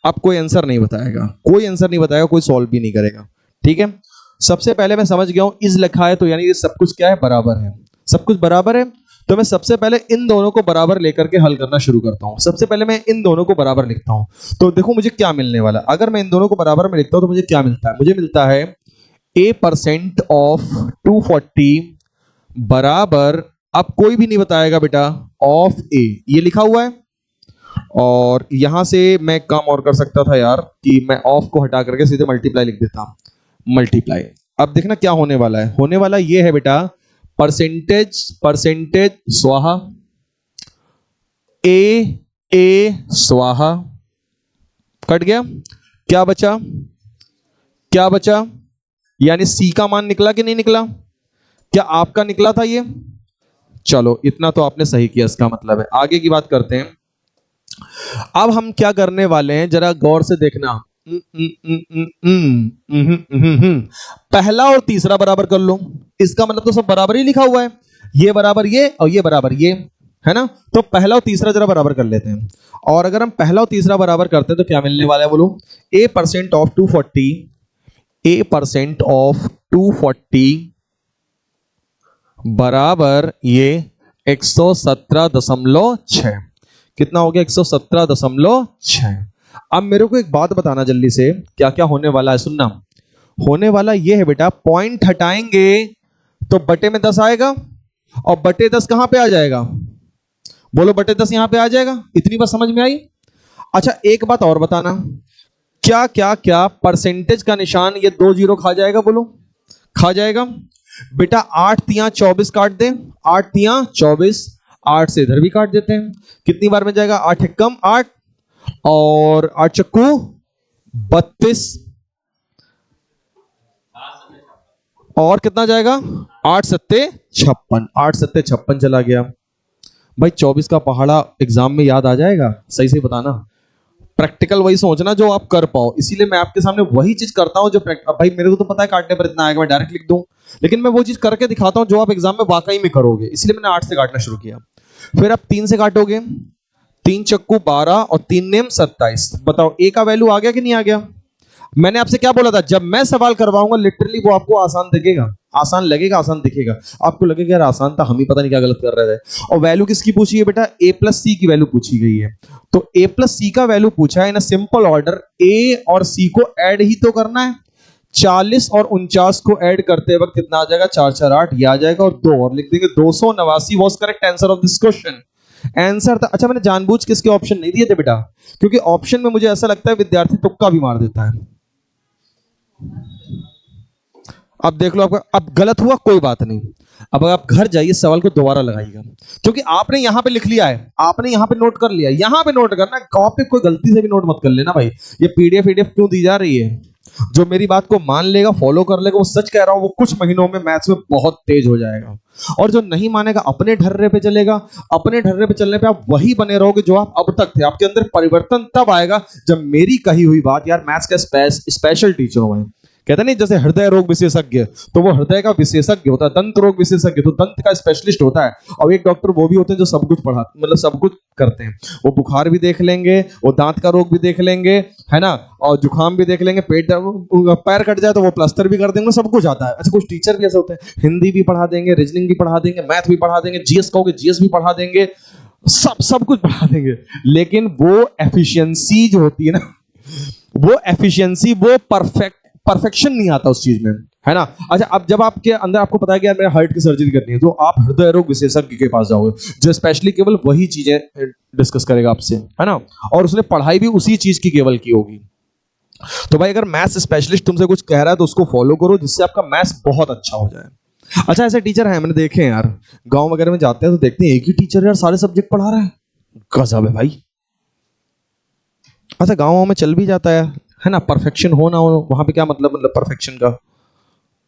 Speaker 1: अब कोई आंसर नहीं बताएगा, कोई आंसर नहीं बताएगा, कोई सॉल्व भी नहीं करेगा। ठीक है, सबसे पहले मैं समझ गया हूं इज लिखा है तो यानी ये सब कुछ क्या है, बराबर है, सब कुछ बराबर है। तो मैं सबसे पहले इन दोनों को बराबर लेकर के हल करना शुरू करता हूं। सबसे पहले मैं इन दोनों को बराबर लिखता हूं, तो देखो मुझे क्या मिलने वाला। अगर मैं इन दोनों को बराबर में लिखता हूं तो मुझे क्या मिलता है, मुझे मिलता है a% ऑफ 240 बराबर, अब कोई भी नहीं बताएगा बेटा, ऑफ a, ये लिखा हुआ है। और यहां से मैं एक काम और कर सकता था यार, कि मैं ऑफ को हटा करके सीधे मल्टीप्लाई लिख देता, मल्टीप्लाई। अब देखना क्या होने वाला है, होने वाला ये है बेटा, परसेंटेज परसेंटेज स्वाहा, ए स्वाहा, कट गया, क्या बचा, क्या बचा, यानी सी का मान निकला कि नहीं निकला, क्या आपका निकला था ये। चलो इतना तो आपने सही किया, इसका मतलब है। आगे की बात करते हैं। अब हम क्या करने वाले हैं जरा गौर से देखना। पहला और तीसरा बराबर कर लो, इसका मतलब तो सब बराबर ही लिखा हुआ है, ये बराबर ये और ये बराबर ये, है ना। तो पहला और तीसरा जरा बराबर कर लेते हैं। और अगर हम पहला और तीसरा बराबर करते हैं तो क्या मिलने वाला है बोलो, a% ऑफ 240, a% ऑफ 240 बराबर ये 117.6। कितना हो गया, 117.6। अब मेरे को एक बात बताना जल्दी से, क्या क्या होने वाला है सुनना। होने वाला ये है बेटा, पॉइंट हटाएंगे तो बटे में 10 आएगा, और बटे 10 कहां पे आ जाएगा, बोलो बटे 10 यहां पे आ जाएगा। इतनी बात समझ में आई। अच्छा एक बात और बताना, क्या क्या क्या परसेंटेज का निशान ये 2 जीरो खा जाएगा, बोलो खा जाएगा बेटा। 8 तियां 24 काट दे, 8 तियां 24, 8 से इधर भी काट देते हैं, कितनी बार में जाएगा, 8 एकम 8 और 8 चक्कू 32, और कितना जाएगा, 8 सत्ते 56, 8 सत्ते 56 चला गया। भाई 24 का पहाड़ा एग्जाम में याद आ जाएगा, सही से बताना। प्रैक्टिकल वही सोचना जो आप कर पाओ, इसीलिए मैं आपके सामने वही चीज करता हूं जो भाई मेरे को तो पता है काटने पर इतना आएगा, मैं डायरेक्ट लिख दूं, लेकिन मैं वो चीज करके दिखाता हूं जो आप एग्जाम में वाकई में करोगे। इसलिए मैंने 8 से काटना शुरू किया। फिर आप 3 से काटोगे, 3 चक्कू 12 और 3 नेम 27। बताओ ए का वैल्यू आ गया कि नहीं आ गया। मैंने आपसे क्या बोला था, जब मैं सवाल करवाऊंगा लिटरली वो आपको आसान दिखेगा, आसान लगेगा, आसान दिखेगा, आपको लगेगा यार आसान था, हम ही पता नहीं क्या गलत कर रहे थे। और वैल्यू किसकी पूछी है बेटा, a प्लस सी की वैल्यू पूछी गई है। तो a प्लस सी का वैल्यू पूछा है इन सिंपल ऑर्डर, a और c को ऐड ही तो करना है। 40 और 49 को ऐड करते वक्त कितना आ जाएगा? 4 4 8, ये आ जाएगा और 2 और लिख देंगे। 289 was correct answer of this question. Answer था। अच्छा, मैंने जानबूझ के इसके ऑप्शन नहीं दिए थे बेटा, क्योंकि ऑप्शन में मुझे ऐसा लगता है विद्यार्थी तुक्का भी मार देता है। अब देख लो, आपका अब गलत हुआ कोई बात नहीं, अब आप घर जाइए सवाल को दोबारा लगाइएगा, क्योंकि आपने यहां पे लिख लिया है, आपने यहां पे नोट कर लिया, यहां पे नोट करना, कॉपी कोई गलती से भी नोट मत कर लेना भाई। ये पीडीएफ क्यों दी जा रही है? जो मेरी बात को मान लेगा, फॉलो कर लेगा, वो सच कह रहा हूं, वो कुछ महीनों में मैथ्स में बहुत तेज हो जाएगा। और जो नहीं मानेगा, अपने ढर्रे पे चलेगा, अपने ढर्रे पे चलने पे आप वही बने रहोगे जो आप अब तक थे। आपके अंदर परिवर्तन तब आएगा जब मेरी कही हुई बात, यार मैथ्स का स्पेशल टीचर हूं मैं, कहते नहीं जैसे हृदय रोग विशेषज्ञ, तो वो हृदय का विशेषज्ञ होता है, दंत रोग विशेषज्ञ तो दंत का स्पेशलिस्ट होता है, और एक डॉक्टर वो भी होते हैं जो सब कुछ पढ़ा, मतलब सब कुछ करते हैं। वो बुखार भी देख लेंगे, वो दांत का रोग भी देख लेंगे, है ना, और जुकाम भी देख लेंगे, पेट पैर कट जाए तो वो प्लास्टर भी कर देंगे, सब कुछ आता है। अच्छा, कुछ टीचर भी ऐसे होते हैं, हिंदी भी पढ़ा देंगे, रीजनिंग भी पढ़ा देंगे, मैथ भी पढ़ा देंगे, जीएस कहोगे जीएस भी पढ़ा देंगे, सब कुछ पढ़ा देंगे, लेकिन वो एफिशिएंसी जो होती है ना, वो एफिशिएंसी, वो परफेक्शन नहीं आता उस चीज में, है ना। अच्छा, अब जब आपके अंदर आपको पता है कि यार मेरा हार्ट की सर्जरी करनी है, तो आप हृदय रोग विशेषज्ञ के पास जाओगे, जो स्पेशली केवल वही चीजें डिस्कस करेगा आपसे, है ना, और उसने पढ़ाई भी उसी चीज की केवल की होगी। तो भाई अगर मैथ्स स्पेशलिस्ट तुमसे कुछ कह रहा है तो उसको फॉलो करो, जिससे आपका मैथ्स बहुत अच्छा हो जाए। अच्छा, ऐसे टीचर हैं, मैंने देखे हैं यार, गांव वगैरह में जाते हैं तो देखते हैं एक ही टीचर यार सारे सब्जेक्ट पढ़ा रहा है, गजब है भाई। अच्छा, गाँव में चल भी जाता है ना, परफेक्शन हो ना हो, वहां पे क्या मतलब परफेक्शन का,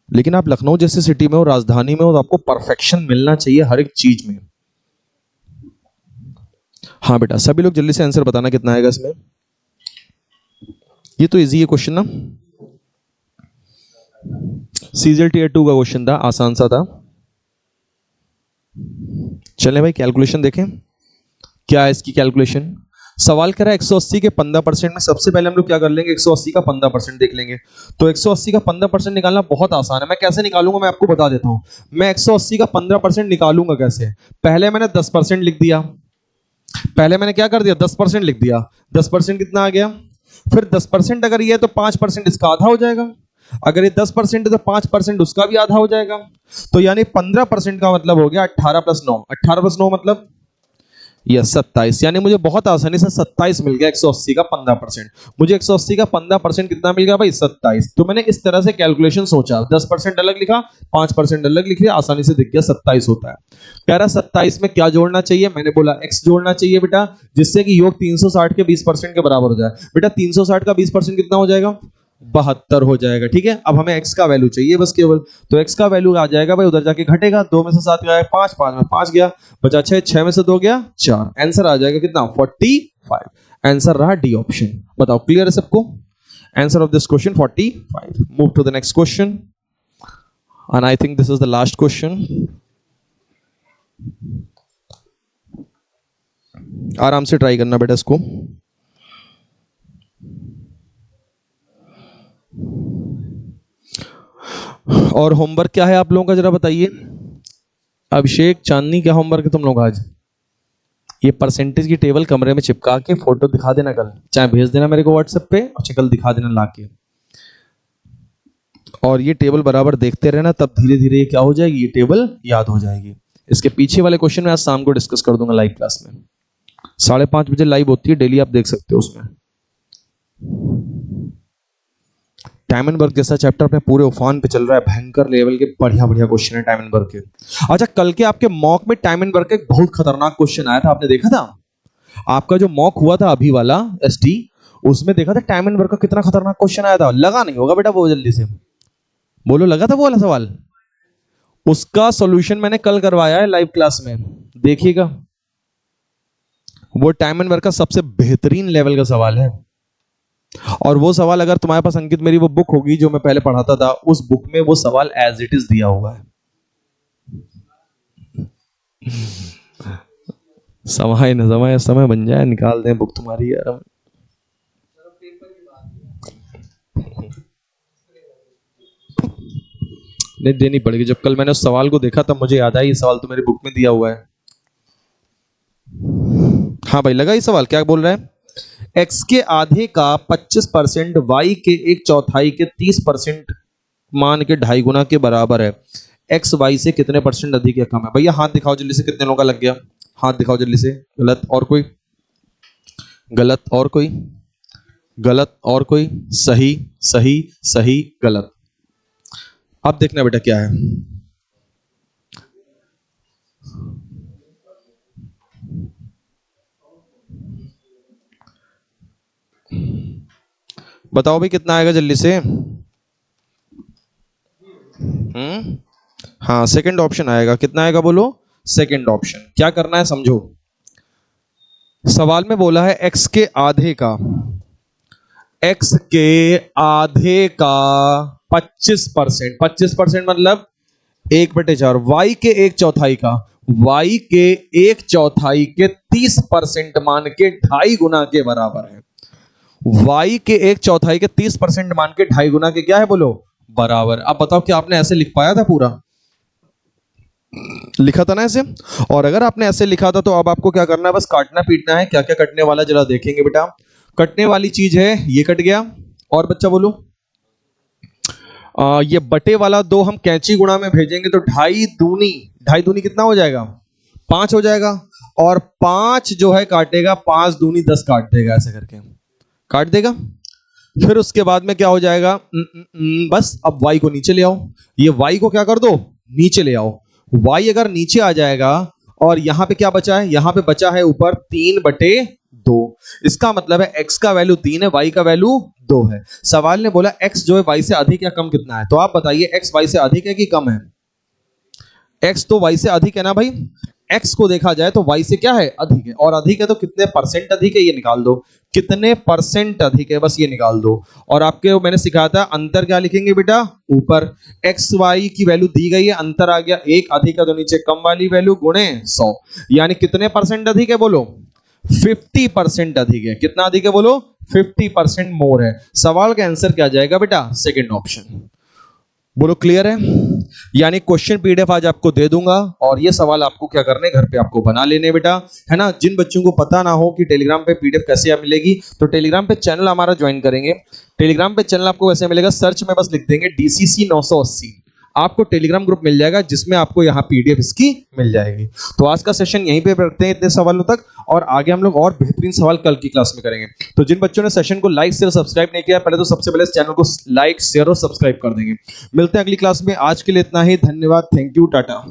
Speaker 1: लेकिन आप लखनऊ जैसे सिटी में हो, राजधानी में हो, तो आपको परफेक्शन मिलना चाहिए हर एक चीज में। हाँ बेटा, सभी लोग जल्दी से आंसर बताना कितना आएगा इसमें। ये तो इजी है क्वेश्चन ना, सीजीएल टीयर 2 का क्वेश्चन था, आसान सा था। चलें भाई, कैलकुलेशन देखें क्या है इसकी कैलकुलेशन। सवाल करा 180 के 15% में, सबसे पहले हम लोग क्या कर लेंगे, 180 का 15% देख लेंगे। तो 180 का 15% निकालना बहुत आसान है। मैं कैसे निकालूंगा, मैं आपको बता देता हूं। मैं 180 का 15% निकालूंगा कैसे। पहले मैंने 10% लिख दिया, पहले मैंने क्या कर दिया, 10% लिख दिया। 10% कितना आ गया, फिर 10% अगर ये है तो 5% इसका आधा हो जाएगा, अगर ये 10% है तो 5% उसका भी आधा हो जाएगा। तो यानी 15% का मतलब हो गया 18 + 9, 18 + 9 मतलब यह 27, यानी मुझे बहुत आसानी से 27 मिल गया। 180 का 15%, मुझे 180 का 15% कितना मिल गया भाई, 27। तो मैंने इस तरह से कैलकुलेशन सोचा, 10% अलग लिखा, 5% अलग लिख लिया, आसानी से दिख गया 27 होता है। कह रहा 27 में क्या जोड़ना चाहिए, मैंने बोला x जोड़ना चाहिए बेटा, जिससे कि योग 360 के 20% के बराबर हो जाए। बेटा 360 का 20% कितना हो जाएगा, 72 हो जाएगा। ठीक है, अब हमें x का वैल्यू चाहिए बस केवल, तो x का वैल्यू आ जाएगा भाई, उधर जाके घटेगा, 2 में से 7 गया 5, 5 में 5 गया, बचा 6, 6 में से 2 गया 4, आंसर आ जाएगा कितना, 45। आंसर रहा डी ऑप्शन। बताओ क्लियर है सबको, answer of this question 45। Move to the next question, and I think this is the last question. आराम से ट्राई करना बेटा इसको। और होमवर्क क्या है आप लोगों का, जरा बताइए। अभिषेक, चांदनी, क्या होमवर्क है तुम लोग आज। ये परसेंटेज की टेबल कमरे में चिपका के फोटो दिखा देना, कल चाहे भेज देना मेरे को व्हाट्सएप पे, और कल दिखा देना लाके। और ये टेबल बराबर देखते रहना, तब धीरे धीरे ये क्या हो जाएगी, ये टेबल याद हो जाएगी। इसके पीछे वाले क्वेश्चन में आज शाम को डिस्कस कर दूंगा लाइव क्लास में, 5:30 बजे लाइव होती है डेली, आप देख सकते हो उसमें। टाइम एंड वर्क जैसा चैप्टर अपने पूरे उफान पे चल रहा है, भयंकर लेवल के बढ़िया बढ़िया क्वेश्चन है टाइम एंड वर्क के। अच्छा, कल के आपके मॉक में टाइम एंड वर्क का एक बहुत खतरनाक क्वेश्चन आया था, आपने देखा था। आपका जो मॉक हुआ था अभी वाला एसटी, उसमें देखा था टाइम एंड वर्क का कितना खतरनाक क्वेश्चन आया था। लगा नहीं होगा बेटा वो, जल्दी से बोलो, लगा था वो वाला सवाल। उसका सॉल्यूशन मैंने कल करवाया है लाइव क्लास में, देखिएगा। वो टाइम एंड वर्क का सबसे बेहतरीन लेवल का सवाल है। और वो सवाल अगर तुम्हारे पास अंकित मेरी वो बुक होगी जो मैं पहले पढ़ाता था, उस बुक में वो सवाल एज इट इज दिया हुआ है। समय न समय, समय बन जाए, निकाल दें बुक तुम्हारी यार। नहीं देनी पड़ेगी। जब कल मैंने उस सवाल को देखा तब मुझे याद आया ये सवाल तो मेरी बुक में दिया हुआ है। हाँ भाई, लगा ये सवाल क्या बोल रहा है। x के आधे का 25% y के 1/4 के 30% मान के 2.5 गुना के बराबर है। x y से कितने परसेंट अधिक या कम है? भैया हाथ दिखाओ जल्दी से, कितने लोगों का लग गया? हाथ दिखाओ जल्दी से। गलत और कोई? गलत और कोई? गलत और कोई? सही सही सही गलत। अब देखना बेटा क्या है। बताओ भाई कितना आएगा जल्दी से। हाँ सेकंड ऑप्शन आएगा। कितना आएगा बोलो? Second option. क्या करना है समझो। सवाल में बोला है x के आधे का, x के आधे का 25%, 25% मतलब 1/4, y के 1/4 का, y के 1/4 के 30% मान के 2.5 गुना के बराबर है। y के 1/4 के 30% मान के 2.5 गुना के क्या है बोलो? बराबर। अब बताओ कि आपने ऐसे लिख पाया था? पूरा लिखा था ना ऐसे? और अगर आपने ऐसे लिखा था तो अब आपको क्या करना है? बस काटना पीटना है। क्या क्या कटने वाला जरा देखेंगे बेटा। कटने वाली चीज है ये कट गया, और बच्चा बोलो ये बटे वाला 2 हम कैंची गुणा में भेजेंगे तो 2.5 दूनी कितना हो जाएगा? 5 हो जाएगा। और 5 जो है काटेगा, 5 दूनी 10 काट देगा, ऐसे करके काट देगा। फिर उसके बाद में क्या हो जाएगा? बस अब y को नीचे ले आओ। ये y को क्या कर दो? नीचे ले आओ। y अगर नीचे आ जाएगा और यहां पे क्या बचा है? यहां पे बचा है ऊपर 3/2। इसका मतलब है x का वैल्यू 3 है, y का वैल्यू 2 है। सवाल ने बोला x जो है y से अधिक या कम कितना है? तो आप बताइए x y से अधिक है कि कम है? x तो y से अधिक है ना भाई। x को देखा जाए तो y से क्या है? अधिक है। और अधिक है तो कितने परसेंट अधिक है ये निकाल दो। कितने परसेंट अधिक है बस ये निकाल दो। और आपके मैंने सिखाया था अंतर क्या लिखेंगे बेटा? ऊपर x y की वैल्यू दी गई है, अंतर आ गया 1, अधिक है तो नीचे कम वाली वैल्यू गुणे 100। यानी कितने परसेंट अधिक है बोलो? 50% अधिक है। कितना अधिक है बोलो? 50% मोर है। सवाल का आंसर क्या जाएगा बेटा? Second option. बोलो क्लियर है? यानी क्वेश्चन पीडीएफ आज आपको दे दूंगा और ये सवाल आपको क्या करने घर पे आपको बना लेने बेटा, है ना। जिन बच्चों को पता ना हो कि टेलीग्राम पे पीडीएफ कैसे मिलेगी तो टेलीग्राम पे चैनल हमारा ज्वाइन करेंगे। टेलीग्राम पे चैनल आपको कैसे मिलेगा? सर्च में बस लिख देंगे DCC 980, आपको टेलीग्राम ग्रुप मिल जाएगा जिसमें आपको यहाँ पीडीएफ इसकी मिल जाएगी। तो आज का सेशन यहीं पे रखते हैं इतने सवालों तक, और आगे हम लोग और बेहतरीन सवाल कल की क्लास में करेंगे। तो जिन बच्चों ने सेशन को लाइक शेयर सब्सक्राइब नहीं किया, पहले तो सबसे पहले इस चैनल को लाइक शेयर और सब्सक्राइब कर देंगे। मिलते हैं अगली क्लास में। आज के लिए इतना ही। धन्यवाद। Thank you. टाटा।